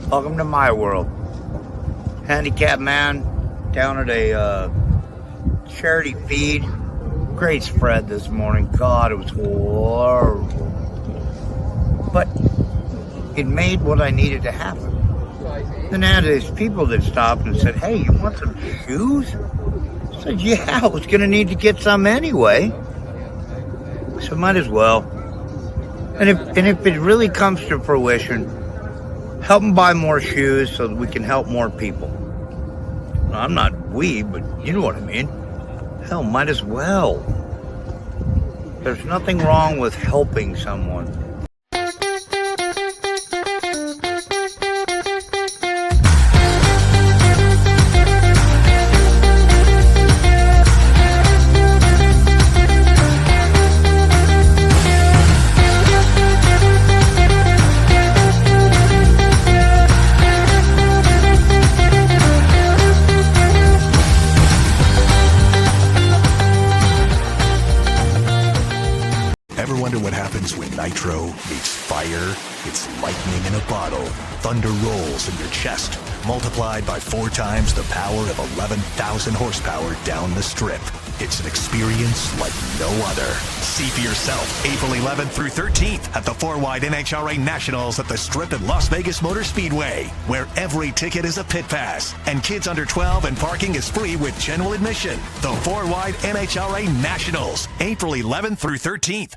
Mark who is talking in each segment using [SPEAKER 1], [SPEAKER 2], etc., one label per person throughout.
[SPEAKER 1] Welcome to my world. Handicapped man down at a charity feed. Great spread this morning. God, it was horrible. But it made what I needed to happen. And now there's people that stopped and said, hey, you want some shoes? I said, yeah, I was going to need to get some anyway. So might as well. And if it really comes to fruition, help them buy more shoes so that we can help more people. I'm not we, but you know what I mean. Hell, might as well. There's nothing wrong with helping someone.
[SPEAKER 2] Nitro meets fire, it's lightning in a bottle. Thunder rolls in your chest, multiplied by 4 times the power of 11,000 horsepower down the strip. It's an experience like no other. See for yourself April 11th through 13th at the 4-Wide NHRA Nationals at the Strip at Las Vegas Motor Speedway, where every ticket is a pit pass, and kids under 12 and parking is free with general admission. The 4-Wide NHRA Nationals, April 11th through 13th.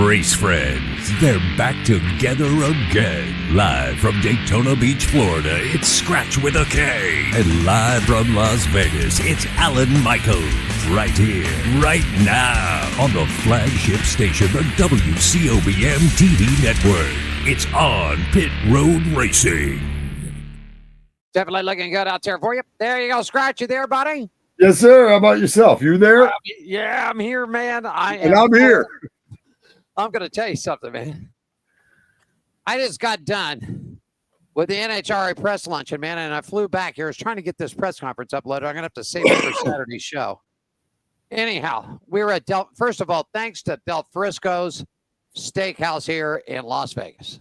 [SPEAKER 3] Race friends, they're back together again. Live from Daytona Beach, Florida, it's Scratch with a K. And live from Las Vegas, it's Alan Michaels. Right here, right now, on the flagship station, the WCOBM TV network. It's on Pit Road Racing.
[SPEAKER 4] Definitely looking good out there for you. There you go, Scratch. You there, buddy?
[SPEAKER 5] Yes, sir. How about yourself? You there?
[SPEAKER 4] Yeah, I'm here, man.
[SPEAKER 5] I'm here.
[SPEAKER 4] I'm going to tell you something, man. I just got done with the NHRA press luncheon, man, and I flew back here. I was trying to get this press conference uploaded. I'm going to have to save it for Saturday's show. Anyhow, we were at first of all, thanks to Del Frisco's Steakhouse here in Las Vegas.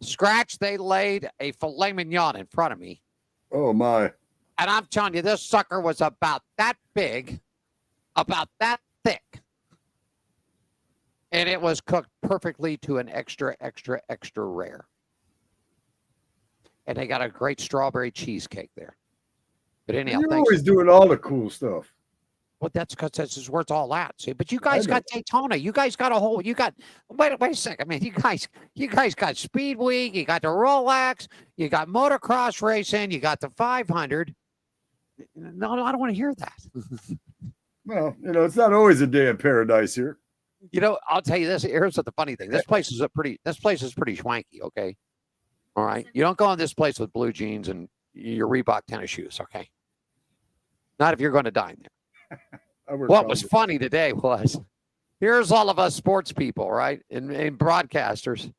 [SPEAKER 4] Scratch, they laid a filet mignon in front of me.
[SPEAKER 5] Oh, my.
[SPEAKER 4] And I'm telling you, this sucker was about that big, about that thick. And it was cooked perfectly to an extra, extra, extra rare. And they got a great strawberry cheesecake there. But anyhow,
[SPEAKER 5] you're always doing all the cool stuff.
[SPEAKER 4] Well, that's because this is where it's all at. See, but you guys got Daytona. You guys got a whole. You got. Wait a second, man. You guys got Speed Week. You got the Rolex. You got motocross racing. You got the 500. No, I don't want to hear that.
[SPEAKER 5] Well, it's not always a day in paradise here.
[SPEAKER 4] I'll tell you this. Here's the funny thing. This place is pretty schwanky, okay? All right. You don't go in this place with blue jeans and your Reebok tennis shoes, okay? Not if you're going to dine there. What was funny today was, here's all of us sports people, right? And broadcasters.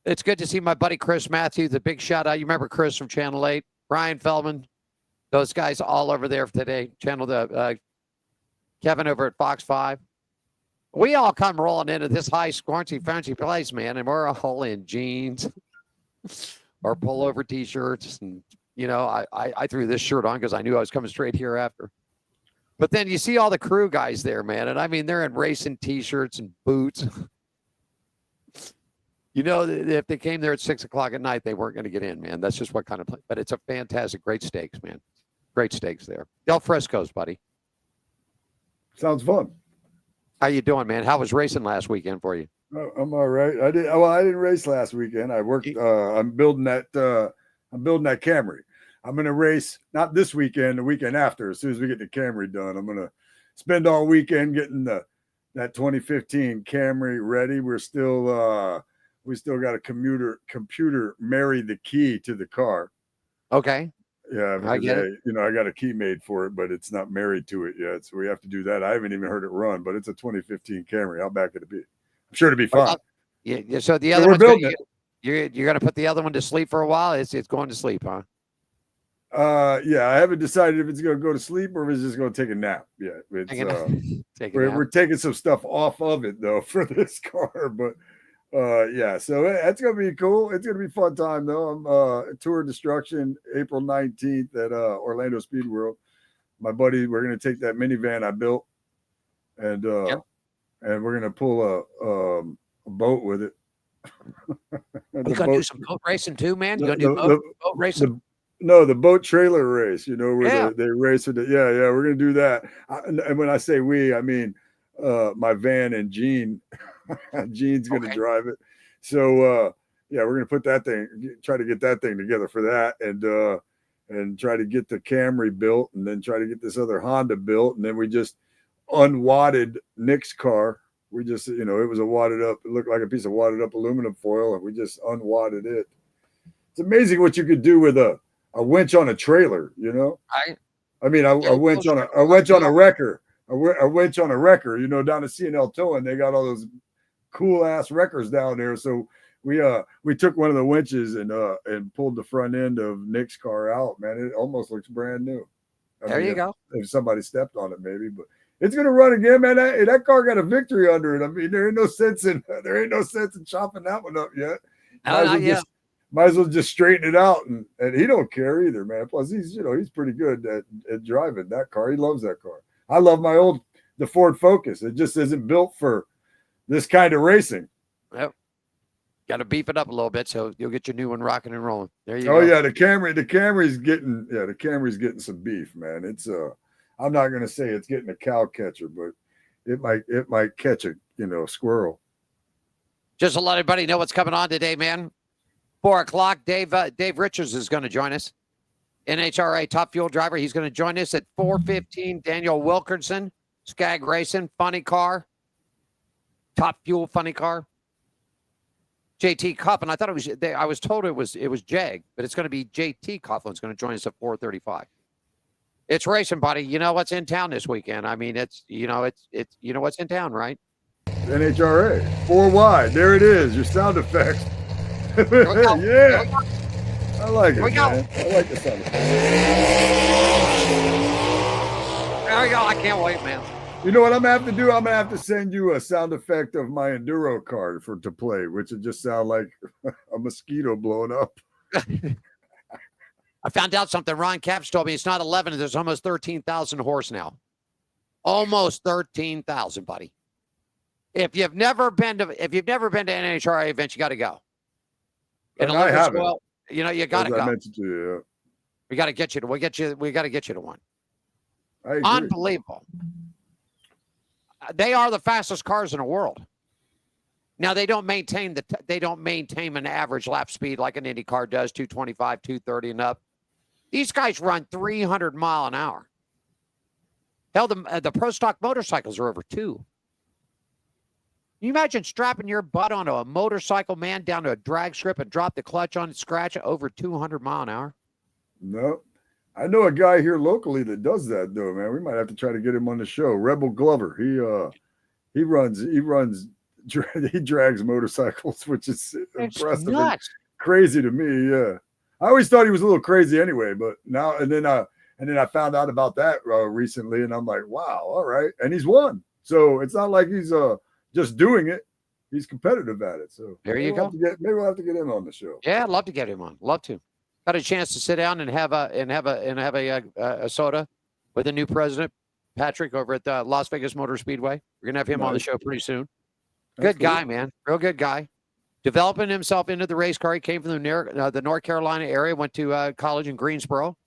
[SPEAKER 4] It's good to see my buddy Chris Matthews, the big shout out. You remember Chris from Channel 8, Brian Feldman, those guys all over there today. Kevin over at Fox 5. We all come rolling into this high, scorchy, fancy place, man, and we're all in jeans or pullover T-shirts. And, I threw this shirt on because I knew I was coming straight here after. But then you see all the crew guys there, man, and I mean, they're in racing T-shirts and boots. If they came there at 6 o'clock at night, they weren't going to get in, man. That's just what kind of place. But it's a fantastic, great steaks, man. Great steaks there. Del Frisco's, buddy.
[SPEAKER 5] Sounds fun.
[SPEAKER 4] How you doing, man? How was racing last weekend for you?
[SPEAKER 5] I'm all right. I didn't race last weekend. I worked. I'm building that Camry. I'm gonna race not this weekend, the weekend after. As soon as we get the Camry done, I'm gonna spend all weekend getting that 2015 Camry ready. We still got a computer marry the key to the car.
[SPEAKER 4] Okay.
[SPEAKER 5] Yeah, I get it. I got a key made for it, but it's not married to it yet, so we have to do that. I haven't even heard it run, but it's a 2015 Camry. How bad could it be? I'm sure it'll be fine.
[SPEAKER 4] Yeah. So the other one, you're going to put the other one to sleep for a while. It's going to sleep, huh?
[SPEAKER 5] Yeah, I haven't decided if it's going to go to sleep or if it's just going to take a nap yet. We're taking some stuff off of it though for this car, but Yeah, so that's gonna be cool. It's gonna be a fun time though. I'm Tour Destruction April 19th at Orlando Speed World. My buddy, we're gonna take that minivan I built and we're gonna pull a boat with it.
[SPEAKER 4] You gonna do some boat racing too, man? You gonna do boat racing?
[SPEAKER 5] The boat trailer race, you know, where
[SPEAKER 4] Yeah.
[SPEAKER 5] they race with it. Yeah, we're gonna do that. And when I say we, I mean my van and Gene. Gene's gonna drive it. So yeah, we're gonna put that thing, try to get that thing together for that, and try to get the Camry built, and then try to get this other Honda built, and then we just unwadded Nick's car. We just, you know, it was a wadded up, it looked like a piece of wadded up aluminum foil, and we just unwadded it. It's amazing what you could do with a winch on a trailer, you know. I mean, a winch on a wrecker, a winch on a wrecker, you know, down at C&L Towing, they got all those cool ass wreckers down there. So we took one of the winches and pulled the front end of Nick's car out. Man, it almost looks brand new.
[SPEAKER 4] There you go.
[SPEAKER 5] If somebody stepped on it, maybe, but it's gonna run again, man. That car got a victory under it. I mean, there ain't no sense in chopping that one up yet. Might as well just straighten it out, and he don't care either, man. Plus, he's pretty good at driving that car. He loves that car. I love the Ford Focus. It just isn't built for this kind of racing.
[SPEAKER 4] Yep. Got to beef it up a little bit so you'll get your new one rocking and rolling. There you go.
[SPEAKER 5] Oh yeah, the Camry's getting some beef, man. It's I'm not gonna say it's getting a cow catcher, but it might catch a squirrel.
[SPEAKER 4] Just to let everybody know what's coming on today, man. 4:00, Dave Richards is going to join us. NHRA Top Fuel driver. He's going to join us at 4:15. Daniel Wilkerson, Skag Racing, funny car. Top Fuel funny car. JT Coughlin. I thought it was. I was told it was Jag, but it's going to be JT Coughlin's going to join us at 4:35. It's racing, buddy. You know what's in town this weekend. I mean, it's what's in town, right?
[SPEAKER 5] NHRA 4 wide. There it is. Your sound effects. Yeah, I like it. Man. I like the sound effects.
[SPEAKER 4] There we go. I can't wait, man.
[SPEAKER 5] You know what I'm gonna have to do? I'm gonna have to send you a sound effect of my enduro car to play, which would just sound like a mosquito blowing up.
[SPEAKER 4] I found out something. Ron Capps told me it's not 11. There's almost 13,000 horse now. Almost 13,000, buddy. If you've never been to NHRA events, you got to go.
[SPEAKER 5] And I haven't.
[SPEAKER 4] Well, you got to go.
[SPEAKER 5] I mentioned to you, yeah.
[SPEAKER 4] We got to get you to. We got to get you to one.
[SPEAKER 5] I agree.
[SPEAKER 4] Unbelievable. They are the fastest cars in the world. Now they don't maintain an average lap speed like an Indy car does, 225, 230 and up. These guys run 300 mile an hour. Hell, the pro stock motorcycles are over 2. Can you imagine strapping your butt onto a motorcycle, man, down to a drag strip and drop the clutch on it, scratch it over 200 mile an hour?
[SPEAKER 5] No. I know a guy here locally that does that, though, man. We might have to try to get him on the show. Rebel Glover. He drags motorcycles, which is impressive.
[SPEAKER 4] Nuts.
[SPEAKER 5] Crazy to me, yeah. I always thought he was a little crazy anyway, but now and then I found out about that recently, and I'm like, wow, all right. And he's won. So it's not like he's just doing it. He's competitive at it. So
[SPEAKER 4] there you go.
[SPEAKER 5] Maybe we'll have to get him on the show.
[SPEAKER 4] Yeah, I'd love to get him on. Love to. Got a chance to sit down and have a soda with the new president, Patrick, over at the Las Vegas Motor Speedway. We're gonna have him on the show pretty soon. Good guy, man. Real good guy. Developing himself into the race car. He came from the North Carolina area. Went to college in Greensboro.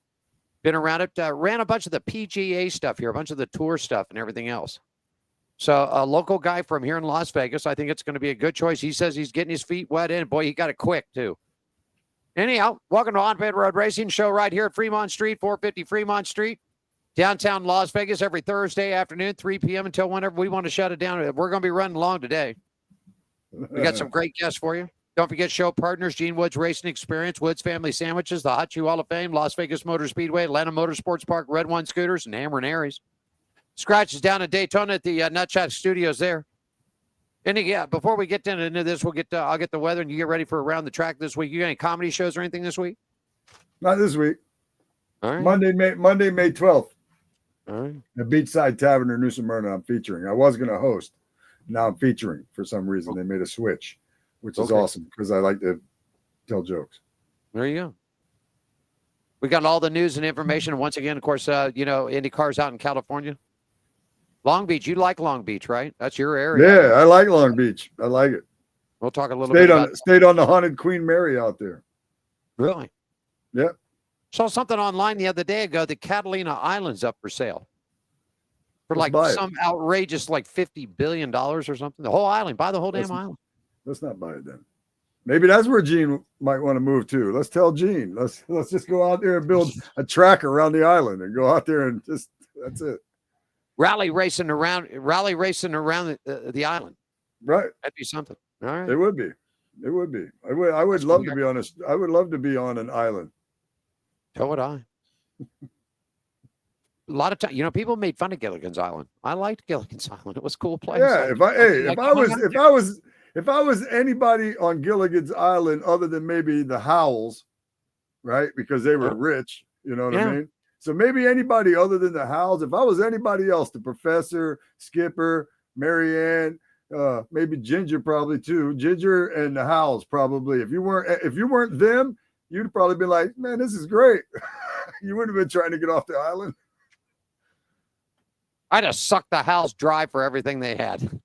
[SPEAKER 4] Been around it. Ran a bunch of the PGA stuff here, a bunch of the tour stuff, and everything else. So a local guy from here in Las Vegas. I think it's going to be a good choice. He says he's getting his feet wet in. Boy, he got it quick too. Anyhow, welcome to On Pit Road Racing Show right here at Fremont Street, 450 Fremont Street, downtown Las Vegas, every Thursday afternoon, 3 p.m. until whenever we want to shut it down. We're going to be running long today. We got some great guests for you. Don't forget show partners, Gene Woods Racing Experience, Woods Family Sandwiches, the Hot Shoe Hall of Fame, Las Vegas Motor Speedway, Atlanta Motorsports Park, Red One Scooters, and Hammer and Aries. Scratch is down in Daytona at the Nutshot Studios there. And yeah, before we get into this, I'll get the weather and you get ready for around the track this week. You got any comedy shows or anything this week?
[SPEAKER 5] Not this week.
[SPEAKER 4] All right.
[SPEAKER 5] Monday, May 12th.
[SPEAKER 4] All right.
[SPEAKER 5] The Beachside Tavern in New Smyrna, I'm featuring. I was going to host. Now I'm featuring for some reason. They made a switch. which is awesome because I like to tell jokes.
[SPEAKER 4] There you go. We got all the news and information. Once again, of course, Indy cars out in California. Long Beach, you like Long Beach, right? That's your area.
[SPEAKER 5] Yeah, I like Long Beach. I like it.
[SPEAKER 4] We'll talk a little bit about
[SPEAKER 5] stayed on the haunted Queen Mary out there.
[SPEAKER 4] Really?
[SPEAKER 5] Yeah.
[SPEAKER 4] Saw something online the other day ago. The Catalina Island's up for sale for some outrageous $50 billion or something. The whole island, buy the whole damn island.
[SPEAKER 5] Let's not buy it then. Maybe that's where Gene might want to move to. Let's tell Gene. Let's just go out there and build a track around the island and go out there and that's it.
[SPEAKER 4] Rally racing around the island.
[SPEAKER 5] Right.
[SPEAKER 4] That'd be something. All right.
[SPEAKER 5] It would be. I would love to be honest. I would love to be on an island.
[SPEAKER 4] So would I. A lot of time, people made fun of Gilligan's Island. I liked Gilligan's Island. It was a cool place.
[SPEAKER 5] Yeah. If I was anybody on Gilligan's Island other than maybe the Howells, right? Because they were rich, you know what I mean? So maybe anybody other than the Howells, if I was anybody else, the Professor, Skipper, Marianne, maybe Ginger probably too. Ginger and the Howells probably. If you weren't them, you'd probably be like, man, this is great. You wouldn't have been trying to get off the island.
[SPEAKER 4] I'd have sucked the Howells dry for everything they had.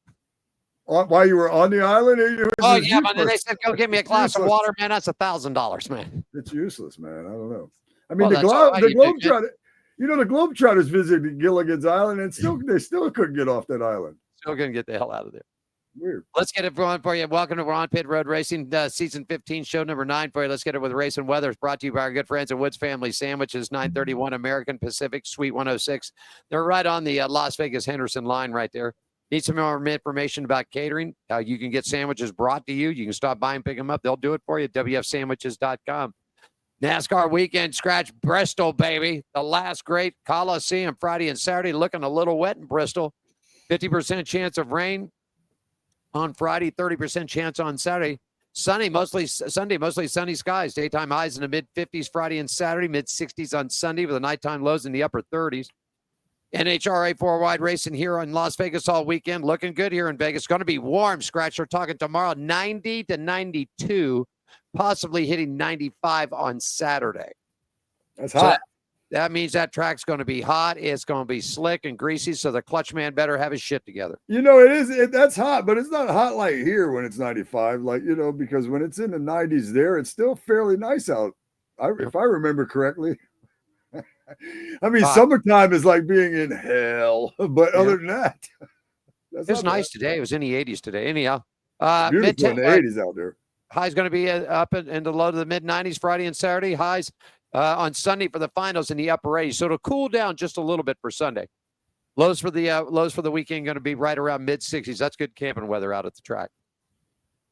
[SPEAKER 5] While you were on the island?
[SPEAKER 4] But then they said, go get me a glass of water, man. That's $1,000, man.
[SPEAKER 5] It's useless, man. I don't know. I mean, the Globetrotters, the Globetrotters visited Gilligan's Island and they still couldn't get off that island.
[SPEAKER 4] Still couldn't get the hell out of there.
[SPEAKER 5] Weird.
[SPEAKER 4] Let's get it going for you. Welcome to On Pit Road Racing, season 15, show number 9 for you. Let's get it with race and weather. It's brought to you by our good friends at Woods Family Sandwiches, 931 American Pacific, Suite 106. They're right on the Las Vegas Henderson line right there. Need some more information about catering, how you can get sandwiches brought to you. You can stop by and pick them up. They'll do it for you at wfsandwiches.com. NASCAR weekend scratch Bristol, baby. The last great Coliseum Friday and Saturday, looking a little wet in Bristol. 50% chance of rain on Friday, 30% chance on Saturday. Sunday, mostly sunny skies. Daytime highs in the mid-50s Friday and Saturday, mid-60s on Sunday with the nighttime lows in the upper 30s. NHRA 4-wide racing here in Las Vegas all weekend. Looking good here in Vegas. Going to be warm, Scratch. We're talking tomorrow, 90 to 92, possibly hitting 95 on Saturday.
[SPEAKER 5] That's hot.
[SPEAKER 4] That means that track's going to be hot. It's going to be slick and greasy, so the clutch man better have his shit together.
[SPEAKER 5] That's hot, but it's not hot like here when it's 95, because when it's in the 90s there, it's still fairly nice out. If I remember correctly. I mean, summertime is like being in hell, but other than that,
[SPEAKER 4] it's nice today. It was in the 80s today. Anyhow,
[SPEAKER 5] beautiful in the 80s out there.
[SPEAKER 4] High's going to be up in the low to the mid 90s Friday and Saturday. Highs on Sunday for the finals in the upper 80s. So it'll cool down just a little bit for Sunday. Lows for the weekend going to be right around mid 60s. That's good camping weather out at the track.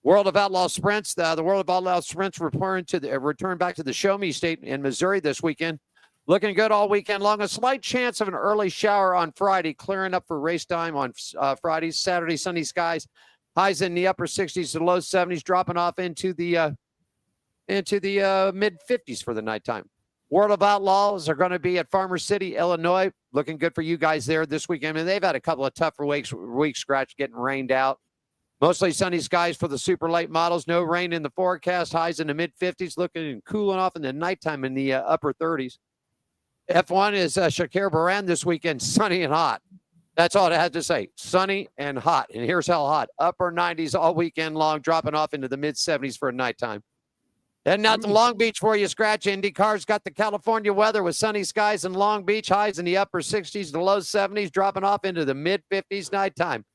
[SPEAKER 4] World of Outlaw Sprints. The World of Outlaw Sprints return back to the Show Me State in Missouri this weekend. Looking good all weekend long. A slight chance of an early shower on Friday, clearing up for race time on Friday. Saturday, sunny skies. Highs in the upper 60s to low 70s, dropping off into the mid 50s for the nighttime. World of Outlaws are going to be at Farmer City, Illinois. Looking good for you guys there this weekend. I mean, they've had a couple of tougher weeks, Scratch, getting rained out. Mostly sunny skies for the super late models. No rain in the forecast. Highs in the mid 50s, looking and cooling off in the nighttime in the upper 30s. F1 is Shakir Baran this weekend, sunny and hot. That's all it has to say, sunny and hot. And here's how hot. Upper 90s all weekend long, dropping off into the mid-70s for a nighttime. Heading out to Long Beach for you, Scratch. IndyCar's got the California weather with sunny skies in Long Beach, highs in the upper 60s to low 70s, dropping off into the mid-50s nighttime.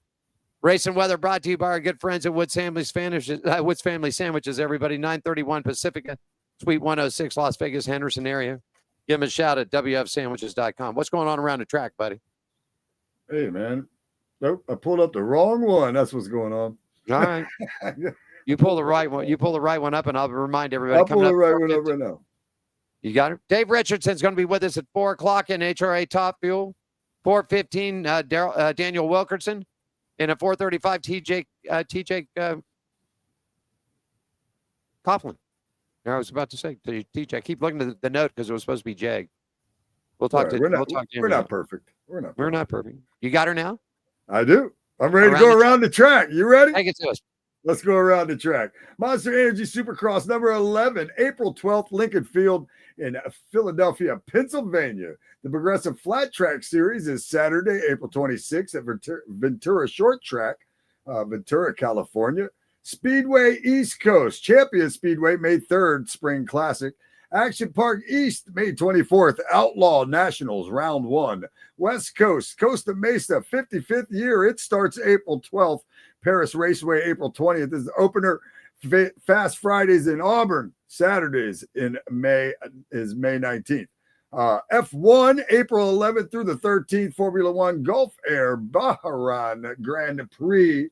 [SPEAKER 4] Race and weather brought to you by our good friends at Woods Family Sandwiches, everybody. 931 Pacifica, Suite 106, Las Vegas, Henderson area. Give them a shout at wfsandwiches.com. What's going on around the track, buddy?
[SPEAKER 5] Hey, man. Nope, I pulled up the wrong one. That's what's going on.
[SPEAKER 4] All right. You pull the right one. You pull the right one up, and I'll remind everybody.
[SPEAKER 5] I'll pull the right one up right now.
[SPEAKER 4] You got it? Dave Richardson's going to be with us at 4 o'clock in HRA Top Fuel. 4:15, Daniel Wilkerson. And at 4:35, TJ Coughlin. I was about to say to TJ, I keep looking at the note because it was supposed to be Jag. We'll talk to
[SPEAKER 5] We're
[SPEAKER 4] him.
[SPEAKER 5] Not perfect.
[SPEAKER 4] We're not perfect. You got her now?
[SPEAKER 5] I do. I'm ready to go around the track. You ready?
[SPEAKER 4] Take it to us.
[SPEAKER 5] Let's go around the track. Monster Energy Supercross number 11, April 12th, Lincoln Field in Philadelphia, Pennsylvania. The Progressive Flat Track Series is Saturday, April 26th at Ventura Short Track, Ventura, California. Speedway East Coast, Champion Speedway, May 3rd, Spring Classic. Action Park East, May 24th, Outlaw Nationals, Round 1. West Coast, Costa Mesa, 55th year. It starts April 12th. Paris Raceway, April 20th. This is the opener. Fast Fridays in Auburn. Saturdays in May is May 19th. F1, April 11th through the 13th. Formula One Gulf Air Bahrain Grand Prix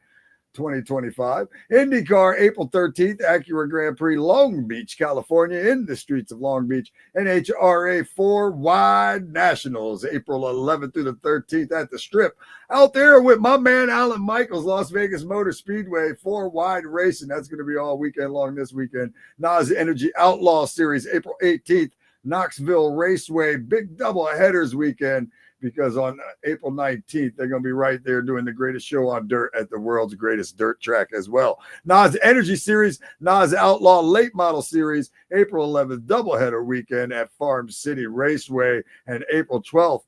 [SPEAKER 5] 2025. IndyCar, April 13th, Acura Grand Prix, Long Beach, California, in the streets of Long Beach. NHRA 4 Wide Nationals, April 11th through the 13th at the Strip. Out there with my man Alan Michaels, Las Vegas Motor Speedway, 4 Wide Racing. That's going to be all weekend long this weekend. NAS Energy Outlaw Series, April 18th, Knoxville Raceway, big double headers weekend, because on April 19th, they're going to be right there doing the greatest show on dirt at the world's greatest dirt track as well. NAS Energy Series, NAS Outlaw Late Model Series, April 11th, doubleheader weekend at Farm City Raceway, and April 12th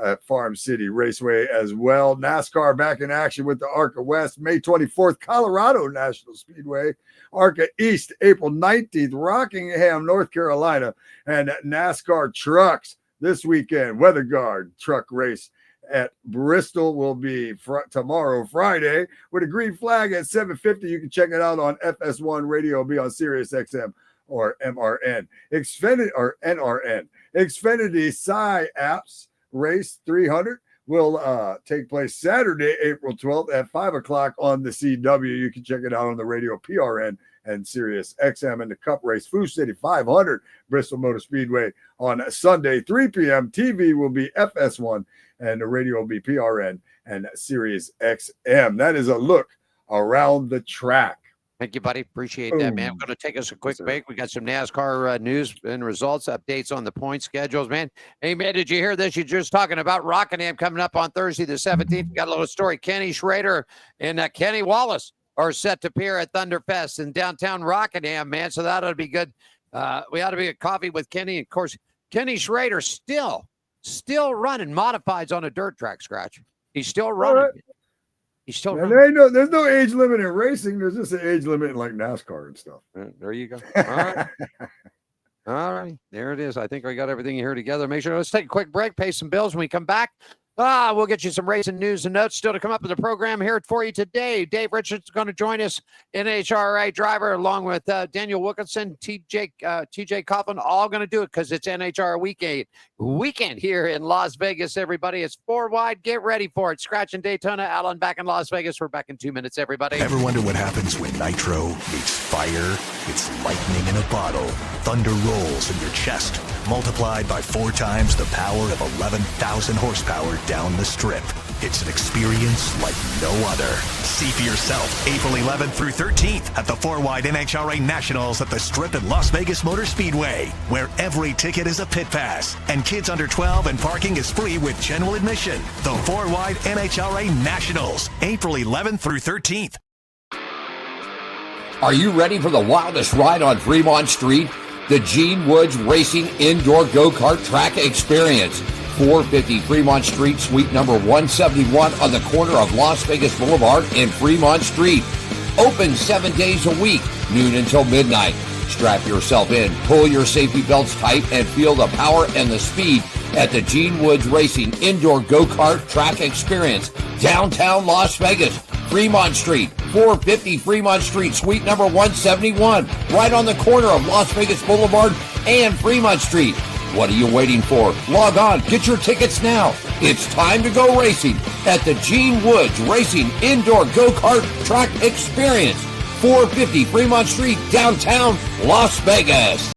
[SPEAKER 5] at Farm City Raceway as well. NASCAR back in action with the ARCA West, May 24th, Colorado National Speedway. ARCA East, April 19th, Rockingham, North Carolina, and NASCAR Trucks. This weekend, Weather Guard truck race at Bristol will be tomorrow, Friday, with a green flag at 7:50. You can check it out on FS1 Radio. It'll be on Sirius XM or MRN. NRN. Xfinity Sci Apps Race 300 will take place Saturday, April 12th at 5 o'clock on the CW. You can check it out on the radio, PRN, and Sirius XM. And the Cup Race, Foo City 500, Bristol Motor Speedway on Sunday, 3 p.m. TV will be FS1, and the radio will be PRN and Sirius XM. That is a look around the track.
[SPEAKER 4] Thank you, buddy. Appreciate that, man. We're going to take us a quick break. We got some NASCAR news and results, updates on the point schedules, man. Hey, man, did you hear this? You're just talking about Rockingham coming up on Thursday the 17th. We got a little story. Kenny Schrader and Kenny Wallace are set to appear at Thunderfest in downtown Rockingham, man. So that ought to be good. We ought to be at coffee with Kenny. Of course, Kenny Schrader still running modifieds on a dirt track, Scratch. He's still running. Right. He's still running.
[SPEAKER 5] There's no age limit in racing. There's just an age limit in like NASCAR and stuff.
[SPEAKER 4] There you go. All right. All right. There it is. I think I got everything here together. Make sure. Let's take a quick break, pay some bills. When we come back, we'll get you some racing news and notes still to come up in the program here for you today. Dave Richards is going to join us, NHRA driver, along with Daniel Wilkerson, TJ Coughlin, all going to do it because it's NHRA weekend here in Las Vegas, everybody. It's 4 wide. Get ready for it. Scratch in Daytona, Alan back in Las Vegas. We're back in 2 minutes, everybody.
[SPEAKER 2] Ever wonder what happens when nitro meets fire? It's lightning in a bottle. Thunder rolls in your chest, multiplied by 4 times the power of 11,000 horsepower down the strip. It's an experience like no other. See for yourself April 11th through 13th at the 4-Wide NHRA Nationals at the Strip at Las Vegas Motor Speedway, where every ticket is a pit pass and kids under 12 and parking is free with general admission. The 4-Wide NHRA Nationals, April 11th through 13th.
[SPEAKER 6] Are you ready for the wildest ride on Fremont Street? The Gene Woods Racing Indoor Go-Kart Track Experience. 450 Fremont Street, suite number 171 on the corner of Las Vegas Boulevard and Fremont Street. Open 7 days a week, noon until midnight. Strap yourself in, pull your safety belts tight, and feel the power and the speed at the Gene Woods Racing Indoor Go-Kart Track Experience, downtown Las Vegas. Fremont Street, 450 Fremont Street, suite number 171, right on the corner of Las Vegas Boulevard and Fremont Street. What are you waiting for? Log on, get your tickets now. It's time to go racing at the Gene Woods Racing Indoor Go-Kart Track Experience, 450 Fremont Street, downtown Las Vegas.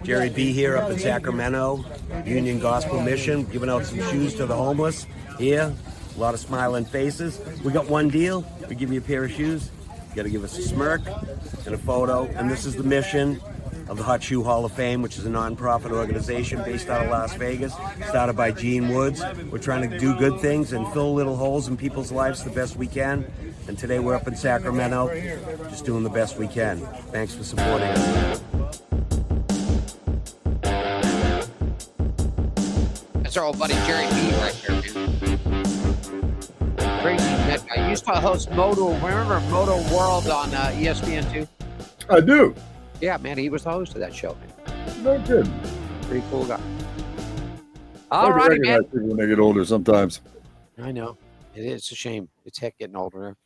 [SPEAKER 7] Jerry B. here up in Sacramento, Union Gospel Mission, giving out some shoes to the homeless here. A lot of smiling faces. We got one deal. We give you a pair of shoes. You got to give us a smirk and a photo. And this is the mission of the Hot Shoe Hall of Fame, which is a non-profit organization based out of Las Vegas, started by Gene Woods. We're trying to do good things and fill little holes in people's lives the best we can. And today we're up in Sacramento, just doing the best we can. Thanks for supporting us.
[SPEAKER 4] That's our old buddy Jerry B right there, man. Crazy that guy. He used to host Moto. Remember Moto World on ESPN2?
[SPEAKER 5] I do.
[SPEAKER 4] Yeah, man. He was the host of that show, man.
[SPEAKER 5] No kidding.
[SPEAKER 4] Pretty cool guy.
[SPEAKER 5] I
[SPEAKER 4] All righty, man.
[SPEAKER 5] recognize people when they get older sometimes.
[SPEAKER 4] I know. It's a shame. It's heck getting older.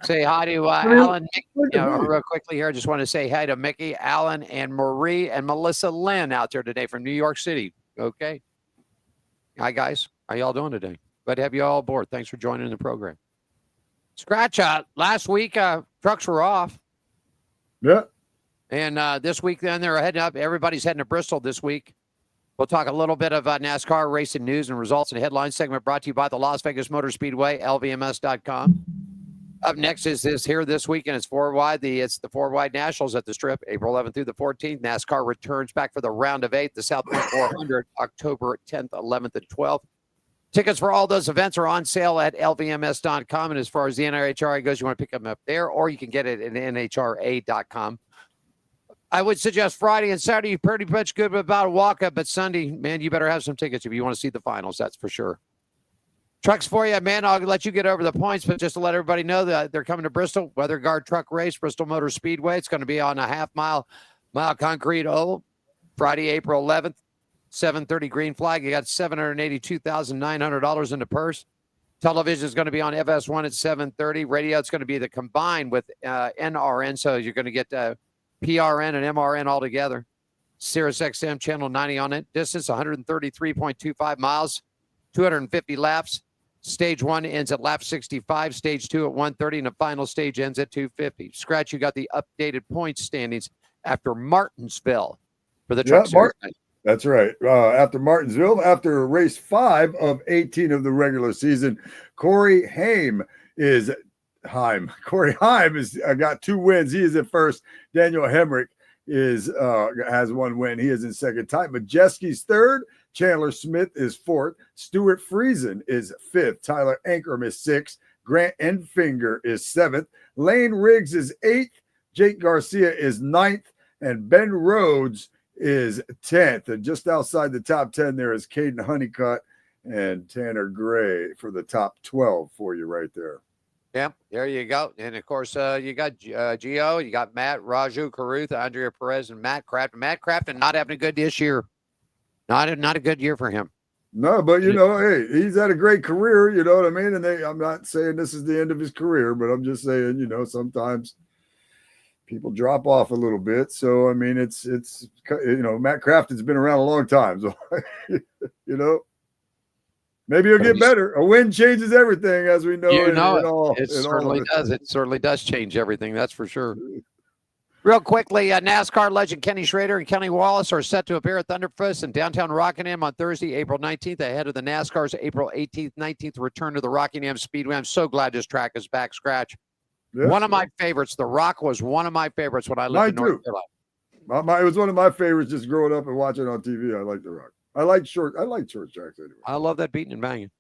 [SPEAKER 4] Say hi to Alan. Real quickly here. I just want to say hi to Mickey, Alan, and Marie and Melissa Lynn out there today from New York City. Okay. Hi, guys. How y'all doing today? Glad to have you all aboard. Thanks for joining the program. Scratch out. Last week, trucks were off.
[SPEAKER 5] Yeah.
[SPEAKER 4] And this week, then, they're heading up. Everybody's heading to Bristol this week. We'll talk a little bit of NASCAR racing news and results and headline segment brought to you by the Las Vegas Motor Speedway, LVMS.com. Up next is this weekend. It's it's the Four Wide Nationals at the Strip, April 11th through the 14th. NASCAR returns back for the round of 8, the South Point 400, October 10th, 11th, and 12th. Tickets for all those events are on sale at LVMS.com. And as far as the NHRA goes, you want to pick them up there, or you can get it at NHRA.com. I would suggest Friday and Saturday, you're pretty much good about a walk-up, but Sunday, man, you better have some tickets if you want to see the finals, that's for sure. Trucks for you, man. I'll let you get over the points, but just to let everybody know that they're coming to Bristol, Weather Guard Truck Race, Bristol Motor Speedway. It's going to be on a half-mile concrete oval, Friday, April 11th, 7:30 green flag. You got $782,900 in the purse. Television is going to be on FS1 at 7:30. Radio, it's going to be the combined with NRN, so you're going to get PRN and MRN all together. Sirius XM channel 90 on it. Distance 133.25 miles, 250 laps. Stage 1 ends at lap 65. Stage 2 at 130, and the final stage ends at 250. Scratch, you got the updated points standings after Martinsville for the truck series.
[SPEAKER 5] That's right. After Martinsville, after race 5 of 18 of the regular season, Corey Haim has got 2 wins. He is in first. Daniel Hemrick has 1 win. He is in second. Ty Majeski's third. Chandler Smith is fourth. Stuart Friesen is fifth. Tyler Ankrum is sixth. Grant Enfinger is seventh. Lane Riggs is eighth. Jake Garcia is ninth. And Ben Rhodes is 10th. And just outside the top 10 there is Caden Honeycutt and Tanner Gray for the top 12 for you right there.
[SPEAKER 4] Yep, there you go. And, of course, you got Gio, you got Matt, Raju, Caruth, Andrea Perez, and Matt Crafton. Matt Crafton not having a good this year. Not a good year for him.
[SPEAKER 5] No, but, hey, he's had a great career, you know what I mean? And I'm not saying this is the end of his career, but I'm just saying, sometimes people drop off a little bit. So, I mean, it's Matt Crafton's been around a long time. So, maybe he'll get better. A win changes everything, as we know.
[SPEAKER 4] It certainly does. It certainly does change everything. That's for sure. Real quickly, NASCAR legend Kenny Schrader and Kenny Wallace are set to appear at Thunderfest in downtown Rockingham on Thursday, April 19th, ahead of the NASCAR's April 18th, 19th return to the Rockingham Speedway. I'm so glad this track is back, Scratch. Yeah. One of my favorites. The Rock was one of my favorites when I lived in North Carolina.
[SPEAKER 5] It was one of my favorites just growing up and watching on TV. I like The Rock. I like short tracks anyway.
[SPEAKER 4] I love that beating and banging.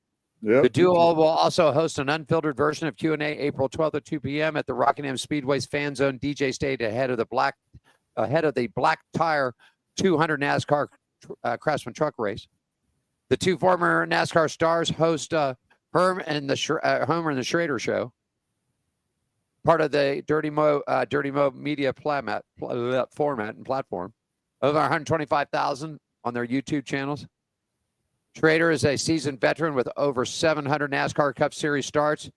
[SPEAKER 5] Yep.
[SPEAKER 4] The duo will also host an unfiltered version of Q&A April 12th at 2 p.m. at the Rockingham Speedway's Fan Zone DJ stage ahead of the Black Tire 200 NASCAR Craftsman Truck Race. The two former NASCAR stars host Homer and the Schrader Show, part of the Dirty Mo media format and platform. Over 125,000 on their YouTube channels. Schrader is a seasoned veteran with over 700 NASCAR Cup Series starts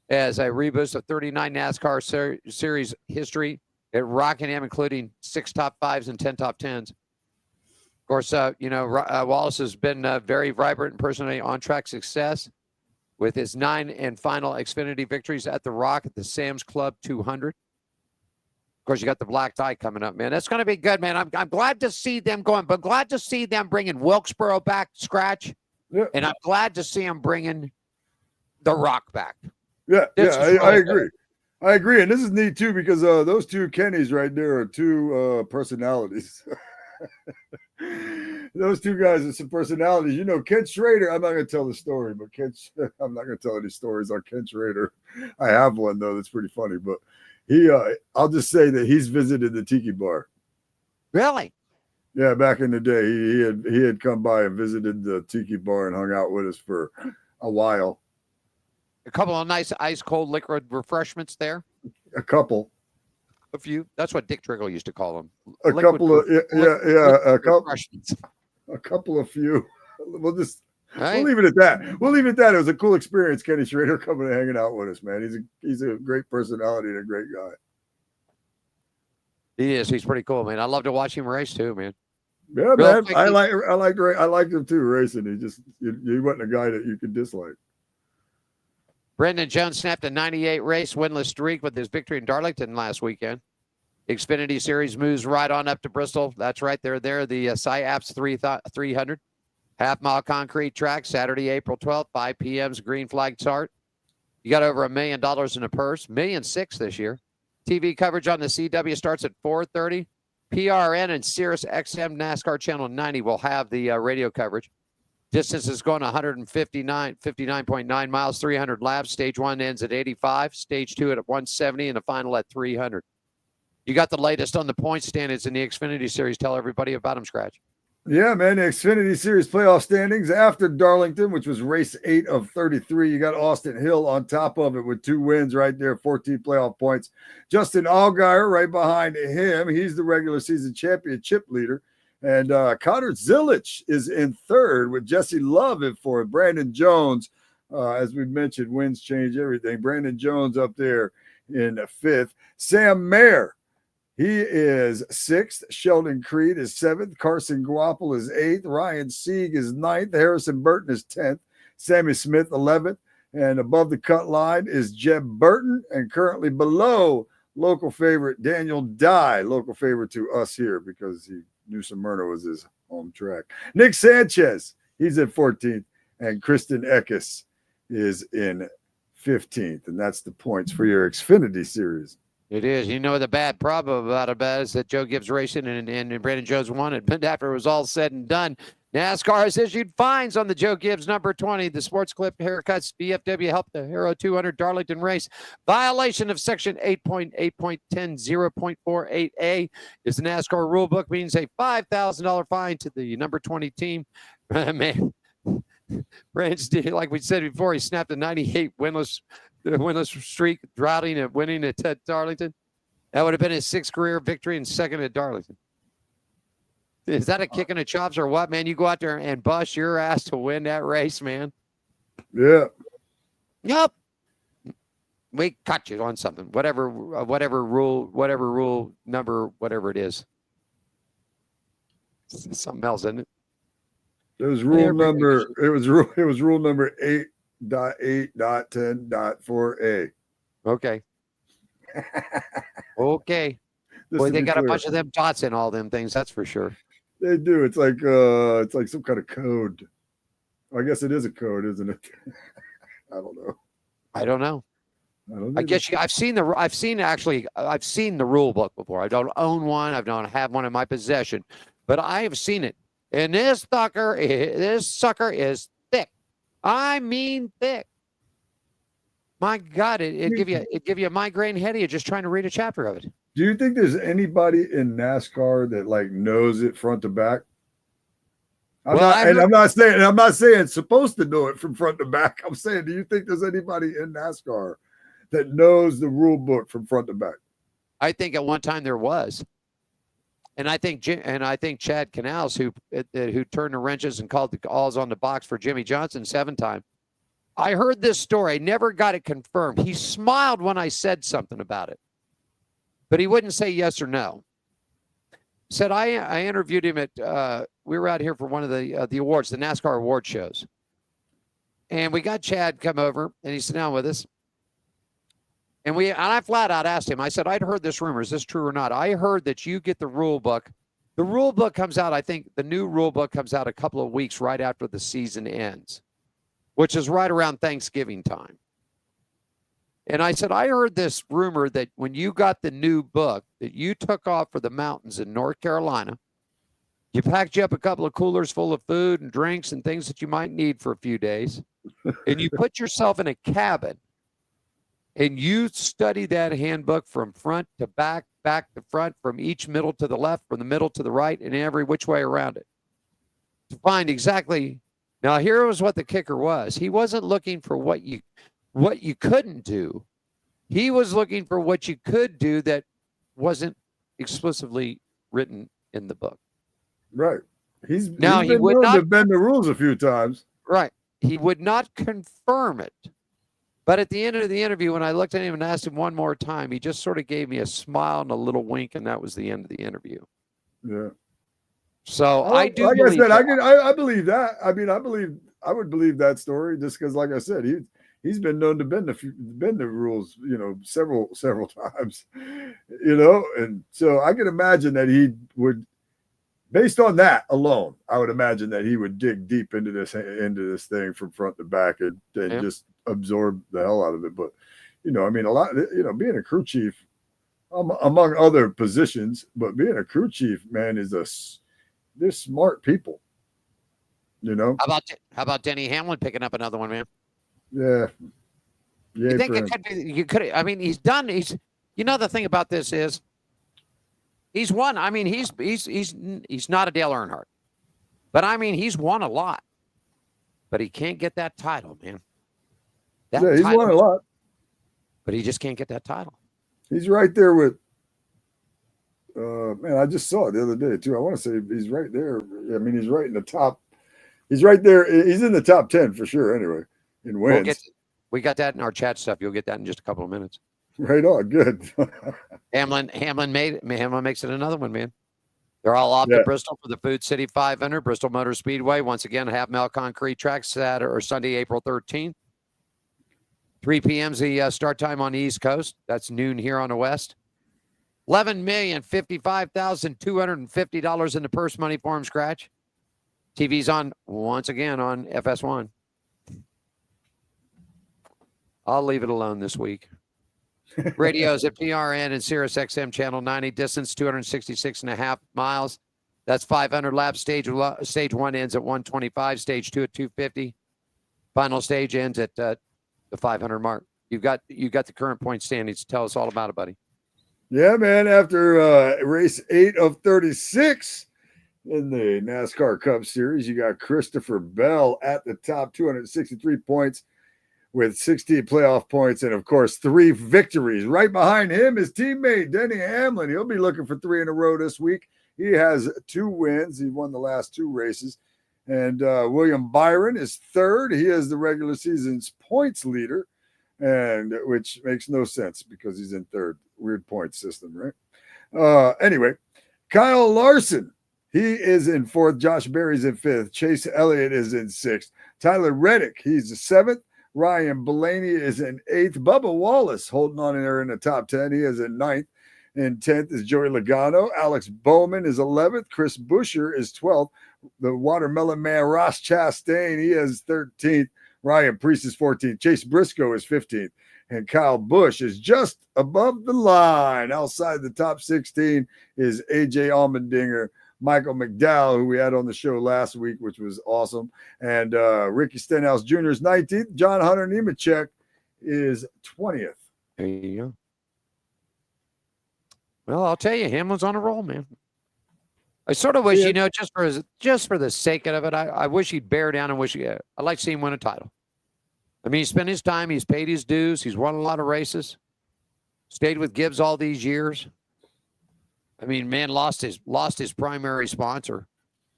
[SPEAKER 4] as a reboost of 39 NASCAR Series history at Rockingham, including 6 top 5s and 10 top 10s. Of course, Wallace has been very vibrant and personally on-track success with his 9 and final Xfinity victories at the Rock at the Sam's Club 200. Of course, you got the Black Tie coming up, man. That's going to be good, man. I'm glad to see them going, but glad to see them bringing Wilkesboro back, Scratch.
[SPEAKER 5] Yeah.
[SPEAKER 4] And I'm glad to see them bringing the Rock back.
[SPEAKER 5] Yeah, I agree. I agree. And this is neat, too, because those two Kennys right there are two personalities. those two guys are some personalities. You know, Ken Schrader. I'm not going to tell the story, but I'm not going to tell any stories on Ken Schrader. I have one though that's pretty funny. But I'll just say that he's visited the Tiki Bar.
[SPEAKER 4] Really?
[SPEAKER 5] Yeah, back in the day, he had come by and visited the Tiki Bar and hung out with us for a while.
[SPEAKER 4] A couple of nice ice cold liquid refreshments there.
[SPEAKER 5] A couple.
[SPEAKER 4] A few. That's what Dick Triggle used to call them.
[SPEAKER 5] A couple of
[SPEAKER 4] refreshments.
[SPEAKER 5] A couple of few. We'll
[SPEAKER 4] Right?
[SPEAKER 5] leave it at that. We'll leave it at that. It was a cool experience, Kenny Schrader coming and hanging out with us, man. He's a great personality and a great guy.
[SPEAKER 4] He is. He's pretty cool, man. I love to watch him race too, man.
[SPEAKER 5] Yeah, man. I liked him too racing. He wasn't a guy that you could dislike.
[SPEAKER 4] Brendan Jones snapped a 98 race winless streak with his victory in Darlington last weekend. Xfinity Series moves right on up to Bristol. That's right. They're there. The SciAps 300. Half-mile concrete track, Saturday, April 12th, 5 p.m.'s green flag start. You got over $1 million in a purse, $1.6 million this year. TV coverage on the CW starts at 4:30. PRN and Sirius XM NASCAR Channel 90 will have the radio coverage. Distance is going 59.9 miles, 300 laps. Stage 1 ends at 85, Stage 2 at 170, and the final at 300. You got the latest on the point standings in the Xfinity Series. Tell everybody about them, Scratch.
[SPEAKER 5] Yeah, man, the Xfinity Series playoff standings after Darlington, which was race 8 of 33. You got Austin Hill on top of it with 2 wins right there, 14 playoff points. Justin Allgaier right behind him. He's the regular season championship leader. And Connor Zilich is in third with Jesse Love in fourth. Brandon Jones, as we mentioned, wins change everything. Brandon Jones up there in fifth. Sam Mayer, he is sixth. Sheldon Creed is seventh. Carson Guapel is eighth. Ryan Sieg is ninth. Harrison Burton is 10th. Sammy Smith, 11th. And above the cut line is Jeb Burton. And currently below local favorite Daniel Dye, local favorite to us here because New Smyrna was his home track. Nick Sanchez, he's at 14th. And Kristen Eckes is in 15th. And that's the points for your Xfinity Series.
[SPEAKER 4] It is. You know, the bad problem about it is that Joe Gibbs Racing and Brandon Jones won it. But after it was all said and done, NASCAR has issued fines on the Joe Gibbs number 20, the sports clip haircuts. BFW helped the Hero 200 Darlington race. Violation of section 8.8.10.48A is the NASCAR rulebook, means a $5,000 fine to the number 20 team. Man, Brandon, like we said before, he snapped a 98 winless streak, droughting and winning at Darlington. That would have been his 6th career victory and 2nd at Darlington. Is that a kick in the chops or what, man? You go out there and bust your ass to win that race, man.
[SPEAKER 5] Yeah.
[SPEAKER 4] Yep. We caught you on something. Whatever rule number, whatever it is. It's something else, isn't it?
[SPEAKER 5] It was rule number 8.8.10.4A.
[SPEAKER 4] Okay. Okay. Boy, they got a bunch of them dots in all them things, that's for sure.
[SPEAKER 5] They do. It's like some kind of code. I guess it is a code, isn't it? I don't know.
[SPEAKER 4] I don't know. I guess I've seen the rule book before. I don't own one. I don't have one in my possession, but I have seen it. And this sucker is thick. I mean thick. My God, it give you a migraine headache just trying to read a chapter of it.
[SPEAKER 5] Do you think there's anybody in NASCAR that like knows it front to back? I'm not saying supposed to know it from front to back. I'm saying, do you think there's anybody in NASCAR that knows the rule book from front to back?
[SPEAKER 4] I think at one time there was, and I think Chad Canals, who turned the wrenches and called the calls on the box for Jimmy Johnson 7 times. I heard this story, never got it confirmed. He smiled when I said something about it, but he wouldn't say yes or no. Said I interviewed him at we were out here for one of the awards, the NASCAR award shows, and we got Chad come over and he sat down with us, and I flat out asked him. I said, I'd heard this rumor. Is this true or not? I heard that you get the rule book. The rule book comes out. I think the new rule book comes out a couple of weeks right after the season ends, which is right around Thanksgiving time. And I said, I heard this rumor that when you got the new book, that you took off for the mountains in North Carolina You packed you up a couple of coolers full of food and drinks and things that you might need for a few days, and you put yourself in a cabin, and you study that handbook from front to back, back to front, from each middle to the left, from the middle to the right, and every which way around it to find exactly. Now, here was what the kicker was. He wasn't looking for what you couldn't do. He was looking for what you could do that wasn't explicitly written in the book.
[SPEAKER 5] Right. He's
[SPEAKER 4] He
[SPEAKER 5] been
[SPEAKER 4] would
[SPEAKER 5] known
[SPEAKER 4] not
[SPEAKER 5] to bend the rules a few times.
[SPEAKER 4] Right. He would not confirm it. But at the end of the interview, when I looked at him and asked him one more time, he just sort of gave me a smile and a little wink, and that was the end of the interview.
[SPEAKER 5] Yeah.
[SPEAKER 4] So I do.
[SPEAKER 5] Like
[SPEAKER 4] believe
[SPEAKER 5] I said,
[SPEAKER 4] that.
[SPEAKER 5] I believe that. I mean, I would believe that story just because, like I said, he's been known to bend the rules, several times, and so I can imagine that he would. Based on that alone, I would imagine that he would dig deep into this thing from front to back and just absorb the hell out of it. But, I mean, a lot, being a crew chief, among other positions, but being a crew chief, man, they're smart people.
[SPEAKER 4] How about Denny Hamlin picking up another one, man?
[SPEAKER 5] Yeah.
[SPEAKER 4] You think it could be? You could. I mean, he's done. The thing about this is. He's won. I mean, he's not a Dale Earnhardt, but I mean, he's won a lot. But he can't get that title, man.
[SPEAKER 5] He's won a lot,
[SPEAKER 4] but he just can't get that title.
[SPEAKER 5] He's right there with. Man, I just saw it the other day too. I want to say he's right there. I mean, he's right in the top. He's right there. He's in the top 10 for sure. Anyway, in wins.
[SPEAKER 4] We got that in our chat stuff. You'll get that in just a couple of minutes.
[SPEAKER 5] Right on, good.
[SPEAKER 4] Hamlin makes it another one, man. They're all off to Bristol for the Food City 500, Bristol Motor Speedway. Once again, half-mile concrete track, Saturday or Sunday, April 13th. 3 p.m.'s the start time on the East Coast. That's noon here on the West. $11,055,250 in the purse money for him, Scratch. TV's on, once again, on FS1. I'll leave it alone this week. Radios at PRN and Sirius XM channel 90, distance 266.5 miles. That's 500 laps. Stage 1 ends at 125, stage 2 at 250. Final stage ends at the 500 mark. You got the current point standings. Tell us all about it, buddy.
[SPEAKER 5] Yeah, man. After race 8 of 36 in the NASCAR Cup Series, you got Christopher Bell at the top, 263 points. With 16 playoff points and, of course, 3 victories. Right behind him, his teammate, Denny Hamlin. He'll be looking for 3 in a row this week. He has 2 wins. He won the last 2 races. And William Byron is third. He is the regular season's points leader, and which makes no sense because he's in third. Weird point system, right? Anyway, Kyle Larson, he is in fourth. Josh Berry's in fifth. Chase Elliott is in sixth. Tyler Reddick, he's the seventh. Ryan Blaney is in 8th. Bubba Wallace holding on in there in the top 10. He is in 9th. In 10th is Joey Logano. Alex Bowman is 11th. Chris Buescher is 12th. The Watermelon Man, Ross Chastain, he is 13th. Ryan Preece is 14th. Chase Briscoe is 15th. And Kyle Busch is just above the line. Outside the top 16 is A.J. Allmendinger, Michael McDowell, who we had on the show last week, which was awesome. And Ricky Stenhouse Jr. is 19th. John Hunter Nemechek is 20th.
[SPEAKER 4] There you go. Well, I'll tell you, Hamlin's on a roll, man. I sort of wish, just for the sake of it, I wish he'd bear down and I'd like to see him win a title. I mean, he spent his time, he's paid his dues, he's won a lot of races, stayed with Gibbs all these years. I mean, man, lost his primary sponsor.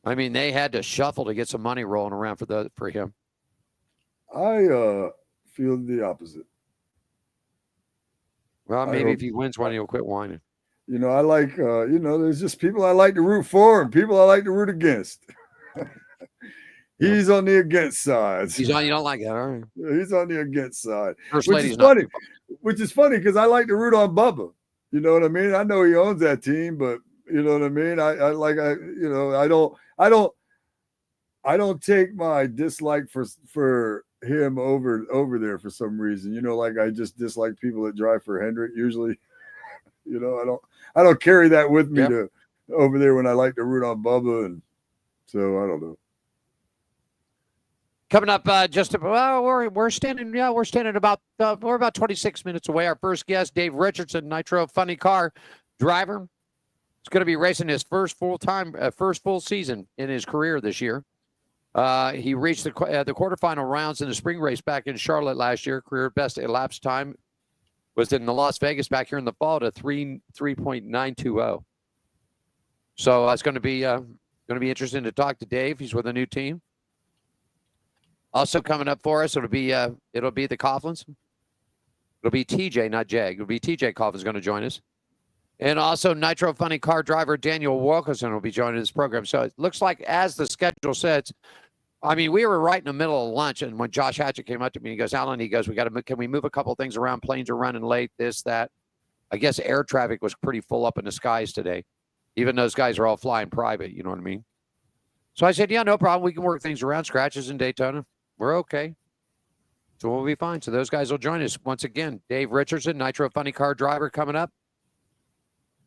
[SPEAKER 4] I mean, they had to shuffle to get some money rolling around for him.
[SPEAKER 5] I feel the opposite.
[SPEAKER 4] Well, maybe if he wins one, he'll quit whining.
[SPEAKER 5] I like, there's just people I like to root for and people I like to root against. He's on the against side.
[SPEAKER 4] You don't like that, all right?
[SPEAKER 5] He's on the against side.
[SPEAKER 4] Which is funny
[SPEAKER 5] because I like to root on Bubba. You know what I mean? I know he owns that team, but you know what I mean? I don't take my dislike for him over there for some reason. Like I just dislike people that drive for Hendrick usually. I don't carry that with me over there when I like to root on Bubba, and so I don't know.
[SPEAKER 4] Coming up, we're standing about we're about 26 minutes away. Our first guest, Dave Richardson, Nitro Funny Car driver, is going to be racing his first full season in his career this year. He reached the quarterfinal rounds in the spring race back in Charlotte last year. Career best elapsed time was in the Las Vegas back here in the fall to 3.920. So it's going to be interesting to talk to Dave. He's with a new team. Also coming up for us, it'll be the Coughlins. It'll be TJ, not Jag. It'll be TJ Coughlin's going to join us. And also Nitro Funny Car driver Daniel Wilkerson will be joining this program. So it looks like as the schedule sets, I mean, we were right in the middle of lunch, and when Josh Hatchett came up to me, he goes, Alan, can we move a couple things around? Planes are running late, this, that. I guess air traffic was pretty full up in the skies today. Even those guys are all flying private, you know what I mean? So I said, yeah, no problem. We can work things around. Scratches in Daytona. We're okay. So we'll be fine. So those guys will join us once again. Dave Richardson, Nitro Funny Car driver, coming up.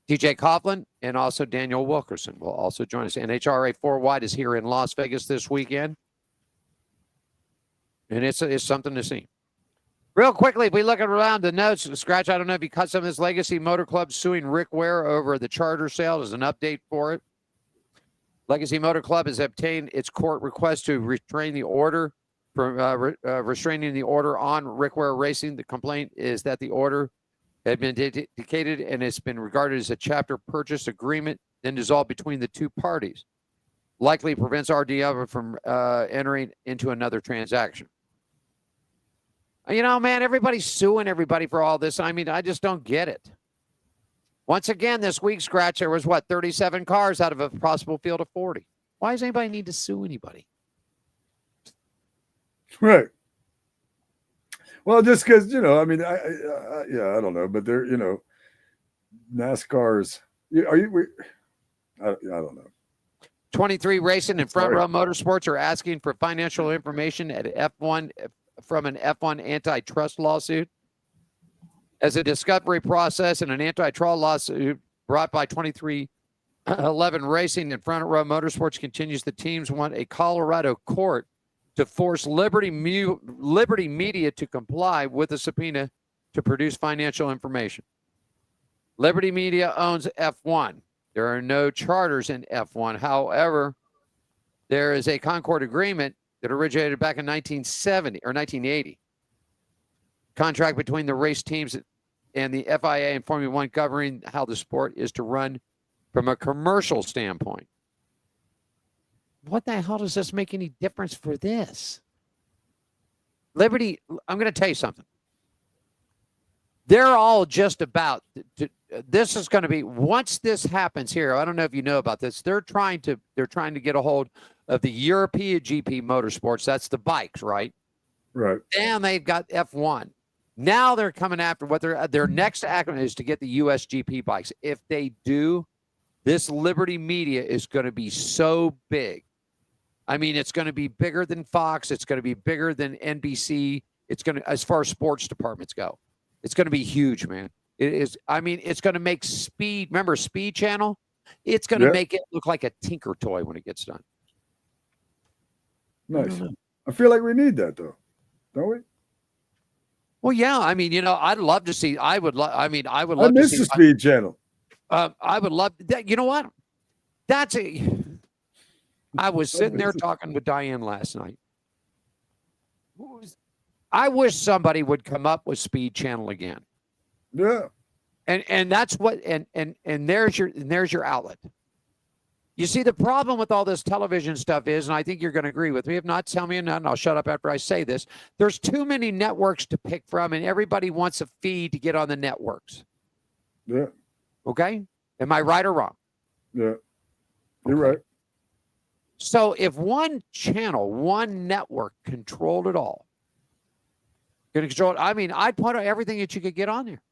[SPEAKER 4] TJ Coughlin and also Daniel Wilkerson will also join us. NHRA 4 Wide is here in Las Vegas this weekend. And it's something to see. Real quickly, if we look around the notes, Scratch, I don't know if you cut some of this. Legacy Motor Club suing Rick Ware over the charter sale. There's an update for it. Legacy Motor Club has obtained its court request to restrain the order from restraining the order on Rick Ware Racing. The complaint is that the order had been dedicated and it's been regarded as a chapter purchase agreement, then dissolved between the two parties. Likely prevents RDL from entering into another transaction. You know, man, everybody's suing everybody for all this. I mean, I just don't get it. Once again, this week, Scratch, there was, 37 cars out of a possible field of 40. Why does anybody need to sue anybody?
[SPEAKER 5] Right. Well, just because, I mean, I don't know, but they're, NASCAR's, I don't know.
[SPEAKER 4] 23 Racing and Front Row Motorsports are asking for financial information at F1 from an F1 antitrust lawsuit. As a discovery process in an antitrust lawsuit brought by 2311 Racing and Front Row Motorsports continues, the teams want a Colorado court to force Liberty Media to comply with a subpoena to produce financial information. Liberty Media owns F1. There are no charters in F1. However, there is a Concord agreement that originated back in 1970 or 1980. Contract between the race teams and the FIA and Formula One governing how the sport is to run from a commercial standpoint. What the hell does this make any difference for this? Liberty, I'm going to tell you something. They're all just about, this is going to be, once this happens here, I don't know if you know about this, they're trying to get a hold of the European GP Motorsports. That's the bikes, right?
[SPEAKER 5] Right.
[SPEAKER 4] And they've got F1. Now they're coming after what their next action is to get the US GP bikes. If they do, this Liberty Media is going to be so big. I mean, it's going to be bigger than Fox. It's going to be bigger than NBC. It's going to, as far as sports departments go, it's going to be huge, man. It is. I mean, it's going to make Speed. Remember Speed Channel? It's going to make it look like a Tinker toy when it gets done.
[SPEAKER 5] Nice. I feel like we need that, though, don't we?
[SPEAKER 4] Well, yeah. I mean, I'd love to see. I would love
[SPEAKER 5] I
[SPEAKER 4] to
[SPEAKER 5] miss
[SPEAKER 4] see
[SPEAKER 5] the Speed Channel.
[SPEAKER 4] I would love that. You know what? I was sitting there talking with Diane last night. I wish somebody would come up with Speed Channel again.
[SPEAKER 5] Yeah.
[SPEAKER 4] And that's what and there's your outlet. You see, the problem with all this television stuff is, and I think you're going to agree with me. If not, tell me, and I'll shut up after I say this. There's too many networks to pick from, and everybody wants a feed to get on the networks.
[SPEAKER 5] Yeah.
[SPEAKER 4] Okay? Am I right or wrong?
[SPEAKER 5] Yeah. You're right.
[SPEAKER 4] So if one channel, one network controlled it all, going to control it, I mean, I'd put everything that you could get on there.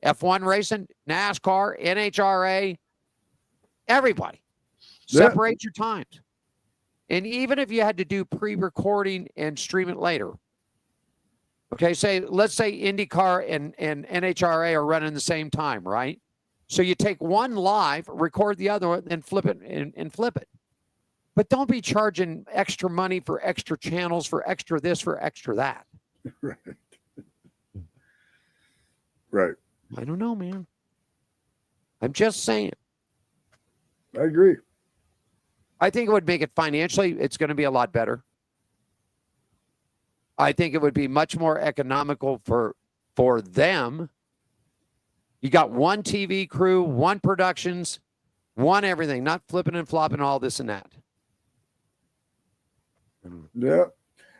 [SPEAKER 4] F1 racing, NASCAR, NHRA, everybody. Separate your times. And even if you had to do pre-recording and stream it later. Okay, let's say IndyCar and NHRA are running the same time, right? So you take one live, record the other one, and flip it and flip it. But don't be charging extra money for extra channels, for extra this, for extra that.
[SPEAKER 5] Right. Right.
[SPEAKER 4] I don't know, man. I'm just saying.
[SPEAKER 5] I agree.
[SPEAKER 4] I think it would make it financially, it's going to be a lot better. I think it would be much more economical for them. You got one TV crew, one productions, one everything, not flipping and flopping all this and that.
[SPEAKER 5] Yeah.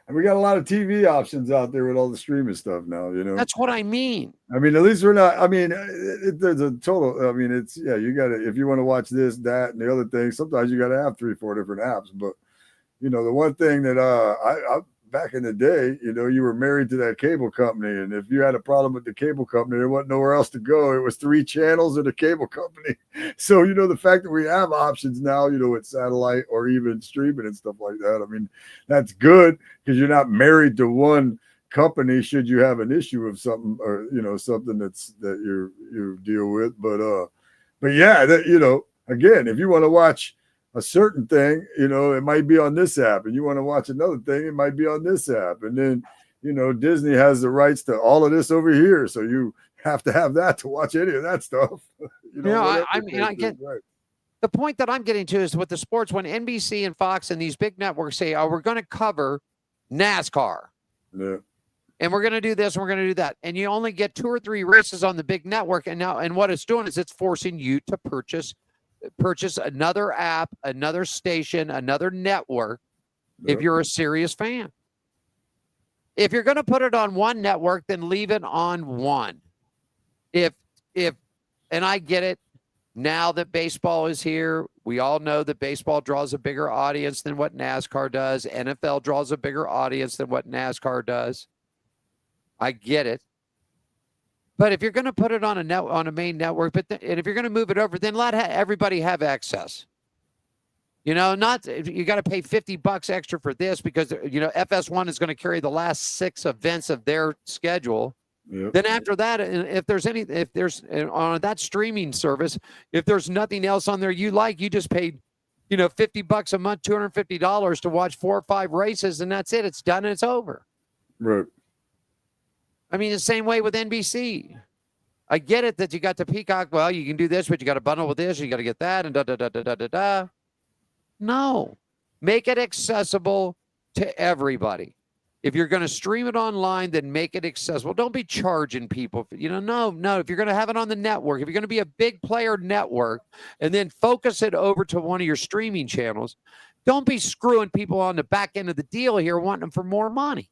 [SPEAKER 5] And we got a lot of TV options out there with all the streaming stuff now, you know.
[SPEAKER 4] That's what I mean.
[SPEAKER 5] I mean, at least we're not, I mean, there's a total, I mean, it's, yeah, you got to, if you want to watch this, that, and the other thing, sometimes you got to have 3-4 different apps. But, you know, the one thing that I back in the day, you know, you were married to that cable company. And if you had a problem with the cable company, there wasn't nowhere else to go. It was 3 channels of the cable company. So, you know, the fact that we have options now, you know, with satellite or even streaming and stuff like that, I mean, that's good because you're not married to one company should you have an issue of something or, you know, something that you deal with. But yeah, that, you know, again, if you want to watch a certain thing, you know, it might be on this app, and you want to watch another thing, it might be on this app. And then, you know, Disney has the rights to all of this over here. So you have to have that to watch any of that stuff. You know,
[SPEAKER 4] I mean, I get
[SPEAKER 5] right.
[SPEAKER 4] The point that I'm getting to is with the sports, when NBC and Fox and these big networks say, oh, we're going to cover NASCAR.
[SPEAKER 5] Yeah.
[SPEAKER 4] And we're going to do this and we're going to do that. And you only get 2 or 3 races on the big network. And what it's doing is it's forcing you to purchase another app, another station, another network, if you're a serious fan. If you're going to put it on one network, then leave it on one. And I get it, now that baseball is here, we all know that baseball draws a bigger audience than what NASCAR does. NFL draws a bigger audience than what NASCAR does. I get it. But if you're going to put it on a main network, and if you're going to move it over, then let everybody have access. You know, not you got to pay $50 extra for this because, you know, FS1 is going to carry the last 6 events of their schedule. Yep. Then after that, if there's on that streaming service, if there's nothing else on there you like, you just paid, you know, $50 a month, $250 to watch 4 or 5 races, and that's it. It's done and it's over.
[SPEAKER 5] Right.
[SPEAKER 4] I mean, the same way with NBC. I get it that you got the Peacock. Well, you can do this, but you got to bundle with this. You got to get that and da-da-da-da-da-da. No. Make it accessible to everybody. If you're going to stream it online, then make it accessible. Don't be charging people. You know, no. If you're going to have it on the network, if you're going to be a big player network and then focus it over to one of your streaming channels, don't be screwing people on the back end of the deal here wanting them for more money.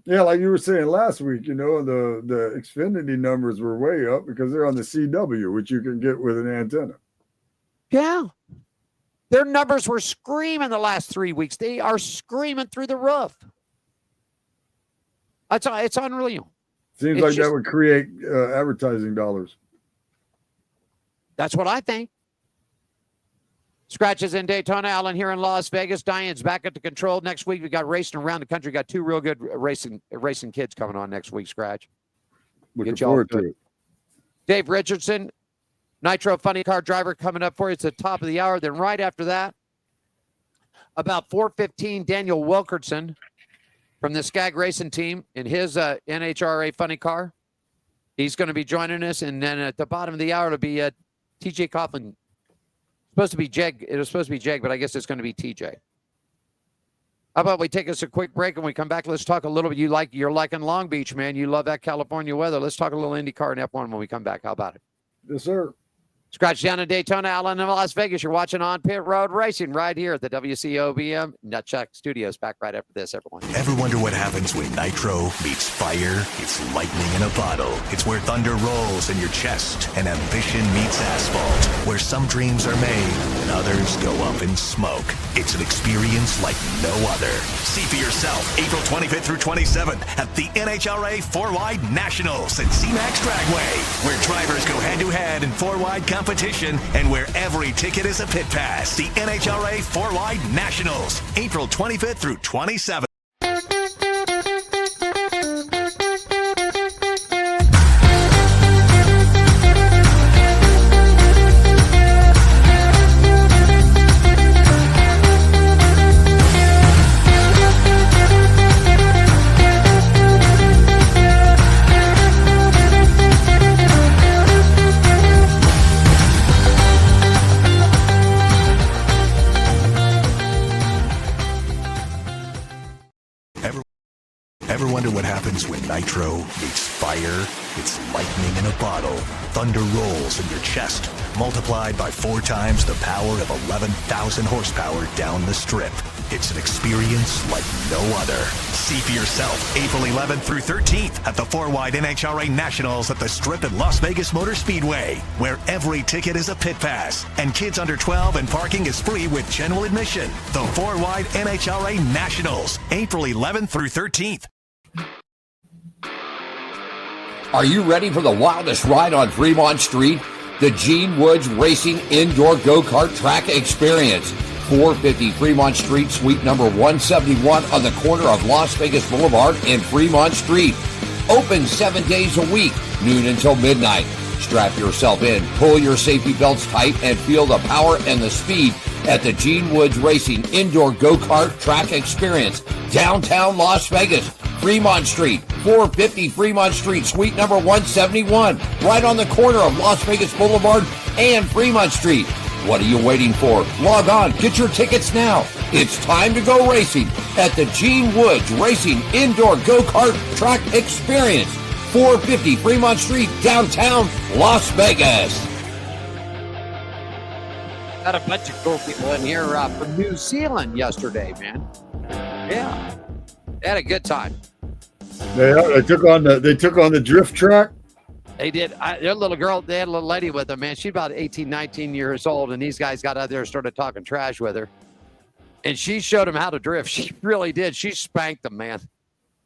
[SPEAKER 5] Yeah, like you were saying last week, you know, the Xfinity numbers were way up because they're on the CW, which you can get with an antenna.
[SPEAKER 4] Yeah. Their numbers were screaming the last 3 weeks. They are screaming through the roof. It's unreal.
[SPEAKER 5] Seems like that would create advertising dollars.
[SPEAKER 4] That's what I think. Scratches in Daytona, Allen here in Las Vegas. Diane's back at the control. Next week, we got racing around the country. Got 2 real good racing kids coming on next week, Scratch.
[SPEAKER 5] Looking forward to it.
[SPEAKER 4] Dave Richardson, Nitro Funny Car Driver, coming up for you. It's the top of the hour. Then right after that, about 4:15, Daniel Wilkerson from the Skag Racing team in his NHRA Funny Car. He's going to be joining us. And then at the bottom of the hour, it'll be TJ Coughlin. Supposed to be Jeg. It was supposed to be Jeg, but I guess it's going to be TJ. How about we take us a quick break and we come back? Let's talk a little bit. You're liking Long Beach, man. You love that California weather. Let's talk a little IndyCar and F1 when we come back. How about it?
[SPEAKER 5] Yes, sir.
[SPEAKER 4] Scratch down in Daytona, Allen in Las Vegas. You're watching On Pit Road Racing right here at the WCOBM Nutchuck Studios. Back right after this, everyone.
[SPEAKER 2] Ever wonder what happens when nitro meets fire? It's lightning in a bottle. It's where thunder rolls in your chest and ambition meets asphalt. Where some dreams are made and others go up in smoke. It's an experience like no other. See for yourself April 25th through 27th at the NHRA 4-Wide Nationals at C-Max Dragway, where drivers go head-to-head in 4-wide competition and where every ticket is a pit pass. The NHRA 4-Wide Nationals, April 25th through 27th. wonder what happens when nitro meets fire? It's lightning in a bottle. Thunder rolls in your chest, multiplied by 4 times the power of 11,000 horsepower down the strip. It's an experience like no other. See for yourself April 11th through 13th at the 4-wide NHRA Nationals at the Strip at Las Vegas Motor Speedway, where every ticket is a pit pass and kids under 12 and parking is free with general admission. The 4-wide NHRA Nationals, April 11th through 13th.
[SPEAKER 6] Are you ready for the wildest ride on Fremont Street? The Gene Woods Racing Indoor Go-Kart Track Experience. 450 Fremont Street, suite number 171 on the corner of Las Vegas Boulevard and Fremont Street. Open 7 days a week, noon until midnight. Strap yourself in, pull your safety belts tight, and feel the power and the speed at the Gene Woods Racing Indoor Go-Kart Track Experience, downtown Las Vegas, Fremont Street, 450 Fremont Street, suite number 171, right on the corner of Las Vegas Boulevard and Fremont Street. What are you waiting for? Log on, get your tickets now. It's time to go racing at the Gene Woods Racing Indoor Go-Kart Track Experience, 450 Fremont Street, downtown Las Vegas.
[SPEAKER 4] Got a bunch of cool people in here from New Zealand yesterday, man. Yeah, they had a good time.
[SPEAKER 5] They took on the drift track.
[SPEAKER 4] They did. Their little girl, they had a little lady with them, man. She's about 18, 19 years old, and these guys got out there and started talking trash with her. And she showed them how to drift. She really did. She spanked them, man.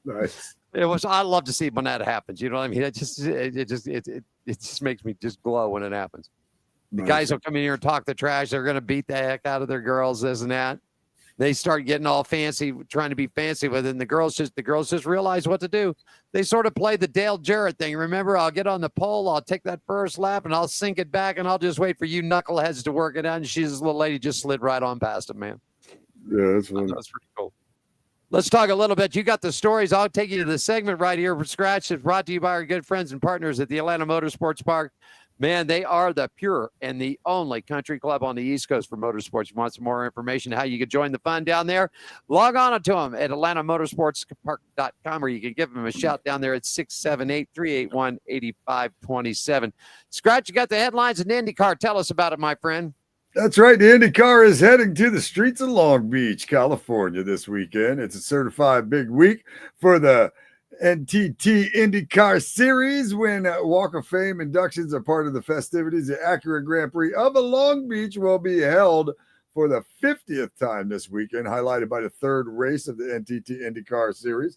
[SPEAKER 5] Nice.
[SPEAKER 4] I love to see when that happens. You know what I mean? It just makes me just glow when it happens. The guys will come in here and talk the trash. They're going to beat the heck out of their girls, this and that. They start getting all fancy, trying to be fancy with it. And the girls just realize what to do. They sort of play the Dale Jarrett thing. Remember, I'll get on the pole, I'll take that first lap, and I'll sink it back, and I'll just wait for you knuckleheads to work it out. And this little lady just slid right on past him, man.
[SPEAKER 5] Yeah, that's funny.
[SPEAKER 4] That's pretty cool. Let's talk a little bit. You got the stories. I'll take you to the segment right here for Scratch. It's brought to you by our good friends and partners at the Atlanta Motorsports Park. Man, they are the pure and the only country club on the East Coast for motorsports. You want some more information how you can join the fun down there? Log on to them at atlantamotorsportspark.com, or you can give them a shout down there at 678-381-8527. Scratch, you got the headlines in IndyCar. Tell us about it, my friend.
[SPEAKER 5] That's right. The IndyCar is heading to the streets of Long Beach, California this weekend. It's a certified big week for the NTT IndyCar Series, when Walk of Fame inductions are part of the festivities. The Acura Grand Prix of Long Beach will be held for the 50th time this weekend, highlighted by the third race of the NTT IndyCar Series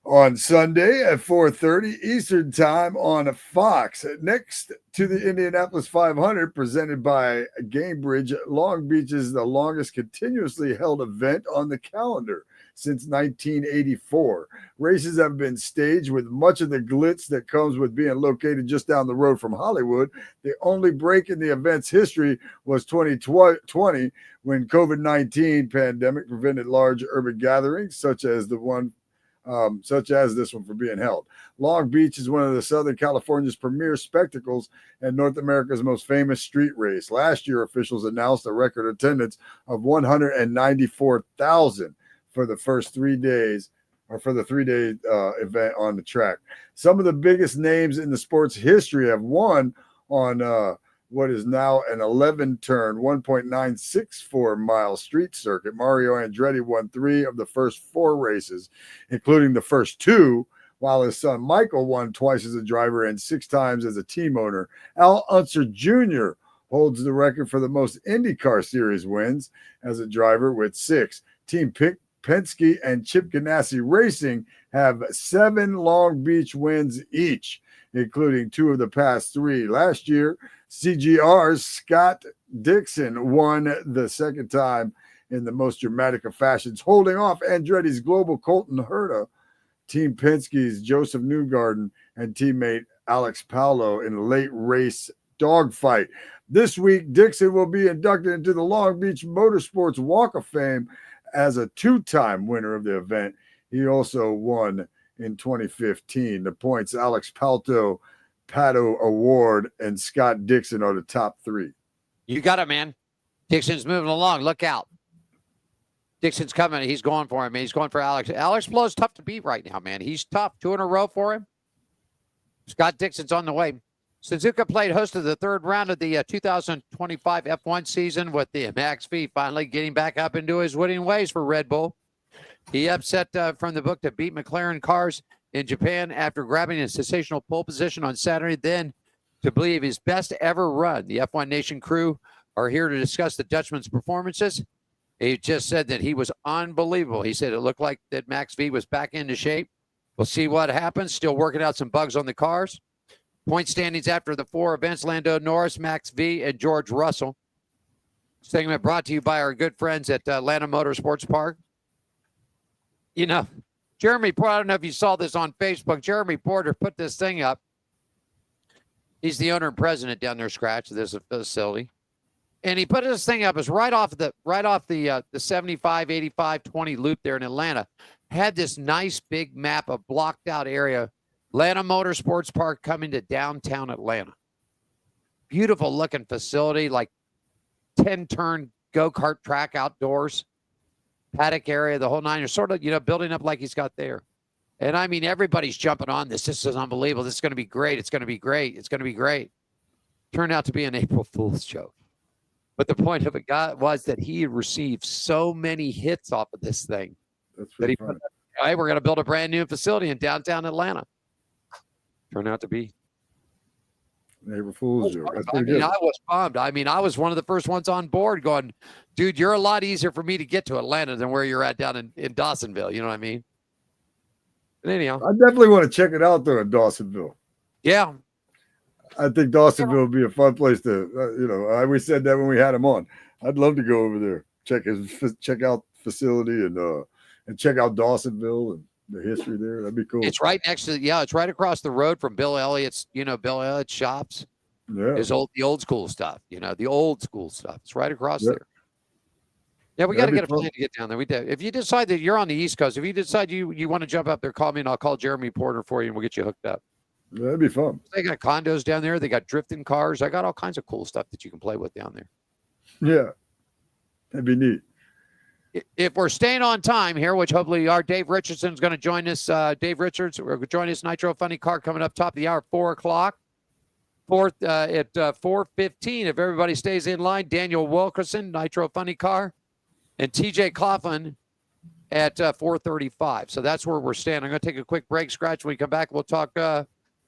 [SPEAKER 5] on Sunday at 4:30 Eastern Time on Fox. Next to the Indianapolis 500, presented by Gamebridge, Long Beach is the longest continuously held event on the calendar since 1984. Races have been staged with much of the glitz that comes with being located just down the road from Hollywood. The only break in the event's history was 2020, when COVID-19 pandemic prevented large urban gatherings such as this one from being held. Long Beach is one of the Southern California's premier spectacles and North America's most famous street race. Last year, officials announced a record attendance of 194,000 for the first 3 days, or for the 3-day event on the track. Some of the biggest names in the sport's history have won on what is now an 11-turn, 1.964-mile street circuit. Mario Andretti won 3 of the first 4 races, including the first 2, while his son Michael won twice as a driver and 6 times as a team owner. Al Unser Jr. holds the record for the most IndyCar Series wins as a driver with 6. Team Penske and Chip Ganassi Racing have 7 Long Beach wins each, including 2 of the past 3. Last year, CGR's Scott Dixon won the second time in the most dramatic of fashions, holding off Andretti's Global Colton Herta, Team Penske's Joseph Newgarden, and teammate Alex Paolo in a late race dogfight. This week, Dixon will be inducted into the Long Beach Motorsports Walk of Fame as a 2-time winner of the event. He also won in 2015. The points: Alex Pato Award and Scott Dixon are the top 3.
[SPEAKER 4] You got it, man. Dixon's moving along. Look out. Dixon's coming. He's going for him, man. He's going for Alex. Alex Blow's tough to beat right now, man. He's tough. 2 in a row for him. Scott Dixon's on the way. Suzuka played host of the third round of the 2025 F1 season with the Max V finally getting back up into his winning ways for Red Bull. He upset from the book to beat McLaren cars in Japan after grabbing a sensational pole position on Saturday, then to believe his best ever run. The F1 Nation crew are here to discuss the Dutchman's performances. He just said that he was unbelievable. He said it looked like that Max V was back into shape. We'll see what happens. Still working out some bugs on the cars. Point standings after the 4 events: Lando Norris, Max V, and George Russell. Segment brought to you by our good friends at Atlanta Motorsports Park. You know, Jeremy Porter, I don't know if you saw this on Facebook. Jeremy Porter put this thing up. He's the owner and president down there, Scratch, of this facility. And he put this thing up. It's right off the 75, 85, 20 loop there in Atlanta. Had this nice big map of blocked out area. Atlanta Motorsports Park coming to downtown Atlanta. Beautiful looking facility, like 10-turn go-kart track outdoors. Paddock area, the whole nine. You're sort of, building up like he's got there. And I mean, everybody's jumping on this. This is unbelievable. This is going to be great. It's going to be great. It's going to be great. Turned out to be an April Fool's joke. But the point of it was that he had received so many hits off of this thing.
[SPEAKER 5] That's
[SPEAKER 4] that he
[SPEAKER 5] funny.
[SPEAKER 4] put, hey, we're going to build a brand new facility in downtown Atlanta. Turned out to be
[SPEAKER 5] April Fool's joke. That's
[SPEAKER 4] I
[SPEAKER 5] pretty
[SPEAKER 4] mean,
[SPEAKER 5] good.
[SPEAKER 4] I was bummed. I mean, I was one of the first ones on board going, dude, you're a lot easier for me to get to Atlanta than where you're at down in Dawsonville. You know what I mean? But anyhow.
[SPEAKER 5] I definitely want to check it out, though, in Dawsonville.
[SPEAKER 4] Yeah.
[SPEAKER 5] I think Dawsonville would be a fun place to, I always said that when we had him on. I'd love to go over there, check out facility and check out Dawsonville and the history there. That'd be cool.
[SPEAKER 4] It's right next to, it's right across the road from Bill Elliott's, Bill Elliott's shops.
[SPEAKER 5] Yeah.
[SPEAKER 4] The old school stuff, the old school stuff. It's right across there. Yeah, we got to get a plan to get down there. We do. If you decide that you're on the East Coast, if you decide you want to jump up there, call me and I'll call Jeremy Porter for you and we'll get you hooked up.
[SPEAKER 5] That'd be fun.
[SPEAKER 4] They got condos down there. They got drifting cars. I got all kinds of cool stuff that you can play with down there.
[SPEAKER 5] Yeah. That'd be neat.
[SPEAKER 4] If we're staying on time here, which hopefully our Dave Richardson's going to join us. Dave Richards, we're going to join us. Nitro Funny Car coming up top of the hour, 4 o'clock. At 4:15, if everybody stays in line, Daniel Wilkerson, Nitro Funny Car, and TJ Coughlin at 4:35. So that's where we're standing. I'm going to take a quick break, Scratch. When we come back, we'll talk.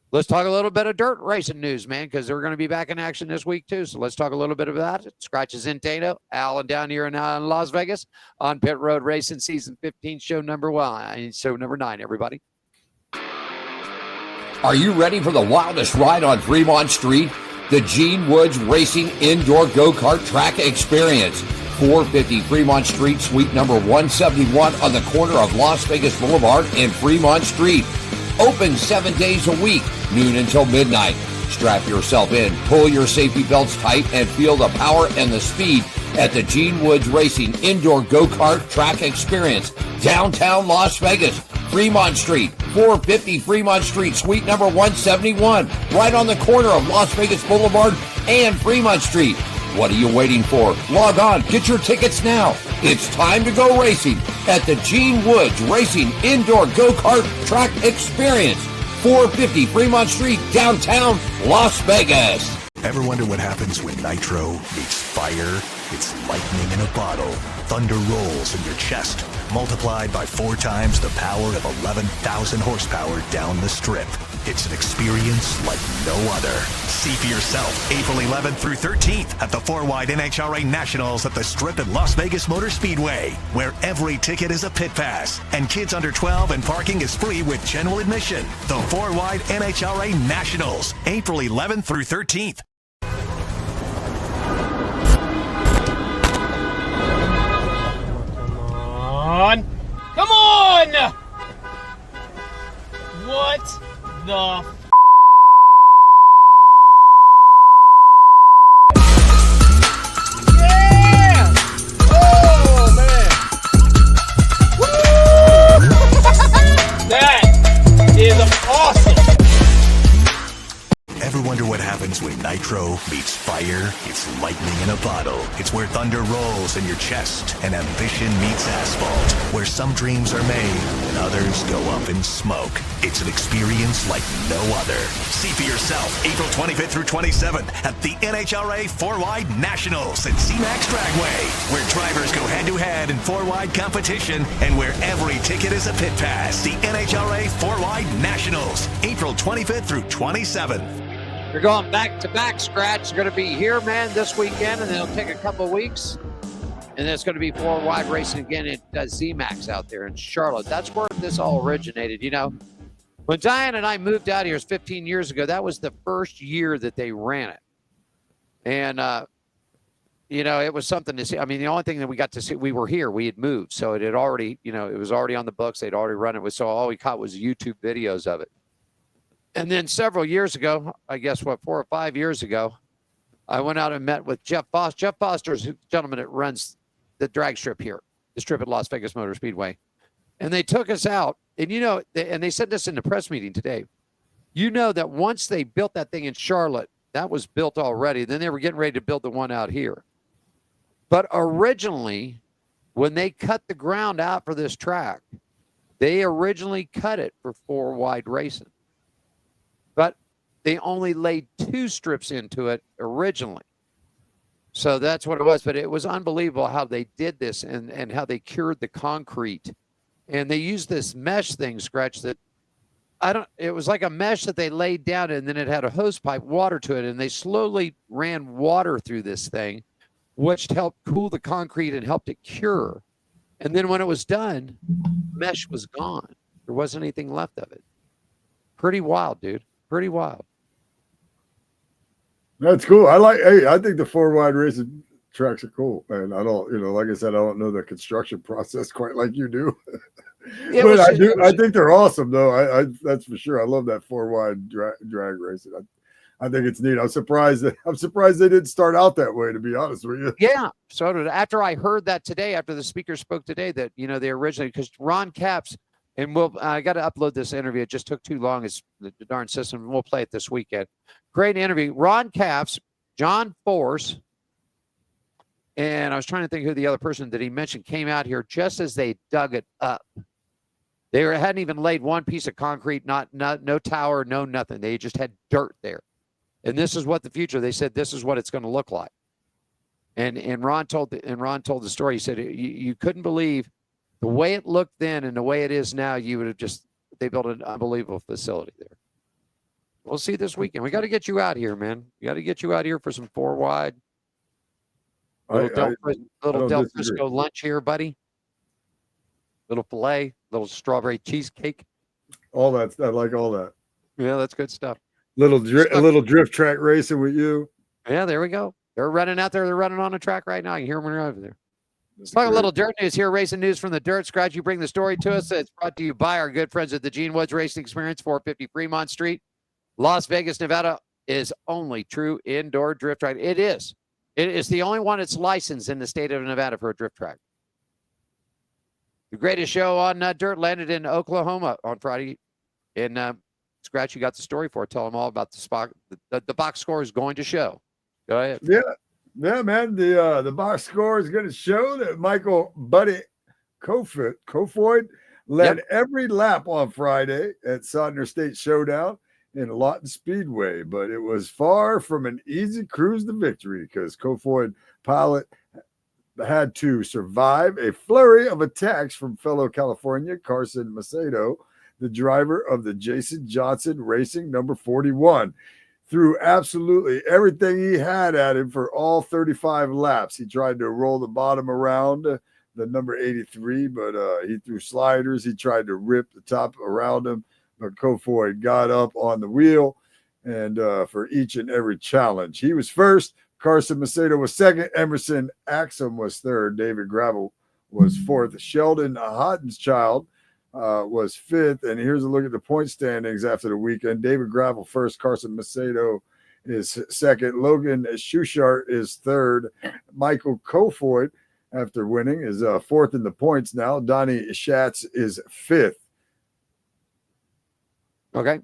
[SPEAKER 4] Let's talk a little bit of dirt racing news, man, because they're going to be back in action this week too. So let's talk a little bit about that. Scratch is in Dana, Alan down here in Las Vegas on Pit Road Racing Season 15, show number 9. Everybody.
[SPEAKER 6] Are you ready for the wildest ride on Fremont Street? The Gene Woods Racing Indoor Go-Kart Track Experience. 450 Fremont Street, suite number 171 on the corner of Las Vegas Boulevard and Fremont Street. Open 7 days a week, noon until midnight. Strap yourself in, pull your safety belts tight, and feel the power and the speed at the Gene Woods Racing Indoor Go-Kart Track Experience. Downtown Las Vegas, Fremont Street, 450 Fremont Street, suite number 171, right on the corner of Las Vegas Boulevard and Fremont Street. What are you waiting for? Log on, get your tickets now. It's time to go racing at the Gene Woods Racing Indoor Go-Kart Track Experience, 450 Fremont Street, downtown Las Vegas.
[SPEAKER 2] Ever wonder what happens when nitro meets fire? It's lightning in a bottle. Thunder rolls in your chest, multiplied by 4 times the power of 11,000 horsepower down the strip. It's an experience like no other. See for yourself April 11th through 13th at the 4-Wide NHRA Nationals at the Strip at Las Vegas Motor Speedway, where every ticket is a pit pass and kids under 12 and parking is free with general admission. The 4-Wide NHRA Nationals, April 11th through 13th.
[SPEAKER 8] Come on! What the yeah! Oh man! Woo! That is awesome!
[SPEAKER 2] Ever wonder what happens when nitro meets fire, it's lightning in a bottle. It's where thunder rolls in your chest and ambition meets asphalt. Where some dreams are made and others go up in smoke. It's an experience like no other. See for yourself April 25th through 27th at the NHRA 4-Wide Nationals at C-Max Dragway, where drivers go head-to-head in 4-wide competition and where every ticket is a pit pass. The NHRA 4-Wide Nationals, April 25th through 27th.
[SPEAKER 4] You're going back-to-back, Scratch. You're going to be here, man, this weekend, and then it'll take a couple of weeks. And then it's going to be 4-wide racing again at Z-Max out there in Charlotte. That's where this all originated. You know, when Diane and I moved out here 15 years ago, that was the first year that they ran it. And, you know, it was something to see. I mean, the only thing that we got to see, we were here. We had moved. So it had already, you know, it was already on the books. They'd already run it. So all we caught was YouTube videos of it. And then several years ago, I guess, 4 or 5 years ago, I went out and met with Jeff Foster. Jeff Foster is the gentleman that runs the drag strip here, the strip at Las Vegas Motor Speedway. And they took us out. And, you know, and they said this in the press meeting today. You know that once they built that thing in Charlotte, that was built already. Then they were getting ready to build the one out here. But originally, when they cut the ground out for this track, they originally cut it for 4-wide racing. But they only laid 2 strips into it originally. So that's what it was. But it was unbelievable how they did this and how they cured the concrete. And they used this mesh thing, Scratch, that it was like a mesh that they laid down and then it had a hose pipe, water to it. And they slowly ran water through this thing, which helped cool the concrete and helped it cure. And then when it was done, mesh was gone. There wasn't anything left of it. Pretty wild, dude. Pretty wild.
[SPEAKER 5] That's cool. I think the 4-wide racing tracks are cool, man. I don't, you know, like I said, I don't know the construction process quite like you do. But I think they're awesome, though. I that's for sure. I love that 4-wide drag racing. I think it's neat. I'm surprised they didn't start out that way, to be honest with you.
[SPEAKER 4] Yeah. So after I heard that today, after the speaker spoke today, that, you know, they originally, because Ron Capps, and I got to upload this interview. It just took too long. It's the darn system. We'll play it this weekend. Great interview. Ron Capps, John Force, and I was trying to think who the other person that he mentioned came out here just as they dug it up. They hadn't even laid one piece of concrete, no tower, no nothing. They just had dirt there. And this is what the future, they said, this is what it's going to look like. And Ron told the story. He said, you couldn't believe the way it looked then and the way it is now. You would have they built an unbelievable facility there. We'll see this weekend. We got to get you out here, man. We got to get you out here for some 4-wide. Little Del Frisco lunch here, buddy. Little filet, little strawberry cheesecake.
[SPEAKER 5] All that. I like all that.
[SPEAKER 4] Yeah, that's good stuff.
[SPEAKER 5] A little drift track racing with you.
[SPEAKER 4] Yeah, there we go. They're running out there. They're running on the track right now. You hear them over there. Let's talk a little dirt news here. Racing news from the dirt. Scratch, you bring the story to us. It's brought to you by our good friends at the Gene Woods Racing Experience, 450 Fremont Street. Las Vegas, Nevada is only true indoor drift track. It is. It is the only one that's licensed in the state of Nevada for a drift track. The greatest show on dirt landed in Oklahoma on Friday. And Scratch, you got the story for it. Tell them all about the spot. The box score is going to show. Go ahead.
[SPEAKER 5] Yeah, man. The box score is going to show that Michael Buddy Kofoid led every lap on Friday at Sodner State Showdown in Lawton Speedway, but it was far from an easy cruise to victory because Kofoid pilot had to survive a flurry of attacks from fellow California Carson Macedo, the driver of the Jason Johnson Racing number 41. Threw absolutely everything he had at him for all 35 laps. He tried to roll the bottom around the number 83, but he threw sliders. He tried to rip the top around him, but Kofoid got up on the wheel and for each and every challenge. He was first. Carson Macedo was second. Emerson Axum was third. David Gravel was fourth. Sheldon Hodenschild was fifth. And here's a look at the point standings after the weekend. David Gravel first. Carson Macedo is second. Logan Schuchart is third. Michael Kofoid, after winning, is fourth in the points now. Donnie Schatz is fifth.
[SPEAKER 4] Okay.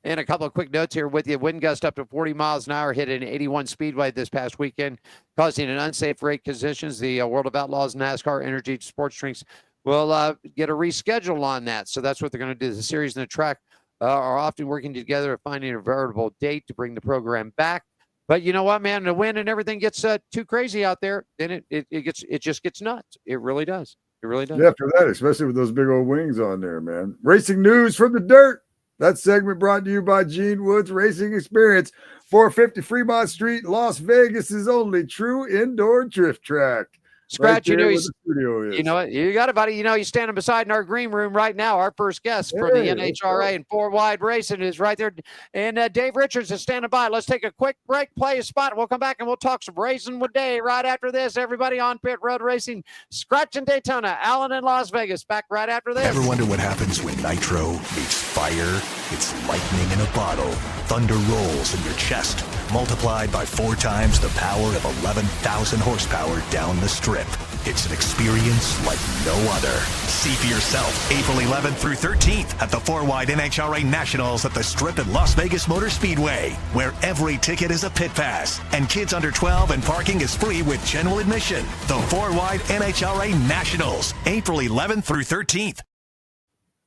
[SPEAKER 4] And a couple of quick notes here with you. Wind gust up to 40 miles an hour hit an 81 speedway this past weekend, causing an unsafe rate conditions. The World of Outlaws NASCAR Energy Sports Drinks will get a reschedule on that. So that's what they're going to do. The series and the track are often working together to finding a veritable date to bring the program back. But you know what, man? The wind and everything gets too crazy out there, then it just gets nuts. It really does. It really does.
[SPEAKER 5] Yeah, after that, especially with those big old wings on there, man. Racing news from the dirt. That segment brought to you by Gene Woods Racing Experience. 450 Fremont Street, Las Vegas' only true indoor drift track.
[SPEAKER 4] Scratch,
[SPEAKER 5] right
[SPEAKER 4] you know,
[SPEAKER 5] he's,
[SPEAKER 4] you know what? You got it, buddy. You know, he's standing beside in our green room right now. Our first guest for the NHRA and 4Wide Racing is right there. And Dave Richards is standing by. Let's take a quick break, play a spot. We'll come back and we'll talk some racing with Dave right after this. Everybody on Pit Road Racing, Scratch in Daytona, Allen in Las Vegas. Back right after this.
[SPEAKER 2] Ever wonder what happens when nitro meets fire? It's lightning in a bottle. Thunder rolls in your chest, multiplied by 4 times the power of 11,000 horsepower down the strip. It's an experience like no other. See for yourself April 11th through 13th at the 4Wide NHRA Nationals at the Strip at Las Vegas Motor Speedway, where every ticket is a pit pass and kids under 12 and parking is free with general admission. The 4Wide NHRA Nationals, April 11th through 13th.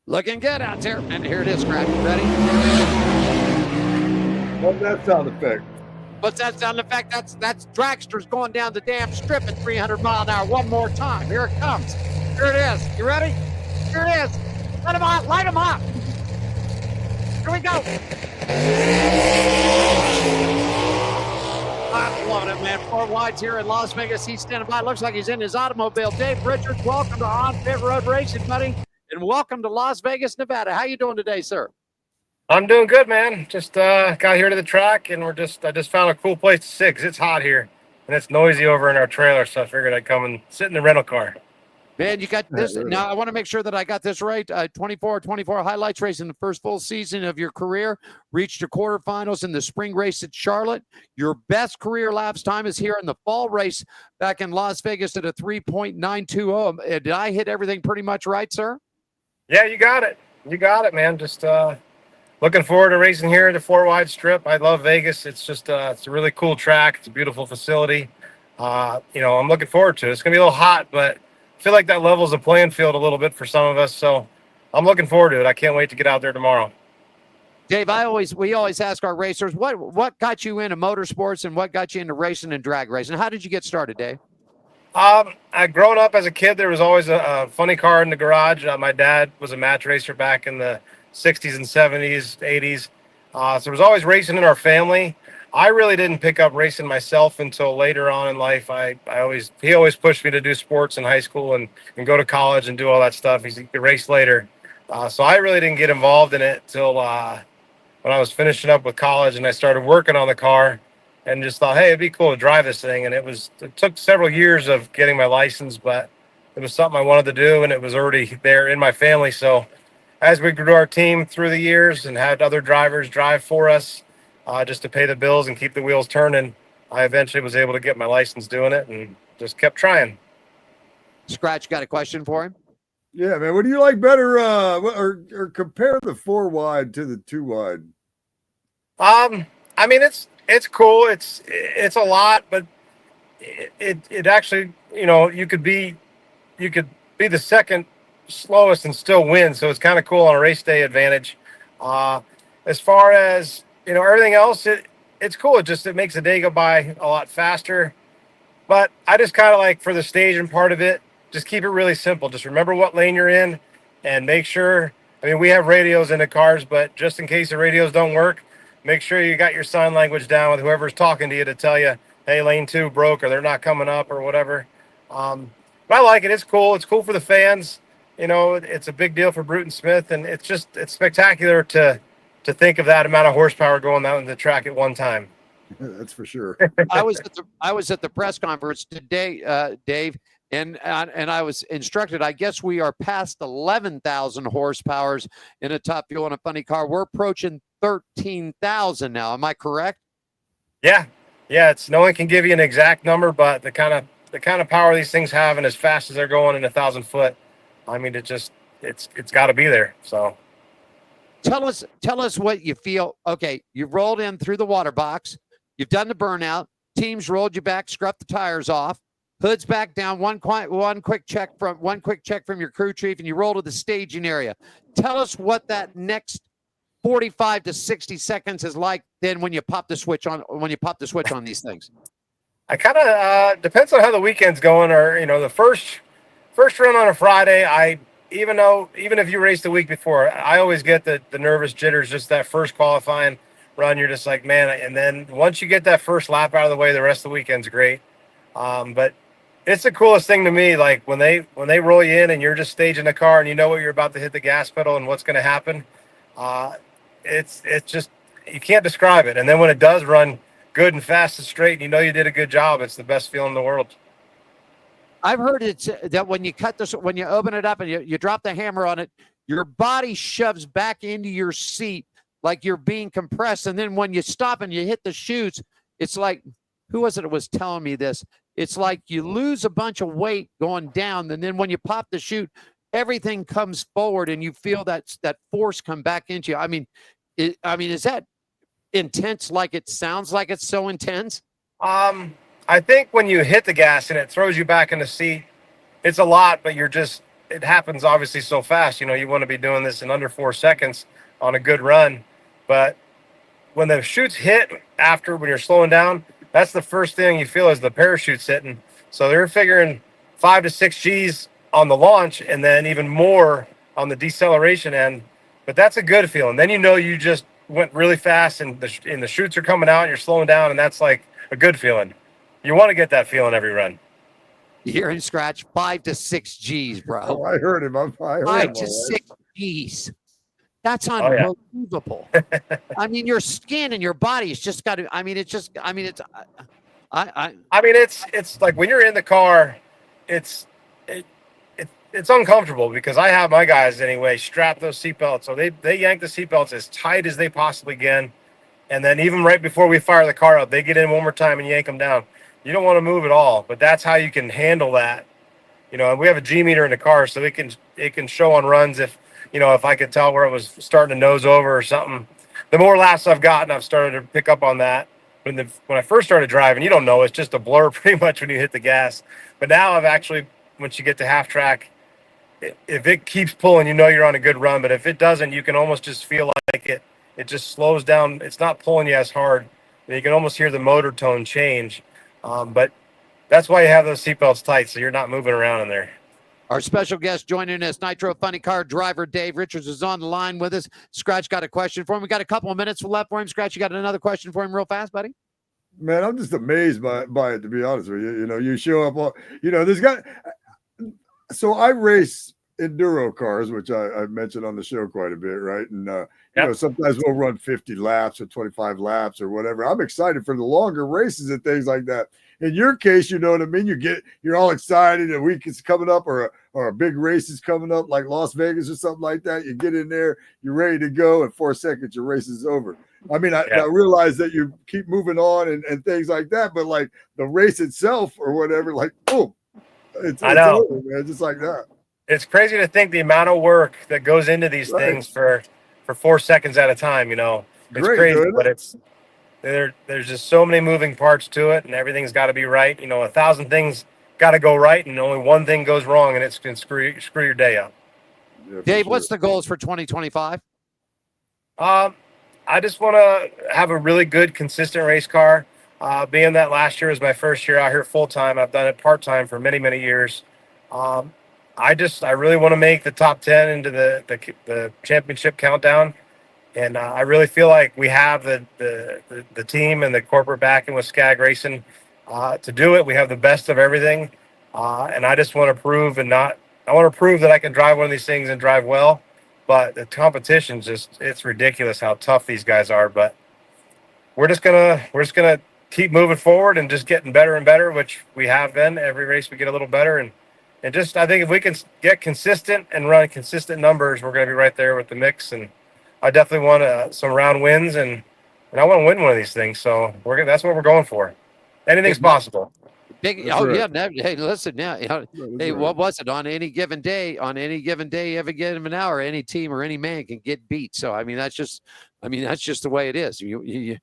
[SPEAKER 4] Looking good out there. And here it is, Scratch. Ready?
[SPEAKER 5] What's that sound effect?
[SPEAKER 4] What's that sound effect? That's dragsters going down the damn strip at 300 mile an hour. One more time. Here it comes. Here it is. You ready? Here it is. Let them out. Light them up. Here we go. I'm loving it, man. 4Wide's here in Las Vegas. He's standing by. Looks like he's in his automobile. Dave Richards, welcome to On Pit Road Racing, buddy. And welcome to Las Vegas, Nevada. How you doing today, sir?
[SPEAKER 9] I'm doing good, man. Just got here to the track, and I just found a cool place to sit because it's hot here and it's noisy over in our trailer. So I figured I'd come and sit in the rental car.
[SPEAKER 4] Man, you got this. Now, I want to make sure that I got this right. 24 highlights race in the first full season of your career. Reached your quarterfinals in the spring race at Charlotte. Your best career laps time is here in the fall race back in Las Vegas at a 3.920. Did I hit everything pretty much right, sir?
[SPEAKER 9] Yeah, you got it. You got it, man. Just looking forward to racing here at the 4Wide Strip. I love Vegas. It's just it's a really cool track. It's a beautiful facility. I'm looking forward to it. It's going to be a little hot, but I feel like that levels the playing field a little bit for some of us. So I'm looking forward to it. I can't wait to get out there tomorrow.
[SPEAKER 4] Dave, we always ask our racers, what got you into motorsports and what got you into racing and drag racing? How did you get started, Dave?
[SPEAKER 9] I growing up as a kid, there was always a funny car in the garage. My dad was a match racer back in the 60s and 70s, 80s. So there was always racing in our family. I really didn't pick up racing myself until later on in life. He always pushed me to do sports in high school and go to college and do all that stuff. He could race later. So I really didn't get involved in it till when I was finishing up with college and I started working on the car and just thought, hey, it'd be cool to drive this thing. And it took several years of getting my license, but it was something I wanted to do and it was already there in my family. So as we grew our team through the years and had other drivers drive for us just to pay the bills and keep the wheels turning, I eventually was able to get my license doing it and just kept trying.
[SPEAKER 4] Scratch, got a question for him?
[SPEAKER 5] Yeah, man. What do you like better, or compare the 4Wide to the 2Wide?
[SPEAKER 9] I mean, it's cool. It's a lot, but it actually, you could be the second slowest and still win. So it's kind of cool on a race day advantage. As far as, everything else, it's cool. It makes the day go by a lot faster. But I just kind of like for the staging part of it, just keep it really simple. Just remember what lane you're in and make sure, we have radios in the cars, but just in case the radios don't work, make sure you got your sign language down with whoever's talking to you to tell you, hey, lane 2 broke or they're not coming up or whatever. But I like it. It's cool. It's cool for the fans. It's a big deal for Bruton Smith, and it's spectacular to think of that amount of horsepower going down the track at one time.
[SPEAKER 5] That's for sure.
[SPEAKER 4] I was at the press conference today, Dave, and I was instructed. I guess we are past 11,000 horsepowers in a Top Fuel and a funny car. We're approaching 13,000 now. Am I correct?
[SPEAKER 9] Yeah. It's no one can give you an exact number, but the kind of power these things have, and as fast as they're going in 1,000 foot, it's got to be there. So.
[SPEAKER 4] Tell us what you feel. Okay, you've rolled in through the water box. You've done the burnout. Teams rolled you back, scrubbed the tires off. Hood's back down. One quick check from your crew chief, and you roll to the staging area. Tell us what that next 45 to 60 seconds is like. Then when you pop the switch on these things.
[SPEAKER 9] I kind of depends on how the weekend's going, or the first run on a Friday. Even if you race the week before, I always get the nervous jitters. Just that first qualifying run, you're just like, man. And then once you get that first lap out of the way, the rest of the weekend's great. But it's the coolest thing to me. Like when they roll you in and you're just staging the car and you know what you're about to hit the gas pedal and what's going to happen. It's just, you can't describe it. And then when it does run good and fast and straight, and you know you did a good job, it's the best feeling in the world.
[SPEAKER 4] I've heard it's that when you when you open it up and you drop the hammer on it, your body shoves back into your seat like you're being compressed. And then when you stop and you hit the chutes, it's like, who was it that was telling me this? It's like you lose a bunch of weight going down. And then when you pop the chute, everything comes forward and you feel that force come back into you. I mean, is that intense? Like it sounds like it's so intense?
[SPEAKER 9] I think when you hit the gas and it throws you back in the seat, it's a lot, but it happens obviously so fast. You want to be doing this in under 4 seconds on a good run. But when the chutes hit when you're slowing down, that's the first thing you feel is the parachute's hitting. So they're figuring 5 to 6 G's on the launch and then even more on the deceleration end. But that's a good feeling. Then you just went really fast and the chutes are coming out and you're slowing down, and that's like a good feeling. You want to get that feeling every run.
[SPEAKER 4] You hear him scratch 5 to 6 G's, bro.
[SPEAKER 5] Oh, I heard him. I heard
[SPEAKER 4] 5
[SPEAKER 5] him,
[SPEAKER 4] to
[SPEAKER 5] all
[SPEAKER 4] 6 G's. That's
[SPEAKER 9] Oh, yeah.
[SPEAKER 4] unbelievable. I mean, your skin and your body's just got to. It's
[SPEAKER 9] like when you're in the car, it's uncomfortable because I have my guys anyway strap those seatbelts, so they yank the seatbelts as tight as they possibly can, and then even right before we fire the car up, they get in one more time and yank them down. You don't want to move at all, but that's how you can handle that. And we have a G meter in the car, so it can show on runs if I could tell where it was starting to nose over or something. The more laps I've gotten, I've started to pick up on that. When I first started driving, you don't know. It's just a blur pretty much when you hit the gas. But now I've actually, once you get to half track, if it keeps pulling, you're on a good run. But if it doesn't, you can almost just feel like it just slows down. It's not pulling you as hard. You can almost hear the motor tone change. But that's why you have those seatbelts tight, so you're not moving around in there.
[SPEAKER 4] Our special guest joining us, Nitro Funny Car driver Dave Richards, is on the line with us. Scratch got a question for him. We got a couple of minutes left for him. Scratch, you got another question for him real fast, buddy?
[SPEAKER 5] Man, I'm just amazed by it, to be honest with you. You show up, this guy. So I race enduro cars, which I mentioned on the show quite a bit, right? And, sometimes we'll run 50 laps or 25 laps or whatever. I'm excited for the longer races and things like that. In your case, you know what I mean? You're all excited. A week is coming up or a big race is coming up like Las Vegas or something like that. You get in there, you're ready to go. In 4 seconds, your race is over. I mean, I realize that you keep moving on and things like that, but like the race itself or whatever, like, boom, it's over, man, just like that.
[SPEAKER 9] It's crazy to think the amount of work that goes into these things for 4 seconds at a time. It's crazy, but there's just so many moving parts to it, and everything's got to be right. 1,000 things got to go right, and only one thing goes wrong, and it's can screw your day up.
[SPEAKER 5] Yeah,
[SPEAKER 4] Dave, what's the goals for 2025?
[SPEAKER 9] I just want to have a really good, consistent race car. Being that last year was my first year out here full time, I've done it part time for many, many years. I really want to make the top 10 into the championship countdown. And I really feel like we have the team and the corporate backing with Skag Racing to do it. We have the best of everything. And I just want to prove that I can drive one of these things and drive well. But the competition's it's ridiculous how tough these guys are. But we're just gonna keep moving forward and just getting better and better, which we have been. Every race we get a little better. And just, I think if we can get consistent and run consistent numbers, we're going to be right there with the mix. And I definitely want some round wins, and I want to win one of these things. So that's what we're going for. Anything's possible.
[SPEAKER 4] Big.
[SPEAKER 5] That's
[SPEAKER 4] Oh
[SPEAKER 5] right.
[SPEAKER 4] yeah. Hey, listen now.
[SPEAKER 5] That's
[SPEAKER 4] Hey,
[SPEAKER 5] right.
[SPEAKER 4] what was it on any given day? Every given hour, any team or any man can get beat. So I mean, that's just the way it is. You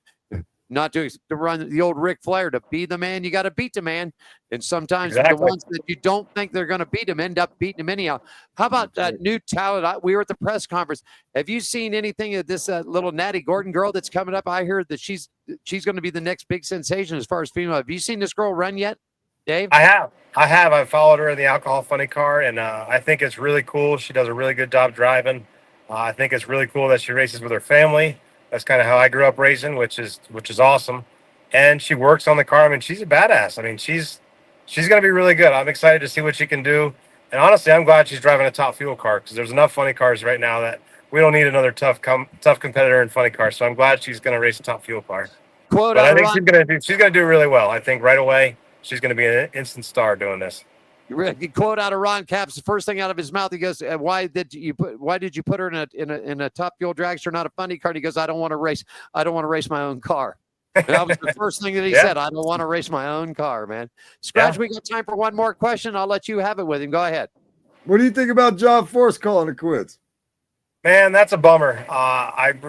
[SPEAKER 4] not to run the old Ric Flair, to be the man, you got to beat the man. And sometimes the
[SPEAKER 9] Exactly.
[SPEAKER 4] ones that you don't think they're going to beat them end up beating them anyhow. How about that new talent? We were at the press conference. Have you seen anything of this little Natty Gordon girl that's coming up? I heard that she's going to be the next big sensation as far as female. Have you seen this girl run yet, Dave?
[SPEAKER 9] I have. I followed her in the alcohol funny car, and I think it's really cool. She does a really good job driving. I think it's really cool that she races with her family. That's kind of how I grew up racing, which is awesome. And she works on the car. I mean, she's a badass. I mean, she's going to be really good. I'm excited to see what she can do. And honestly, I'm glad she's driving a top fuel car, because there's enough funny cars right now that we don't need another tough competitor in funny cars. So I'm glad she's going to race a top fuel car.
[SPEAKER 4] Quote
[SPEAKER 9] But I
[SPEAKER 4] out
[SPEAKER 9] think
[SPEAKER 4] Ron,
[SPEAKER 9] she's going to do really well. I think right away she's going to be an instant star doing this.
[SPEAKER 4] quote out of Ron Capps. The first thing out of his mouth, he goes, "Why did you put her in a top fuel dragster, not a funny car?" And he goes, "I don't want to race. I don't want to race my own car." And that was the first thing that he said. I don't want to race my own car, man. Scratch, we got time for one more question. I'll let you have it with him. Go ahead.
[SPEAKER 5] What do you think about John Force calling it quits?
[SPEAKER 9] Man, that's a bummer. I'm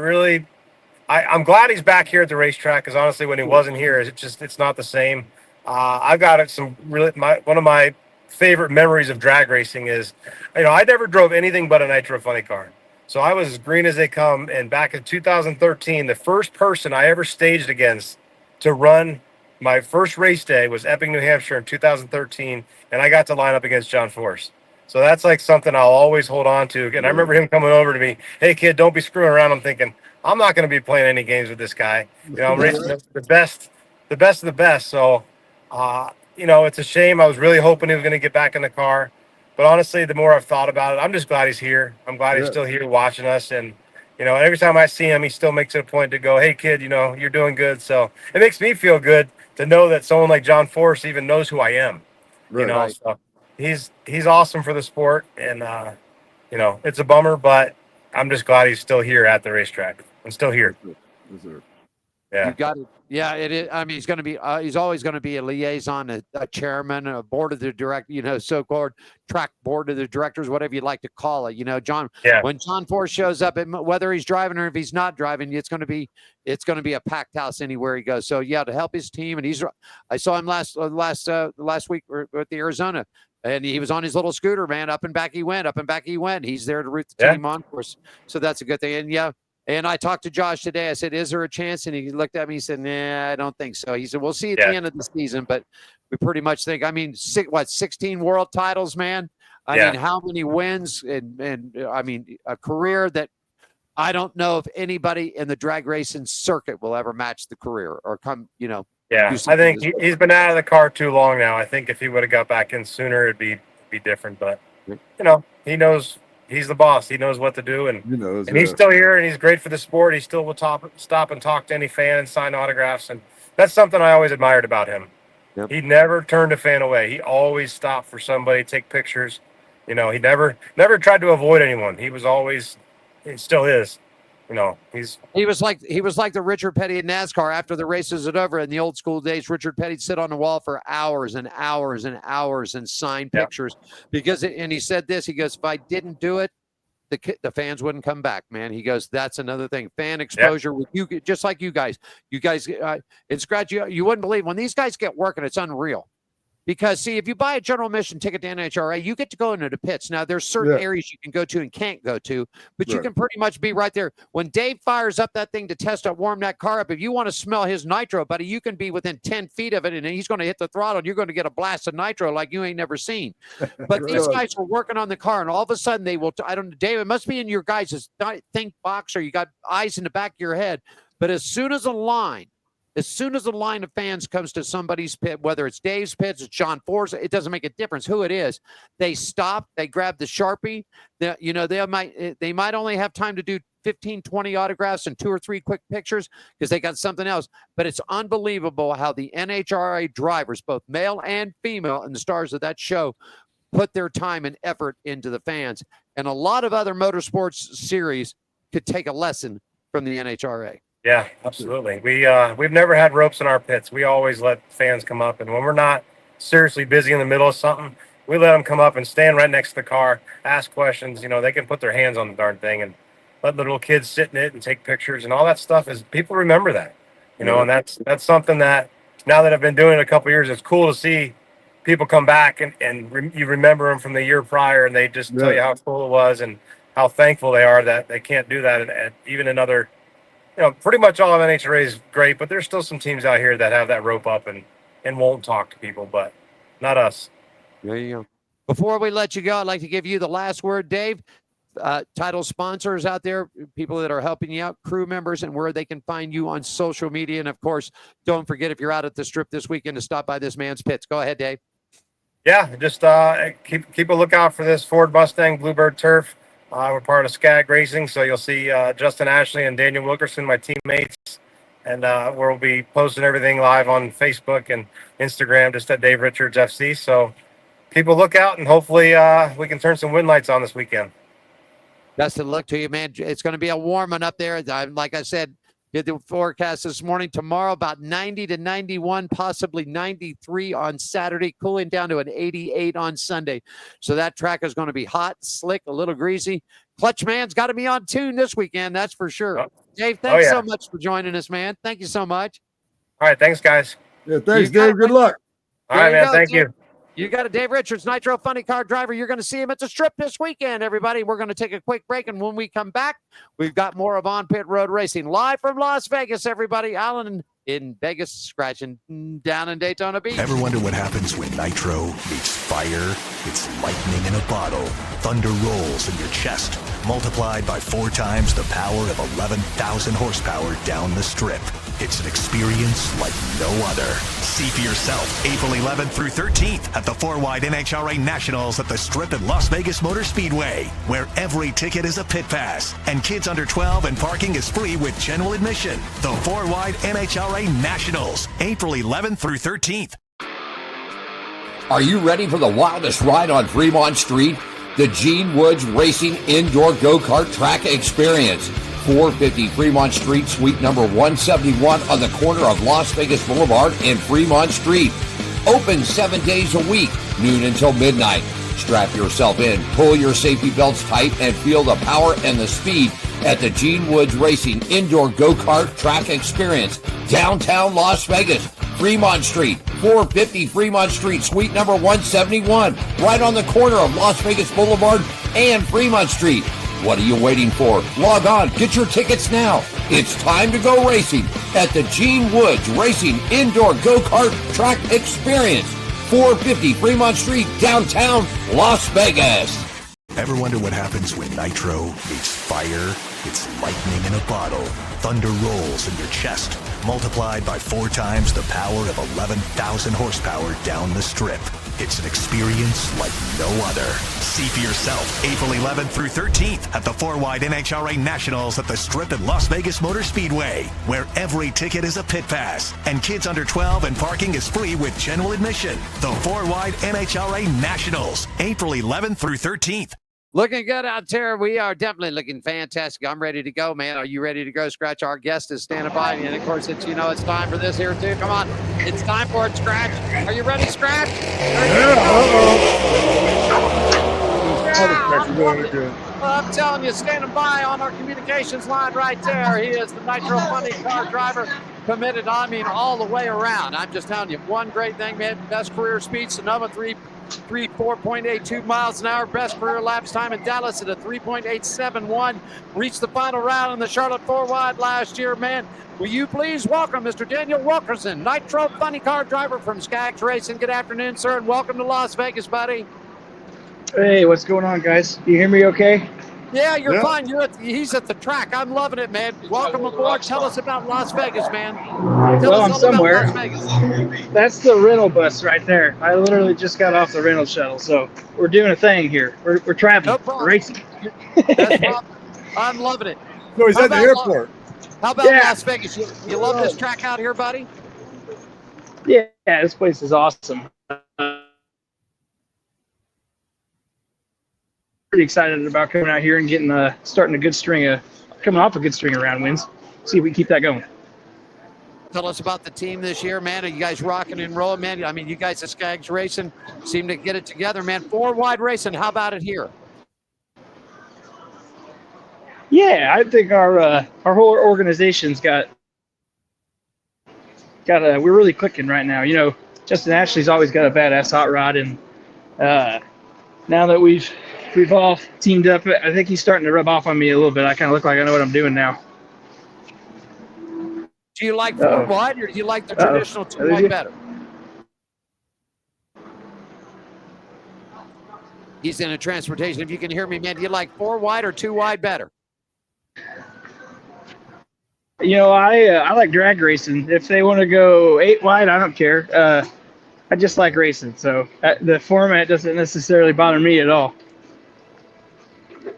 [SPEAKER 9] glad he's back here at the racetrack, because honestly, when he wasn't here, it's not the same. I've got one of my favorite memories of drag racing is, I never drove anything but a nitro funny car. So I was as green as they come. And back in 2013, the first person I ever staged against to run my first race day was Epping, New Hampshire in 2013. And I got to line up against John Force. So that's like something I'll always hold on to. And I remember him coming over to me, "Hey kid, don't be screwing around." I'm thinking, I'm not going to be playing any games with this guy. I'm racing the best of the best. So, it's a shame. I was really hoping he was going to get back in the car. But honestly, the more I've thought about it, I'm just glad he's here. I'm glad he's still here watching us. And, every time I see him, he still makes it a point to go, "Hey, kid, you're doing good." So it makes me feel good to know that someone like John Force even knows who I am.
[SPEAKER 5] Right.
[SPEAKER 9] So he's awesome for the sport. And, it's a bummer, but I'm just glad he's still here at the racetrack. I'm still here. Yeah.
[SPEAKER 4] You got it. Yeah, it is. I mean, he's going to be. He's always going to be a liaison, a chairman, a board of the so-called track board of the directors, whatever you'd like to call it. John.
[SPEAKER 9] Yeah.
[SPEAKER 4] When John Force shows up, whether he's driving or if he's not driving, it's going to be a packed house anywhere he goes. So yeah, to help his team, and I saw him last week at the Arizona. And he was on his little scooter, man. Up and back he went. He's there to root the team on course. So that's a good thing. And yeah. And I talked to Josh today. I said, "Is there a chance?" And he looked at me. He said, "Nah, I don't think so." He said, "We'll see at the end of the season, but we pretty much think." I mean, 16 world titles, man. I mean, how many wins? And I mean, a career that I don't know if anybody in the drag racing circuit will ever match the career or come.
[SPEAKER 9] Yeah, I think he's been out of the car too long now. I think if he would have got back in sooner, it'd be different. But he knows. He's the boss. He knows what to do, and he's still here, and he's great for the sport. He still will stop and talk to any fan and sign autographs, and that's something I always admired about him. Yep. He never turned a fan away. He always stopped for somebody, take pictures. He never tried to avoid anyone. He was always, he still is. He
[SPEAKER 4] was like the Richard Petty in NASCAR. After the races are over in the old school days, Richard Petty'd sit on the wall for hours and hours and hours and sign pictures and he said this. He goes, "If I didn't do it, the fans wouldn't come back, man." He goes, "That's another thing. Fan exposure with you, just like you guys. And Scratch, you wouldn't believe when these guys get working. It's unreal." Because, see, if you buy a general admission ticket to NHRA, you get to go into the pits. Now, there's certain areas you can go to and can't go to, but you can pretty much be right there. When Dave fires up that thing to test up, warm that car up, if you want to smell his nitro, buddy, you can be within 10 feet of it, and he's going to hit the throttle, and you're going to get a blast of nitro like you ain't never seen. But these guys are working on the car, and all of a sudden they will, I don't know, Dave, it must be in your guys' think box or you got eyes in the back of your head. But as soon as a line of fans comes to somebody's pit, whether it's Dave's pits, it's John Force, it doesn't make a difference who it is. They stop, they grab the Sharpie. They might only have time to do 15, 20 autographs and 2 or 3 quick pictures because they got something else. But it's unbelievable how the NHRA drivers, both male and female, and the stars of that show, put their time and effort into the fans. And a lot of other motorsports series could take a lesson from the NHRA.
[SPEAKER 9] Yeah, absolutely. We've never had ropes in our pits. We always let fans come up, and when we're not seriously busy in the middle of something, we let them come up and stand right next to the car, ask questions. They can put their hands on the darn thing and let the little kids sit in it and take pictures and all that stuff. Is people remember that, and that's something that now that I've been doing it a couple of years, it's cool to see people come back and you remember them from the year prior, and they just tell you how cool it was and how thankful they are that they can't do that. And even another, pretty much all of NHRA is great, but there's still some teams out here that have that rope up and won't talk to people, but not us.
[SPEAKER 4] There you go. Before we let you go, I'd like to give you the last word, Dave. Title sponsors out there, people that are helping you out, crew members, and where they can find you on social media. And of course, don't forget, if you're out at the strip this weekend, to stop by this man's pits. Go ahead, Dave.
[SPEAKER 9] Yeah, just keep a lookout for this Ford Mustang Bluebird Turf. We're part of Skag Racing, so you'll see Justin Ashley and Daniel Wilkerson, my teammates, and we'll be posting everything live on Facebook and Instagram, just at Dave Richards FC. So keep a lookout, and hopefully we can turn some wind lights on this weekend.
[SPEAKER 4] Best of luck to you, man. It's going to be a warm one up there. Like I said, did the forecast this morning. Tomorrow, about 90 to 91, possibly 93 on Saturday, cooling down to an 88 on Sunday. So that track is going to be hot, slick, a little greasy. Clutch Man's got to be on tune this weekend, that's for sure. Dave, thanks so much for joining us, man. Thank you so much.
[SPEAKER 9] All right, thanks, guys.
[SPEAKER 5] Yeah, thanks, Dave. Good luck.
[SPEAKER 9] All right, man. Thank you.
[SPEAKER 4] You got a Dave Richards, Nitro Funny Car Driver. You're going to see him at the strip this weekend, everybody. We're going to take a quick break, and when we come back, we've got more of On Pit Road Racing live from Las Vegas, everybody. Alan in Vegas, scratching down in Daytona Beach.
[SPEAKER 2] Ever wonder what happens when nitro meets fire? It's lightning in a bottle. Thunder rolls in your chest, multiplied by 4 times the power of 11,000 horsepower down the strip. It's an experience like no other. See for yourself April 11th through 13th at the 4-Wide NHRA Nationals at the Strip at Las Vegas Motor Speedway, where every ticket is a pit pass and kids under 12 and parking is free with general admission. The 4-Wide NHRA Nationals, April 11th through 13th.
[SPEAKER 6] Are you ready for the wildest ride on Fremont Street? The Gene Woods Racing Indoor Go-Kart Track Experience. 450 Fremont Street, suite number 171 on the corner of Las Vegas Boulevard and Fremont Street. Open 7 days a week, noon until midnight. Strap yourself in, pull your safety belts tight, and feel the power and the speed at the Gene Woods Racing Indoor Go-Kart Track Experience, downtown Las Vegas. Fremont Street, 450 Fremont Street, suite number 171, right on the corner of Las Vegas Boulevard and Fremont Street. What are you waiting for? Log on, get your tickets now. It's time to go racing at the Gene Woods Racing Indoor Go-Kart Track Experience, 450 Fremont Street, downtown Las Vegas.
[SPEAKER 2] Ever wonder what happens when nitro meets fire? It's lightning in a bottle. Thunder rolls in your chest, multiplied by 4 times the power of 11,000 horsepower down the strip. It's an experience like no other. See for yourself April 11th through 13th at the 4-Wide NHRA Nationals at the Strip at Las Vegas Motor Speedway, where every ticket is a pit pass and kids under 12 and parking is free with general admission. The 4-Wide NHRA Nationals, April 11th through 13th.
[SPEAKER 4] Looking good out there. We are definitely looking fantastic. I'm ready to go, man. Are you ready to go, Scratch? Our guest is standing by. And of course, it's time for this here, too. Come on. It's time for it, Scratch. Are you ready, Scratch? I'm telling you, standing by on our communications line right there. He is the Nitro Funny Car Driver, committed, all the way around. I'm just telling you, one great thing, man. Best career speed, Sonoma 4.82 miles an hour. Best career laps time in Dallas at a 3.871. Reached the final round in the Charlotte 4-Wide last year, man. Will you please welcome Mr. Daniel Wilkerson, Nitro Funny Car Driver from Skag Racing. Good afternoon, sir, and welcome to Las Vegas, buddy.
[SPEAKER 10] Hey, what's going on, guys? You hear me okay?
[SPEAKER 4] Yeah, you're fine. He's at the track. I'm loving it, man. Welcome aboard. Tell us about Las Vegas, man.
[SPEAKER 10] Well, I'm somewhere. That's the rental bus right there. I literally just got off the rental shuttle, so we're doing a thing here. We're traveling, racing.
[SPEAKER 4] I'm loving it.
[SPEAKER 5] No, he's at the airport.
[SPEAKER 4] How about Las Vegas? You love this track out here, buddy?
[SPEAKER 10] Yeah, this place is awesome. Pretty excited about coming out here and getting coming off a good string of round wins. See if we can keep that going.
[SPEAKER 4] Tell us about the team this year, man. Are you guys rocking and rolling, man? I mean, you guys at Skaggs Racing seem to get it together, man. 4-wide racing. How about it here?
[SPEAKER 10] Yeah, I think our whole organization's got we're really clicking right now. You know, Justin Ashley's always got a badass hot rod, and now that we've all teamed up, I think he's starting to rub off on me a little bit. I kind of look like I know what I'm doing now.
[SPEAKER 4] Do you like 4-wide, or do you like the traditional 2-wide better? He's in a transportation. If you can hear me, man, do you like 4-wide or 2-wide better?
[SPEAKER 10] You know, I like drag racing. If they want to go 8-wide, I don't care. I just like racing, so the format doesn't necessarily bother me at all.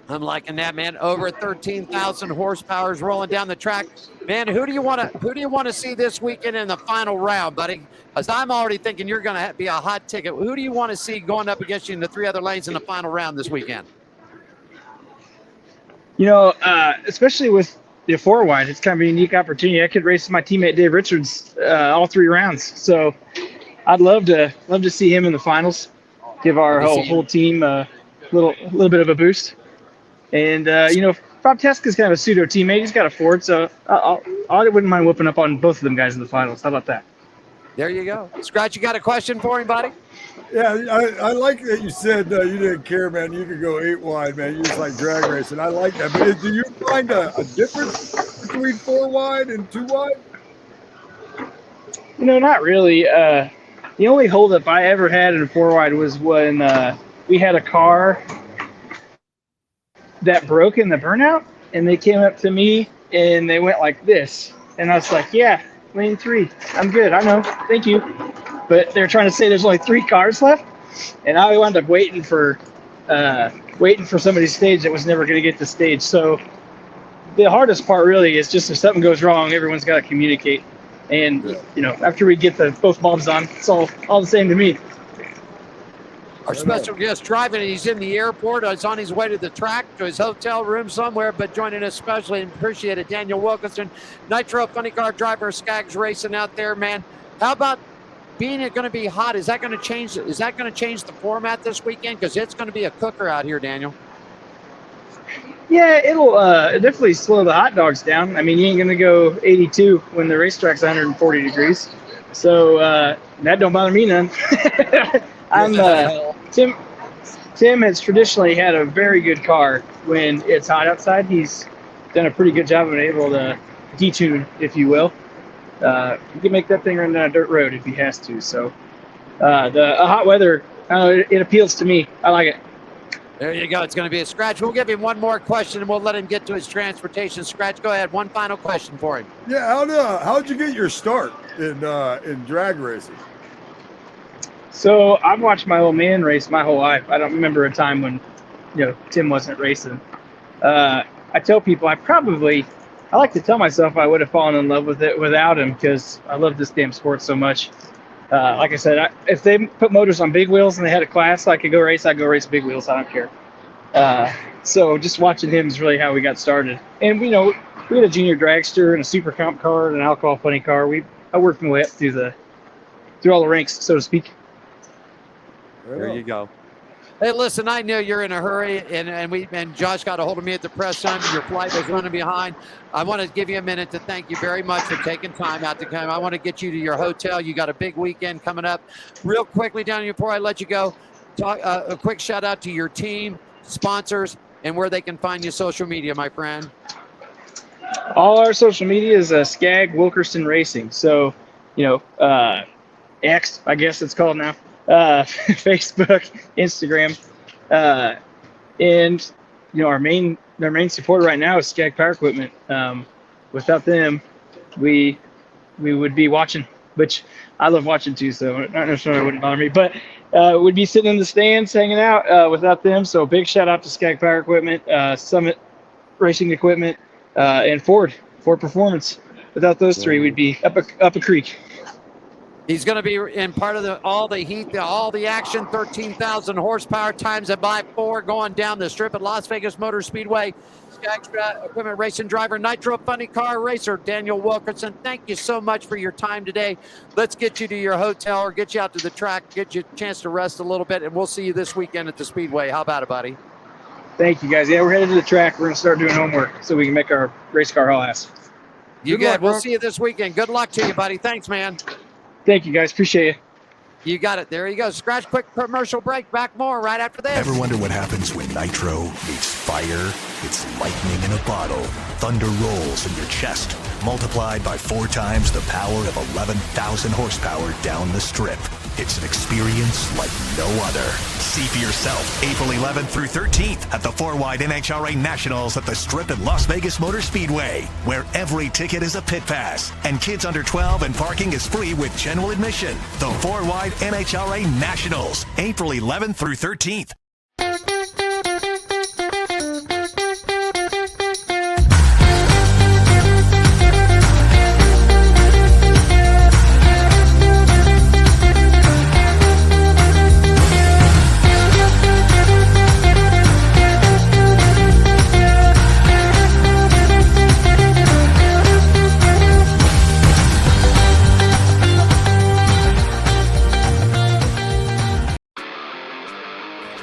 [SPEAKER 4] I'm liking that, man. Over 13,000 horsepower is rolling down the track. Man, who do you want to see this weekend in the final round, buddy? Because I'm already thinking you're going to be a hot ticket. Who do you want to see going up against you in the 3 other lanes in the final round this weekend?
[SPEAKER 10] You know, especially with the 4-wide, it's kind of a unique opportunity. I could race my teammate Dave Richards all 3 rounds, so I'd love to see him in the finals. Give our whole team a little bit of a boost. And you know, Bob Teska's kind of a pseudo teammate. He's got a Ford, so I wouldn't mind whooping up on both of them guys in the finals. How about that?
[SPEAKER 4] There you go. Scratch, you got a question for him, buddy?
[SPEAKER 5] Yeah, I like that you said you didn't care, man. You could go 8-wide, man. You just like drag racing. I like that. But do you find a difference between 4-wide and 2-wide?
[SPEAKER 10] You know, not really. The only holdup I ever had in a 4-wide was when we had a car that broke in the burnout, and they came up to me and they went like this, and I was like, "Yeah, lane 3, I'm good. I know, thank you." But they're trying to say there's only 3 cars left, and I wound up waiting for somebody's stage that was never going to get the stage. So the hardest part really is just if something goes wrong, everyone's got to communicate. And you know, after we get both bulbs on, it's all the same to me.
[SPEAKER 4] Our special guest driving, he's in the airport. He's on his way to the track, to his hotel room somewhere, but joining us specially and appreciate it, Daniel Wilkerson, Nitro Funny Car driver, Skaggs Racing out there, man. How about being it going to be hot? Is that going to change? Is that going to change the format this weekend? Because it's going to be a cooker out here, Daniel.
[SPEAKER 10] Yeah, it'll definitely slow the hot dogs down. I mean, you ain't going to go 82 when the racetrack's 140 degrees. So that don't bother me none. Tim has traditionally had a very good car when it's hot outside. He's done a pretty good job of being able to detune, if you will. He can make that thing run down a dirt road if he has to. So the hot weather, it appeals to me. I like it.
[SPEAKER 4] There you go. It's going to be a Scratch. We'll give him one more question, and we'll let him get to his transportation. Scratch, go ahead. One final question for him.
[SPEAKER 5] Yeah, how'd you get your start in drag racing?
[SPEAKER 10] So I've watched my old man race my whole life. I don't remember a time when, you know, Tim wasn't racing. I tell people I like to tell myself I would have fallen in love with it without him because I love this damn sport so much. Like I said, if they put motors on big wheels and they had a class I could go race, I'd go race big wheels. I don't care. So just watching him is really how we got started. And, you know, we had a junior dragster and a super comp car and an alcohol funny car. I worked my way up through all the ranks, so to speak.
[SPEAKER 7] There you go.
[SPEAKER 4] Hey, listen, I know you're in a hurry, and Josh got a hold of me at the press center. Your flight was running behind. I want to give you a minute to thank you very much for taking time out to come. I want to get you to your hotel. You got a big weekend coming up. Real quickly, down here before I let you go, a quick shout out to your team, sponsors, and where they can find you social media, my friend.
[SPEAKER 10] All our social media is Skag Wilkerson Racing. So, you know, X, I guess it's called now. Facebook, Instagram, and you know our main supporter right now is Skag Power Equipment. Without them, we would be watching, which I love watching too. So not necessarily wouldn't bother me, but would be sitting in the stands hanging out without them. So big shout out to Skag Power Equipment, Summit Racing Equipment, and Ford Performance. Without those three, we'd be up a creek.
[SPEAKER 4] He's going to be in part of all the heat, all the action, 13,000 horsepower times it by 4 going down the strip at Las Vegas Motor Speedway. Extra Equipment Racing driver, Nitro Funny Car Racer, Daniel Wilkerson. Thank you so much for your time today. Let's get you to your hotel or get you out to the track, get you a chance to rest a little bit, and we'll see you this weekend at the Speedway. How about it, buddy?
[SPEAKER 10] Thank you, guys. Yeah, we're headed to the track. We're going to start doing homework so we can make our race car haul ass.
[SPEAKER 4] You good. We'll see you this weekend. Good luck to you, buddy. Thanks, man.
[SPEAKER 10] Thank you, guys. Appreciate you.
[SPEAKER 4] You got it. There you go. Scratch, quick commercial break. Back more right after this.
[SPEAKER 2] Ever wonder what happens when nitro meets fire? It's lightning in a bottle. Thunder rolls in your chest, multiplied by 4 times the power of 11,000 horsepower down the strip. It's an experience like no other. See for yourself April 11th through 13th at the 4-Wide NHRA Nationals at the Strip at Las Vegas Motor Speedway, where every ticket is a pit pass and kids under 12 and parking is free with general admission. The 4-Wide NHRA Nationals, April 11th through 13th.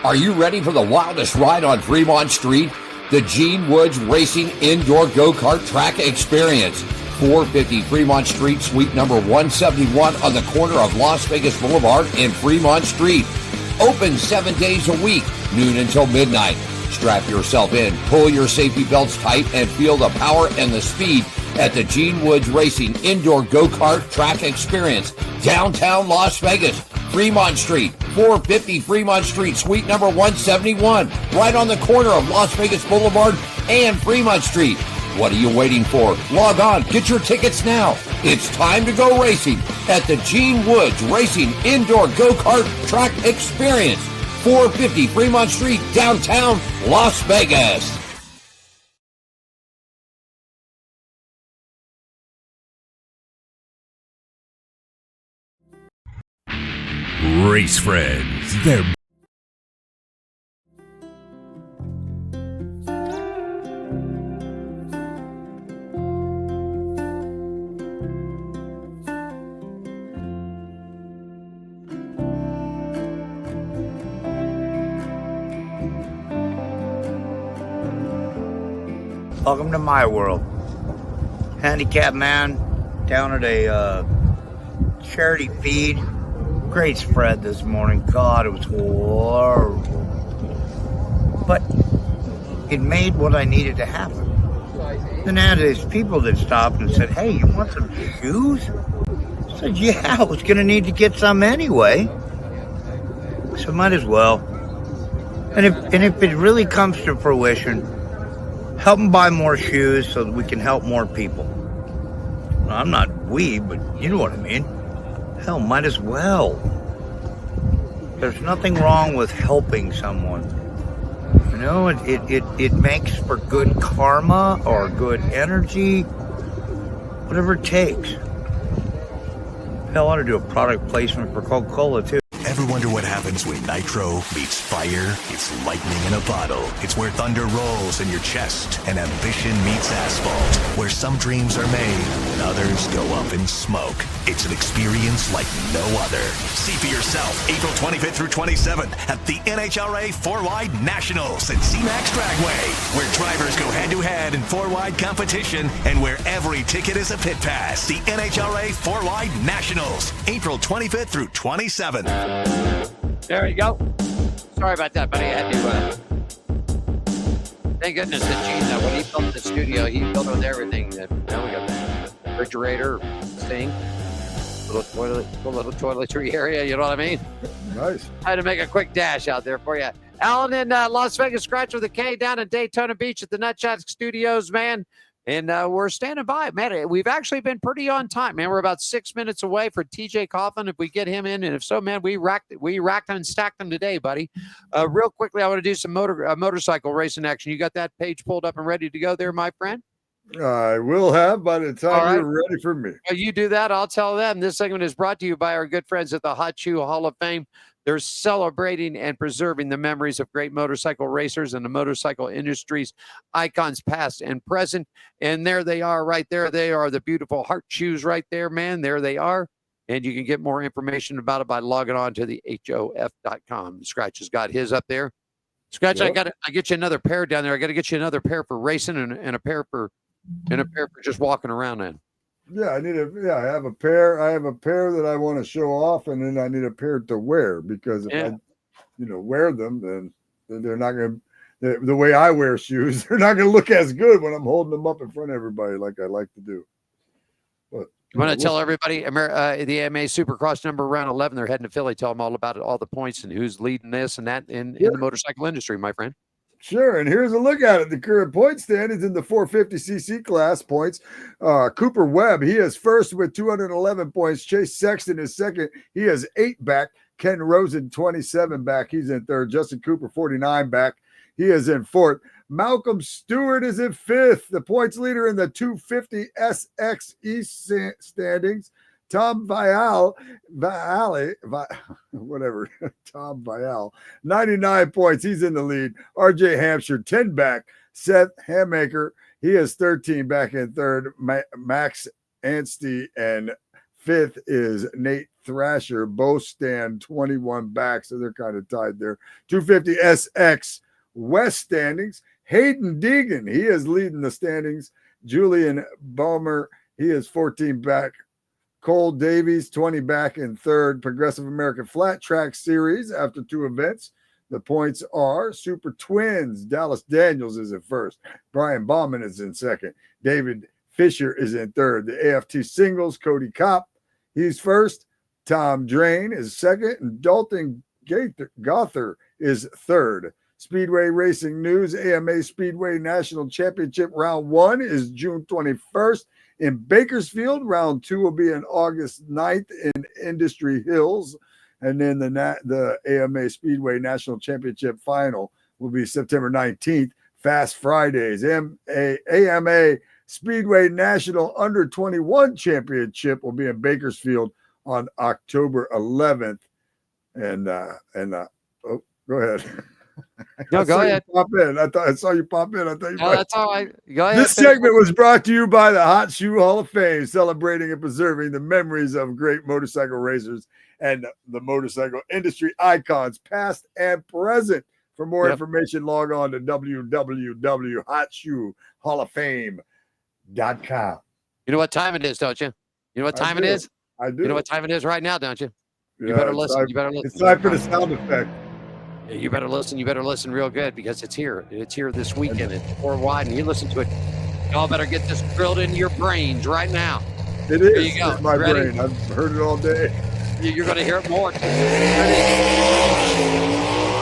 [SPEAKER 6] Are you ready for the wildest ride on Fremont Street? The Gene Woods Racing Indoor Go-Kart Track Experience. 450 Fremont Street, suite number 171 on the corner of Las Vegas Boulevard and Fremont Street. Open 7 days a week, noon until midnight. Strap yourself in, pull your safety belts tight, and feel the power and the speed at the Gene Woods Racing Indoor Go-Kart Track Experience, downtown Las Vegas. Fremont Street, 450 Fremont Street, suite number 171, right on the corner of Las Vegas Boulevard and Fremont Street. What are you waiting for? Log on, get your tickets now. It's time to go racing at the Gene Woods Racing Indoor Go-Kart Track Experience, 450 Fremont Street, downtown Las Vegas.
[SPEAKER 3] Race Friends, they're
[SPEAKER 1] Welcome to my world. Handicapped man down at a charity feed. Great spread this morning. God, it was horrible. But it made what I needed to happen. Then I had these people that stopped and said, "Hey, you want some shoes?" I said, "Yeah, I was going to need to get some anyway. So might as well." And if it really comes to fruition, help them buy more shoes so that we can help more people. Well, I'm not we, but you know what I mean. Hell, might as well. There's nothing wrong with helping someone. You know, it makes for good karma or good energy, whatever it takes. Hell, I ought to do a product placement for Coca-Cola, too.
[SPEAKER 2] Ever wonder what happens when nitro meets fire? It's lightning in a bottle. It's where thunder rolls in your chest and ambition meets asphalt, where some dreams are made and others go up in smoke. It's an experience like no other. See for yourself April 25th through 27th at the NHRA 4-Wide Nationals at C-Max Dragway, where drivers go head-to-head in 4-wide competition and where every ticket is a pit pass. The NHRA 4-Wide Nationals, April 25th through 27th.
[SPEAKER 4] There you go. Sorry about that, buddy. I had to. Thank goodness that Gene, when he built the studio, he built with everything. Now we got the refrigerator, sink, little toiletry area. You know what I mean?
[SPEAKER 5] Nice.
[SPEAKER 4] I had to make a quick dash out there for you. Alan in Las Vegas, Scratch with a K down in Daytona Beach at the Nutshot Studios, man. And we're standing by, man. We've actually been pretty on time, man. We're about 6 minutes away for TJ Coughlin. If we get him in, and if so, man, we racked and stacked them today, buddy. Real quickly, I want to do some motorcycle racing action. You got that page pulled up and ready to go there, my friend?
[SPEAKER 5] I will have by the time
[SPEAKER 4] right.
[SPEAKER 5] you're ready for me.
[SPEAKER 4] Well, you do that, I'll tell them. This segment is brought to you by our good friends at the Hot Shoe Hall of Fame. They're celebrating and preserving the memories of great motorcycle racers and the motorcycle industry's icons, past and present. And there they are, right there. They are the beautiful Heart shoes right there, man. There they are. And you can get more information about it by logging on to the HOF.com. Scratch has got his up there. Scratch,
[SPEAKER 5] Yep.
[SPEAKER 4] I get you another pair down there. I got to get you another pair for racing and a pair for just walking around in.
[SPEAKER 5] Yeah, I have a pair. I have a pair that I want to show off, and then I need a pair to wear because if I, wear them, then they're not going to. The way I wear shoes, they're not going to look as good when I'm holding them up in front of everybody like I like to do. But
[SPEAKER 4] you want to tell everybody the AMA Supercross number round 11? They're heading to Philly. Tell them all about it, all the points and who's leading this and that in the motorcycle industry, my friend.
[SPEAKER 5] Sure, and here's a look at it. The current point standings in the 450cc class points. Cooper Webb, he is first with 211 points. Chase Sexton is second. He has 8 back. Ken Rosen, 27 back. He's in third. Justin Cooper, 49 back. He is in fourth. Malcolm Stewart is in fifth, the points leader in the 250 SXE standings. Tom Tom Vial, 99 points. He's in the lead. RJ Hampshire, 10 back. Seth Hammaker, he has 13 back in third. Max Anstey, and fifth is Nate Thrasher. Both stand 21 back, so they're kind of tied there. 250 SX West standings. Hayden Deegan, he is leading the standings. Julian Baumer, he is 14 back. Cole Davies, 20 back in third. Progressive American Flat Track Series after 2 events. The points are Super Twins. Dallas Daniels is in first. Brian Bauman is in second. David Fisher is in third. The AFT Singles, Cody Kopp, he's first. Tom Drain is second. And Dalton Gother is third. Speedway Racing News, AMA Speedway National Championship Round 1 is June 21st. In Bakersfield, round 2 will be on August 9th in Industry Hills. And then the AMA Speedway National Championship final will be September 19th. Fast Fridays. AMA Speedway National Under 21 Championship will be in Bakersfield on October 11th. And go ahead.
[SPEAKER 4] No, go ahead.
[SPEAKER 5] Pop in. I saw you pop in. I thought you.
[SPEAKER 4] No, that's all right. Go ahead.
[SPEAKER 5] This segment was brought to you by the Hot Shoe Hall of Fame, celebrating and preserving the memories of great motorcycle racers and the motorcycle industry icons, past and present. For more information, log on to www.hotshoehalloffame.com.
[SPEAKER 4] You know what time it is, don't you? You know what time it is?
[SPEAKER 5] I do.
[SPEAKER 4] You know what time it is right now, don't you? You
[SPEAKER 5] Yeah,
[SPEAKER 4] better listen. You better listen.
[SPEAKER 5] It's time for the sound effect.
[SPEAKER 4] You better listen. You better listen real good because it's here. It's here this weekend. It's worldwide, and you listen to it. Y'all better get this drilled into your brains right now.
[SPEAKER 5] It is.
[SPEAKER 4] There you go.
[SPEAKER 5] In my
[SPEAKER 4] Ready?
[SPEAKER 5] brain. I've heard it all day.
[SPEAKER 4] You're going to hear it more. Ready?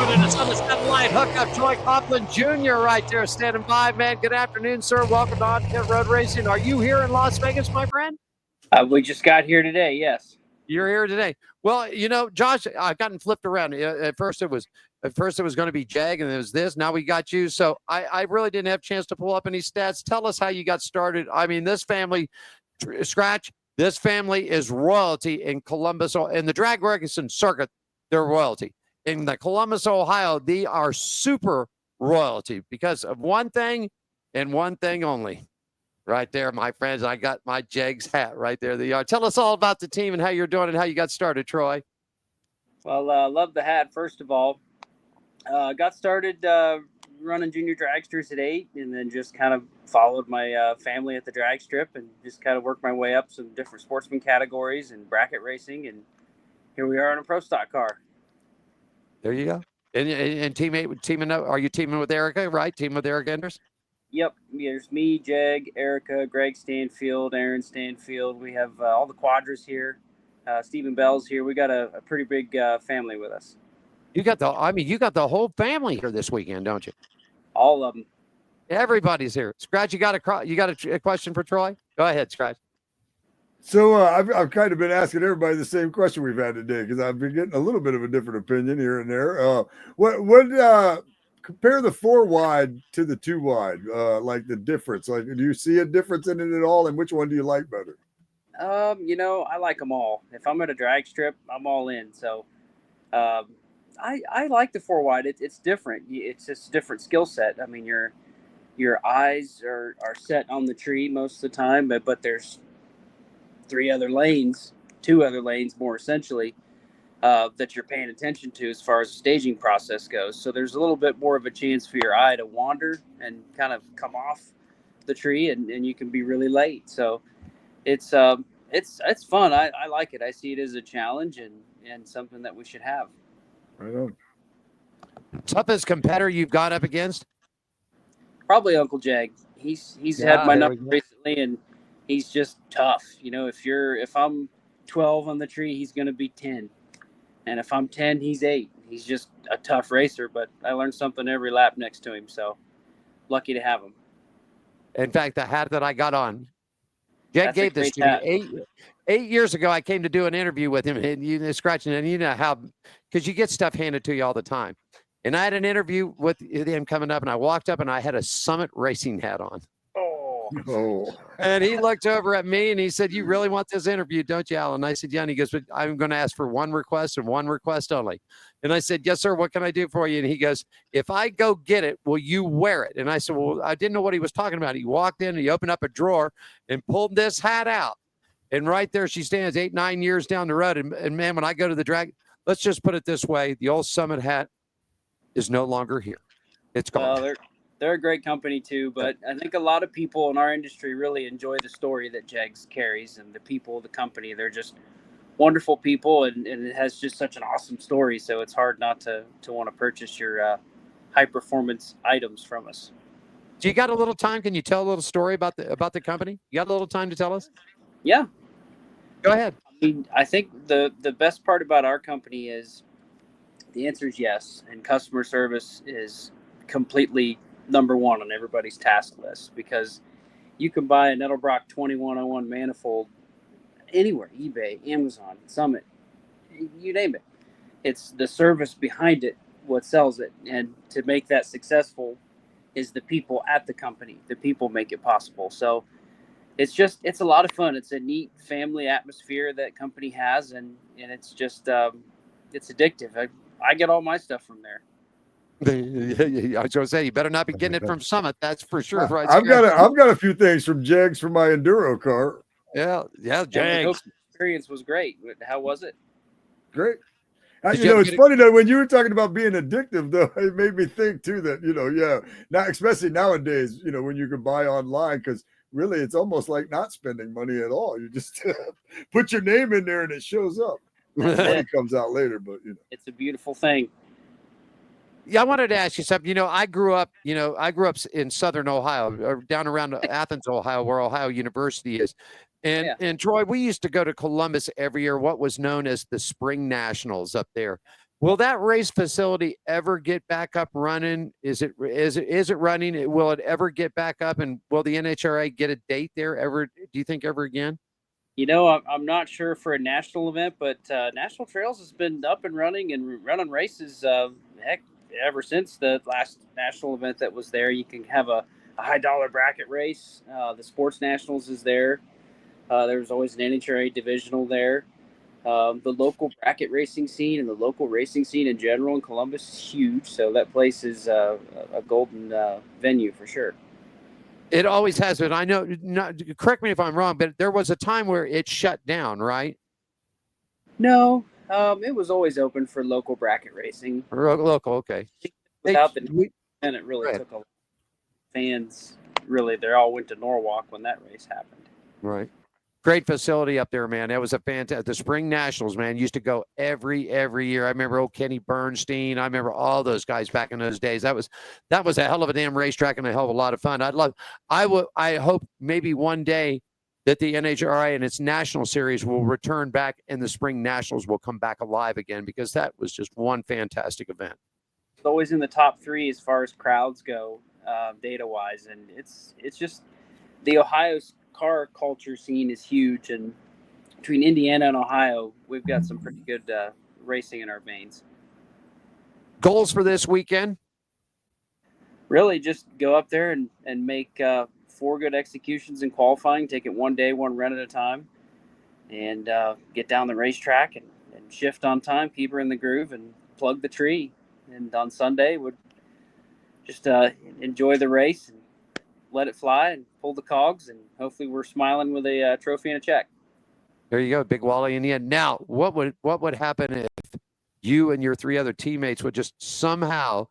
[SPEAKER 4] Put in a satellite hookup. Troy Coughlin Jr. right there standing by, man. Good afternoon, sir. Welcome to On Pit Road Racing. Are you here in Las Vegas, my friend?
[SPEAKER 11] We just got here today. Yes.
[SPEAKER 4] You're here today. Well, you know, Josh, I've gotten flipped around. At first it was going to be Jag, and it was this. Now we got you. So I really didn't have a chance to pull up any stats. Tell us how you got started. I mean, this family, Scratch, this family is royalty in Columbus, in the drag racing circuit. They're royalty. In the Columbus, Ohio, they are super royalty because of one thing and one thing only. Right there, my friends. I got my Jags hat right there. They are. Tell us all about the team and how you're doing and how you got started, Troy.
[SPEAKER 11] Well, love the hat, first of all. Got started running junior dragsters at 8, and then just kind of followed my family at the drag strip and just kind of worked my way up some different sportsman categories and bracket racing. And here we are in a pro stock car.
[SPEAKER 4] There you go. And teaming up. Are you teaming with Erica, right? Teaming with Erica Enders?
[SPEAKER 11] Yep. There's me, Jag, Erica, Greg Stanfield, Aaron Stanfield. We have all the Quadras here. Stephen Bell's here. We got a pretty big family with us.
[SPEAKER 4] You got the whole family here this weekend, don't you?
[SPEAKER 11] All of them.
[SPEAKER 4] Everybody's here. Scratch, you got a question for Troy? Go ahead, Scratch.
[SPEAKER 5] So I've kind of been asking everybody the same question we've had today because I've been getting a little bit of a different opinion here and there. What compare the 4 wide to the 2 wide, like the difference. Like, do you see a difference in it at all? And which one do you like better?
[SPEAKER 11] I like them all. If I'm at a drag strip, I'm all in. So, I like the 4 wide. It's different. It's just a different skill set. I mean, your eyes are set on the tree most of the time, but there's 2 other lanes more essentially, that you're paying attention to as far as the staging process goes. So there's a little bit more of a chance for your eye to wander and kind of come off the tree, and you can be really late. So it's fun. I like it. I see it as a challenge and something that we should have.
[SPEAKER 5] Right on.
[SPEAKER 10] Toughest competitor you've gone up against?
[SPEAKER 11] Probably Uncle Jag. He's had my number recently, and he's just tough. If I'm 12 on the tree, he's going to be 10. And if I'm 10, he's 8. He's just a tough racer, but I learned something every lap next to him. So lucky to have him.
[SPEAKER 10] In fact, the hat that I got on, Jag gave this to me 8 years ago. I came to do an interview with him, and scratching, and you know how, because you get stuff handed to you all the time. And I had an interview with him coming up, and I walked up, and I had a Summit Racing hat on.
[SPEAKER 5] Oh.
[SPEAKER 10] And he looked over at me, and he said, "You really want this interview, don't you, Alan?" I said, "Yeah." And he goes, "But I'm going to ask for one request and one request only." And I said, "Yes, sir. What can I do for you?" And he goes, "If I go get it, will you wear it?" And I said, "Well, I didn't know what he was talking about." He walked in, and he opened up a drawer and pulled this hat out. And right there she stands 8, 9 years down the road. And man, when I go to the drag, let's just put it this way. The old Summit hat is no longer here. It's gone.
[SPEAKER 11] Well, they're a great company too, but I think a lot of people in our industry really enjoy the story that Jegs carries, and the people of the company. They're just wonderful people, and it has just such an awesome story. So it's hard not to want to purchase your high performance items from us.
[SPEAKER 10] Do you got a little time? Can you tell a little story about the company? You got a little time to tell us?
[SPEAKER 11] Yeah.
[SPEAKER 10] Go ahead.
[SPEAKER 11] I think the best part about our company is the answer is yes, and customer service is completely number one on everybody's task list, because you can buy an Edelbrock 2101 manifold anywhere, eBay, Amazon, Summit, you name it. It's the service behind it what sells it, and to make that successful is the people at the company. The people make it possible. So it's a lot of fun. It's a neat family atmosphere that company has, and it's just it's addictive. I get all my stuff from there.
[SPEAKER 10] I was going to say, you better not be getting it from Summit. That's for sure. Right?
[SPEAKER 5] I've got a few things from Jags for my enduro car.
[SPEAKER 10] Yeah,
[SPEAKER 11] Jags. The experience was great. How was it?
[SPEAKER 5] Great. It's funny though, when you were talking about being addictive, though, it made me think too that, not especially nowadays, when you can buy online, because really it's almost like not spending money at all. You just put your name in there and it shows up. Money comes out later, but
[SPEAKER 11] it's a beautiful thing.
[SPEAKER 10] Yeah, I wanted to ask you something. I grew up in Southern Ohio, or down around Athens, Ohio, where Ohio University is. And Troy, we used to go to Columbus every year, what was known as the Spring Nationals up there. Will that race facility ever get back up running? Is it running? Will it ever get back up? And will the NHRA get a date there ever? Do you think ever again?
[SPEAKER 11] I'm not sure for a national event, but National Trails has been up and running and running races. Ever since the last national event that was there. You can have a high dollar bracket race. The Sports Nationals is there. There's always an NHRA divisional there. The local bracket racing scene and the local racing scene in general in Columbus is huge. So that place is a golden venue for sure.
[SPEAKER 10] It always has been. I know, correct me if I'm wrong, but there was a time where it shut down, right?
[SPEAKER 11] No, it was always open for local bracket racing.
[SPEAKER 10] Local, okay.
[SPEAKER 11] Without and it really took a lot of fans. Really, they all went to Norwalk when that race happened.
[SPEAKER 10] Right. Great facility up there, man. That was a fantastic. The Spring Nationals, man, used to go every year. I remember old Kenny Bernstein. I remember all those guys back in those days. That was a hell of a damn racetrack and a hell of a lot of fun. I hope maybe one day that the NHRA and its national series will return back and the Spring Nationals will come back alive again, because that was just one fantastic event.
[SPEAKER 11] It's always in the top 3 as far as crowds go, data-wise, and it's just the Ohio's car culture scene is huge, and between Indiana and Ohio, we've got some pretty good racing in our veins.
[SPEAKER 10] Goals for this weekend?
[SPEAKER 11] really just go up there and make 4 good executions in qualifying, take it one day, one run at a time, and get down the racetrack and shift on time, keep her in the groove, and plug the tree. And on Sunday, would just enjoy the race and let it fly and pull the cogs, and hopefully we're smiling with a trophy and a check.
[SPEAKER 4] There you go, Big Wally in the end. Now, what would happen if you and your 3 other teammates would just somehow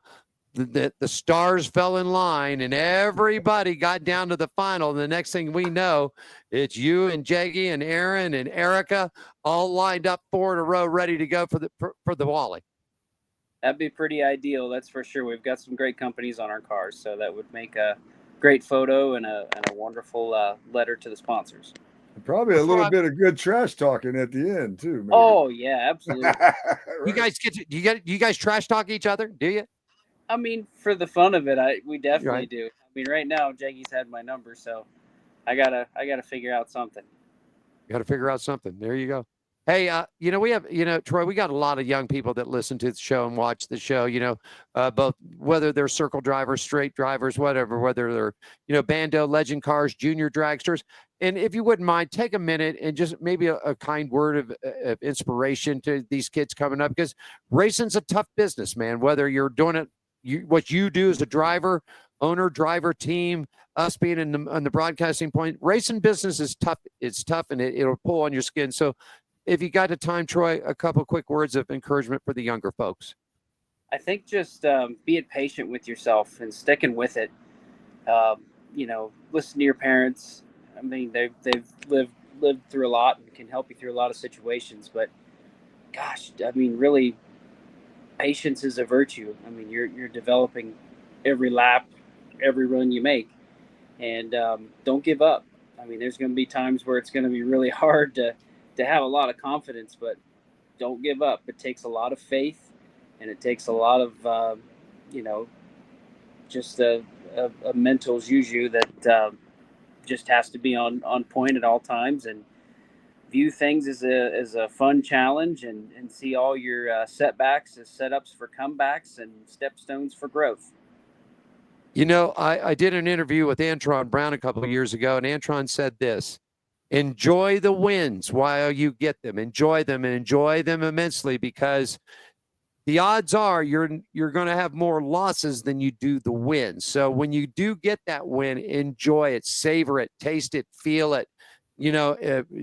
[SPEAKER 4] the stars fell in line and everybody got down to the final? And the next thing we know, it's you and Jaggy and Aaron and Erica all lined up 4 in a row, ready to go for the Wally.
[SPEAKER 11] That'd be pretty ideal, that's for sure. We've got some great companies on our cars, so that would make a great photo and a wonderful letter to the sponsors.
[SPEAKER 5] Probably a little bit of good trash talking at the end too. Maybe.
[SPEAKER 11] Oh yeah, absolutely.
[SPEAKER 5] Right.
[SPEAKER 4] You guys trash talk each other? Do you?
[SPEAKER 11] I mean, for the fun of it, we definitely do. I mean, right now Jaggy's had my number, so I gotta figure out something.
[SPEAKER 4] You got to figure out something. There you go. Hey, we have, Troy, we got a lot of young people that listen to the show and watch the show, both whether they're circle drivers, straight drivers, whatever, whether they're, Bando, legend cars, junior dragsters. And if you wouldn't mind, take a minute and just maybe a kind word of inspiration to these kids coming up, because racing's a tough business, man, whether you're doing it, what you do as a driver, owner, driver, team, us being on the broadcasting point, racing business is tough. It's tough and it'll pull on your skin. So if you got the time, Troy, a couple quick words of encouragement for the younger folks.
[SPEAKER 11] I think just being patient with yourself and sticking with it. Listen to your parents. I mean, they've lived through a lot and can help you through a lot of situations. But gosh, I mean, really, patience is a virtue. I mean, you're developing every lap, every run you make, and don't give up. I mean, there's going to be times where it's going to be really hard to have a lot of confidence, but don't give up. It takes a lot of faith, and it takes a lot of, just a mental juju that just has to be on point at all times, and view things as a fun challenge, and see all your setbacks as setups for comebacks and stepstones for growth.
[SPEAKER 4] I did an interview with Antron Brown a couple of years ago, and Antron said this: enjoy the wins while you get them. Enjoy them, and enjoy them immensely, because the odds are you're going to have more losses than you do the wins. So when you do get that win, enjoy it, savor it, taste it, feel it,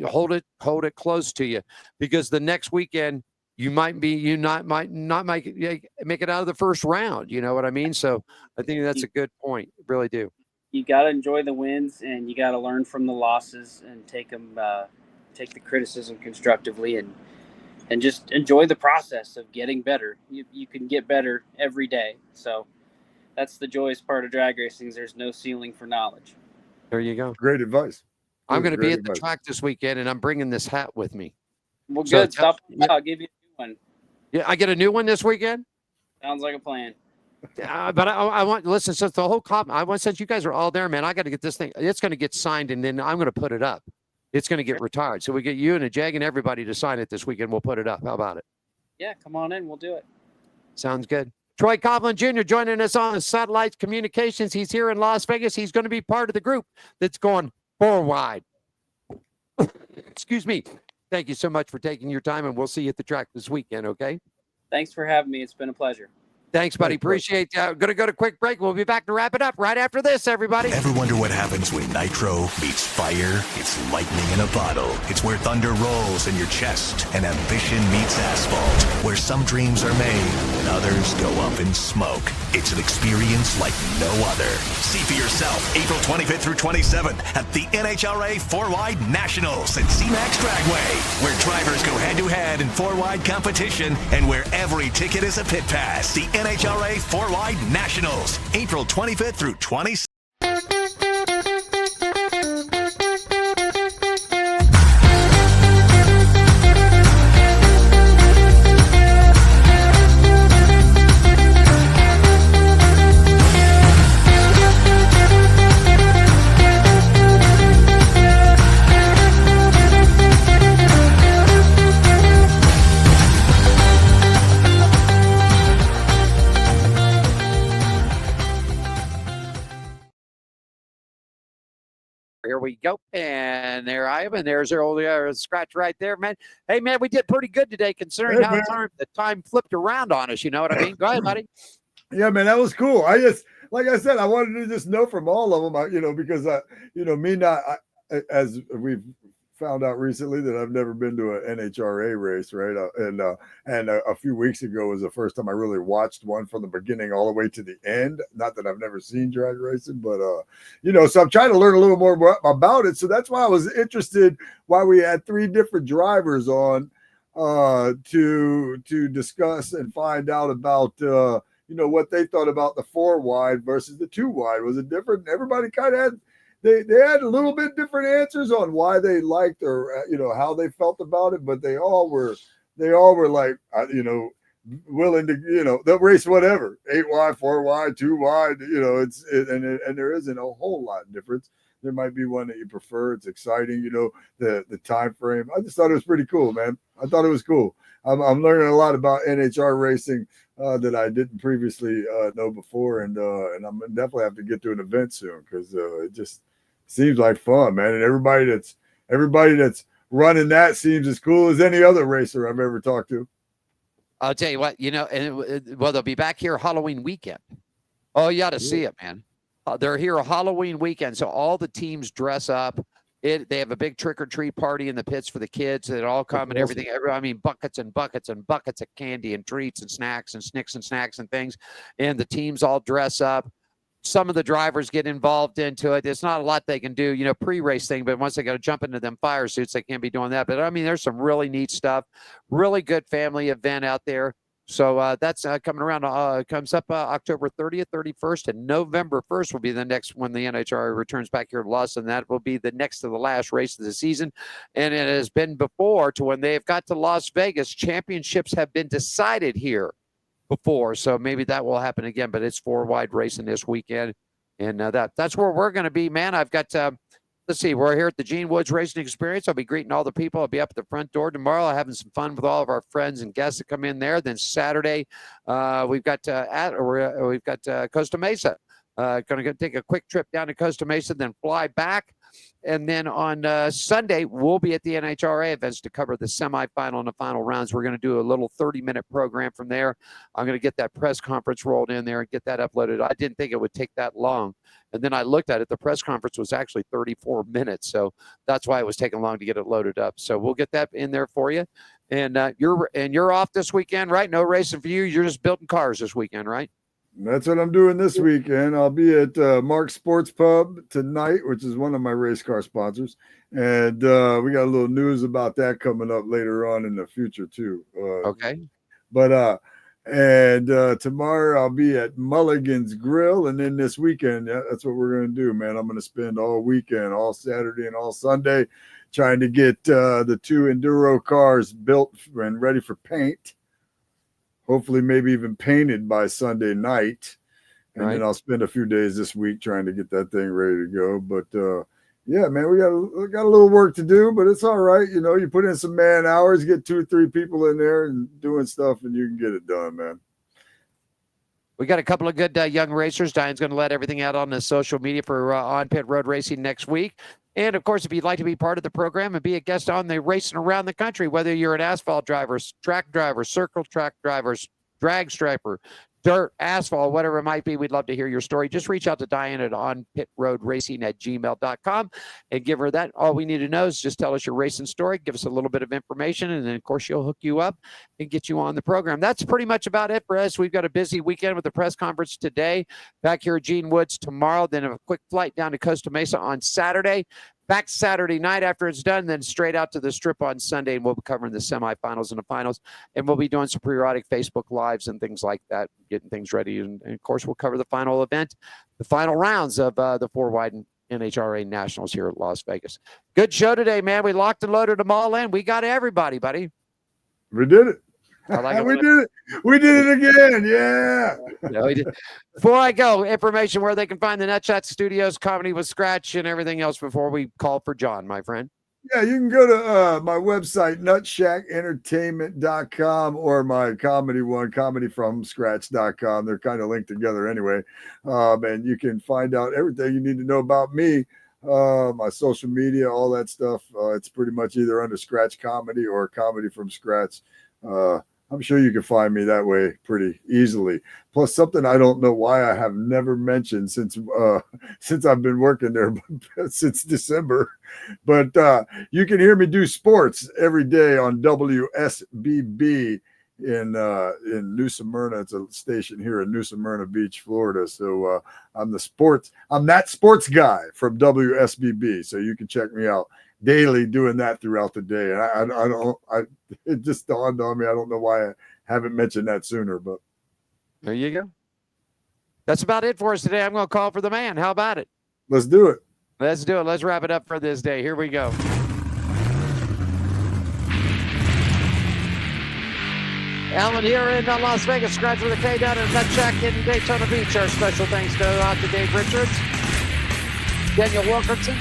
[SPEAKER 4] hold it close to you, because the next weekend you might not make it out of the first round. You know what I mean? So I think that's a good point. Really do.
[SPEAKER 11] You got to enjoy the wins, and you got to learn from the losses and take the criticism constructively, and just enjoy the process of getting better. You can get better every day. So that's the joyous part of drag racing, is there's no ceiling for knowledge.
[SPEAKER 4] There you go.
[SPEAKER 5] Great advice.
[SPEAKER 4] I'm going to be at the track this weekend, and I'm bringing this hat with me.
[SPEAKER 11] Well, good. Stop. I'll give you a new one.
[SPEAKER 4] Yeah, I get a new one this weekend?
[SPEAKER 11] Sounds like a plan.
[SPEAKER 4] But I want, listen, since the whole since you guys are all there, man, I got to get this thing. It's going to get signed, and then I'm going to put it up. It's going to get retired. So we get you and a Jag and everybody to sign it this weekend. We'll put it up. How about it?
[SPEAKER 11] Yeah, come on in. We'll do it.
[SPEAKER 4] Sounds good. Troy Coughlin Jr. joining us on Satellite Communications. He's here in Las Vegas. He's going to be part of the group that's going 4 wide. Excuse me. Thank you so much for taking your time, and we'll see you at the track this weekend, okay?
[SPEAKER 11] Thanks for having me. It's been a pleasure.
[SPEAKER 4] Thanks, buddy. Appreciate it. Going to go to a quick break. We'll be back to wrap it up right after this, everybody.
[SPEAKER 2] Ever wonder what happens when nitro meets fire? It's lightning in a bottle. It's where thunder rolls in your chest and ambition meets asphalt, where some dreams are made and others go up in smoke. It's an experience like no other. See for yourself April 25th through 27th at the NHRA 4-Wide Nationals at C-Max Dragway, where drivers go head-to-head in 4-wide competition and where every ticket is a pit pass. The NHRA 4-Wide Nationals, April 25th through 27th.
[SPEAKER 4] we go. And there I am. And there's our old Scratch right there, man. Hey, man, we did pretty good today considering
[SPEAKER 5] Hey,
[SPEAKER 4] how
[SPEAKER 5] man.
[SPEAKER 4] the time flipped around on us. You know what I mean? Go ahead, buddy.
[SPEAKER 5] Yeah, man, that was cool. I just, like I said, I wanted to just know from all of them, because, as we've found out recently that I've never been to an NHRA race, right? And a few weeks ago was the first time I really watched one from the beginning all the way to the end. Not that I've never seen drag racing, but so I'm trying to learn a little more about it. So that's why I was interested. Why we had 3 different drivers on to discuss and find out about what they thought about the 4 wide versus the 2 wide. Was it different? Everybody kind of had. They had a little bit different answers on why they liked or how they felt about it, but they all were like willing to they'll race whatever, 8 wide, 4 wide, 2 wide. And there isn't a whole lot of difference. There might be one that you prefer. It's exciting, the time frame. I just thought it was pretty cool, man. I thought it was cool. I'm learning a lot about NHR racing that I didn't previously know before, and I'm gonna definitely have to get to an event soon because it just seems like fun, man. And everybody that's running that seems as cool as any other racer I've ever talked to.
[SPEAKER 4] I'll tell you what, they'll be back here Halloween weekend. Oh, you ought to see it, man. They're here a Halloween weekend, so all the teams dress up. They have a big trick-or-treat party in the pits for the kids. They all come and everything. I mean, buckets and buckets and buckets of candy and treats and snacks and snicks and snacks and things. And the teams all dress up. Some of the drivers get involved into it. There's not a lot they can do, pre-race thing, but once they got to jump into them fire suits, they can't be doing that. But I mean, there's some really neat stuff, really good family event out there. So that's coming around. Comes up October 30th, 31st, and November 1st will be the next when the NHRA returns back here to Los, and that will be the next to the last race of the season. And it has been before to when they have got to Las Vegas, championships have been decided here before, so maybe that will happen again. But it's 4 wide racing this weekend, and that's where we're going to be, man. I've got let's see, we're here at the Gene Woods Racing Experience. I'll be greeting all the people. I'll be up at the front door tomorrow, having some fun with all of our friends and guests that come in there. Then Saturday, we've got Costa Mesa. Going to take a quick trip down to Costa Mesa, then fly back. And then on Sunday, we'll be at the NHRA events to cover the semifinal and the final rounds. We're going to do a little 30-minute program from there. I'm going to get that press conference rolled in there and get that uploaded. I didn't think it would take that long. And then I looked at it. The press conference was actually 34 minutes. So that's why it was taking long to get it loaded up. So we'll get that in there for you. And you're off this weekend, right? No racing for you. You're just building cars this weekend, right?
[SPEAKER 5] That's what I'm doing this weekend. I'll be at Mark's Sports Pub tonight, which is one of my race car sponsors. And we got a little news about that coming up later on in the future, too.
[SPEAKER 4] Okay.
[SPEAKER 5] But tomorrow I'll be at Mulligan's Grill. And then this weekend, that's what we're going to do, man. I'm going to spend all weekend, all Saturday and all Sunday, trying to get the 2 Enduro cars built and ready for paint. Hopefully, maybe even painted by Sunday night. And then I'll spend a few days this week trying to get that thing ready to go. But, yeah, man, we got a little work to do, but it's all right. You put in some man hours, get 2 or 3 people in there and doing stuff, and you can get it done, man.
[SPEAKER 4] We got a couple of good young racers. Diane's going to let everything out on the social media for On Pit Road Racing next week. And, of course, if you'd like to be part of the program and be a guest on the racing around the country, whether you're an asphalt driver, track driver, circle track drivers, drag striper, dirt, asphalt, whatever it might be, we'd love to hear your story. Just reach out to Diane at onpitroadracing@gmail.com and give her that. All we need to know is just tell us your racing story, give us a little bit of information, and then, of course, she'll hook you up and get you on the program. That's pretty much about it for us. We've got a busy weekend with the press conference today, back here at Gene Woods tomorrow, then a quick flight down to Costa Mesa on Saturday. Back Saturday night after it's done, then straight out to the Strip on Sunday, and we'll be covering the semifinals and the finals, and we'll be doing some periodic Facebook Lives and things like that, getting things ready. And of course, we'll cover the final event, the final rounds of the 4 wide NHRA Nationals here at Las Vegas. Good show today, man. We locked and loaded them all in. We got everybody, buddy.
[SPEAKER 5] We did it.
[SPEAKER 4] I like it.
[SPEAKER 5] We did it. We did it again. Yeah.
[SPEAKER 4] No, we did. Before I go, information where they can find the Nutshot Studios, Comedy with Scratch, and everything else before we call for John, my friend.
[SPEAKER 5] Yeah, you can go to my website, nutshackentertainment.com, or my comedy one, comedyfromscratch.com. They're kind of linked together anyway. And you can find out everything you need to know about me my social media, all that stuff. It's pretty much either under Scratch Comedy or Comedy from Scratch. I'm sure you can find me that way pretty easily. Plus, something I don't know why I have never mentioned since I've been working there since December, but you can hear me do sports every day on WSBB in New Smyrna. It's a station here in New Smyrna Beach, Florida. So I'm that sports guy from WSBB. So you can check me out daily doing that throughout the day. And it just dawned on me. I don't know why I haven't mentioned that sooner, but
[SPEAKER 4] there you go. That's about it for us today. I'm going to call for the man. How about it?
[SPEAKER 5] Let's do it.
[SPEAKER 4] Let's do it. Let's wrap it up for this day. Here we go. Alan here in Las Vegas, Scratch with a K down in Nut Shack in Daytona Beach. Our special thanks go out to Dave Richards, Daniel Wilkerson,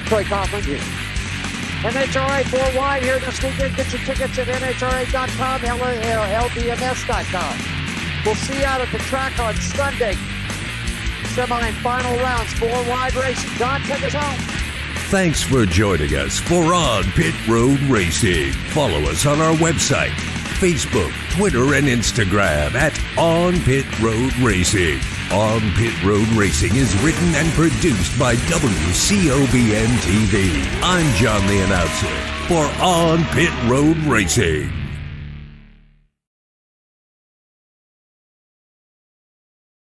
[SPEAKER 4] Troy Coughlin. NHRA 4 wide here this weekend. Get your tickets at NHRA.com, LBMS.com. We'll see you out at the track on Sunday. Semi and final rounds, 4 wide racing. Don, take us home.
[SPEAKER 3] Thanks for joining us for On Pit Road Racing. Follow us on our website, Facebook, Twitter, and Instagram at On Pit Road Racing. On Pit Road Racing is written and produced by WCOBN TV. I'm John the Announcer for On Pit Road Racing.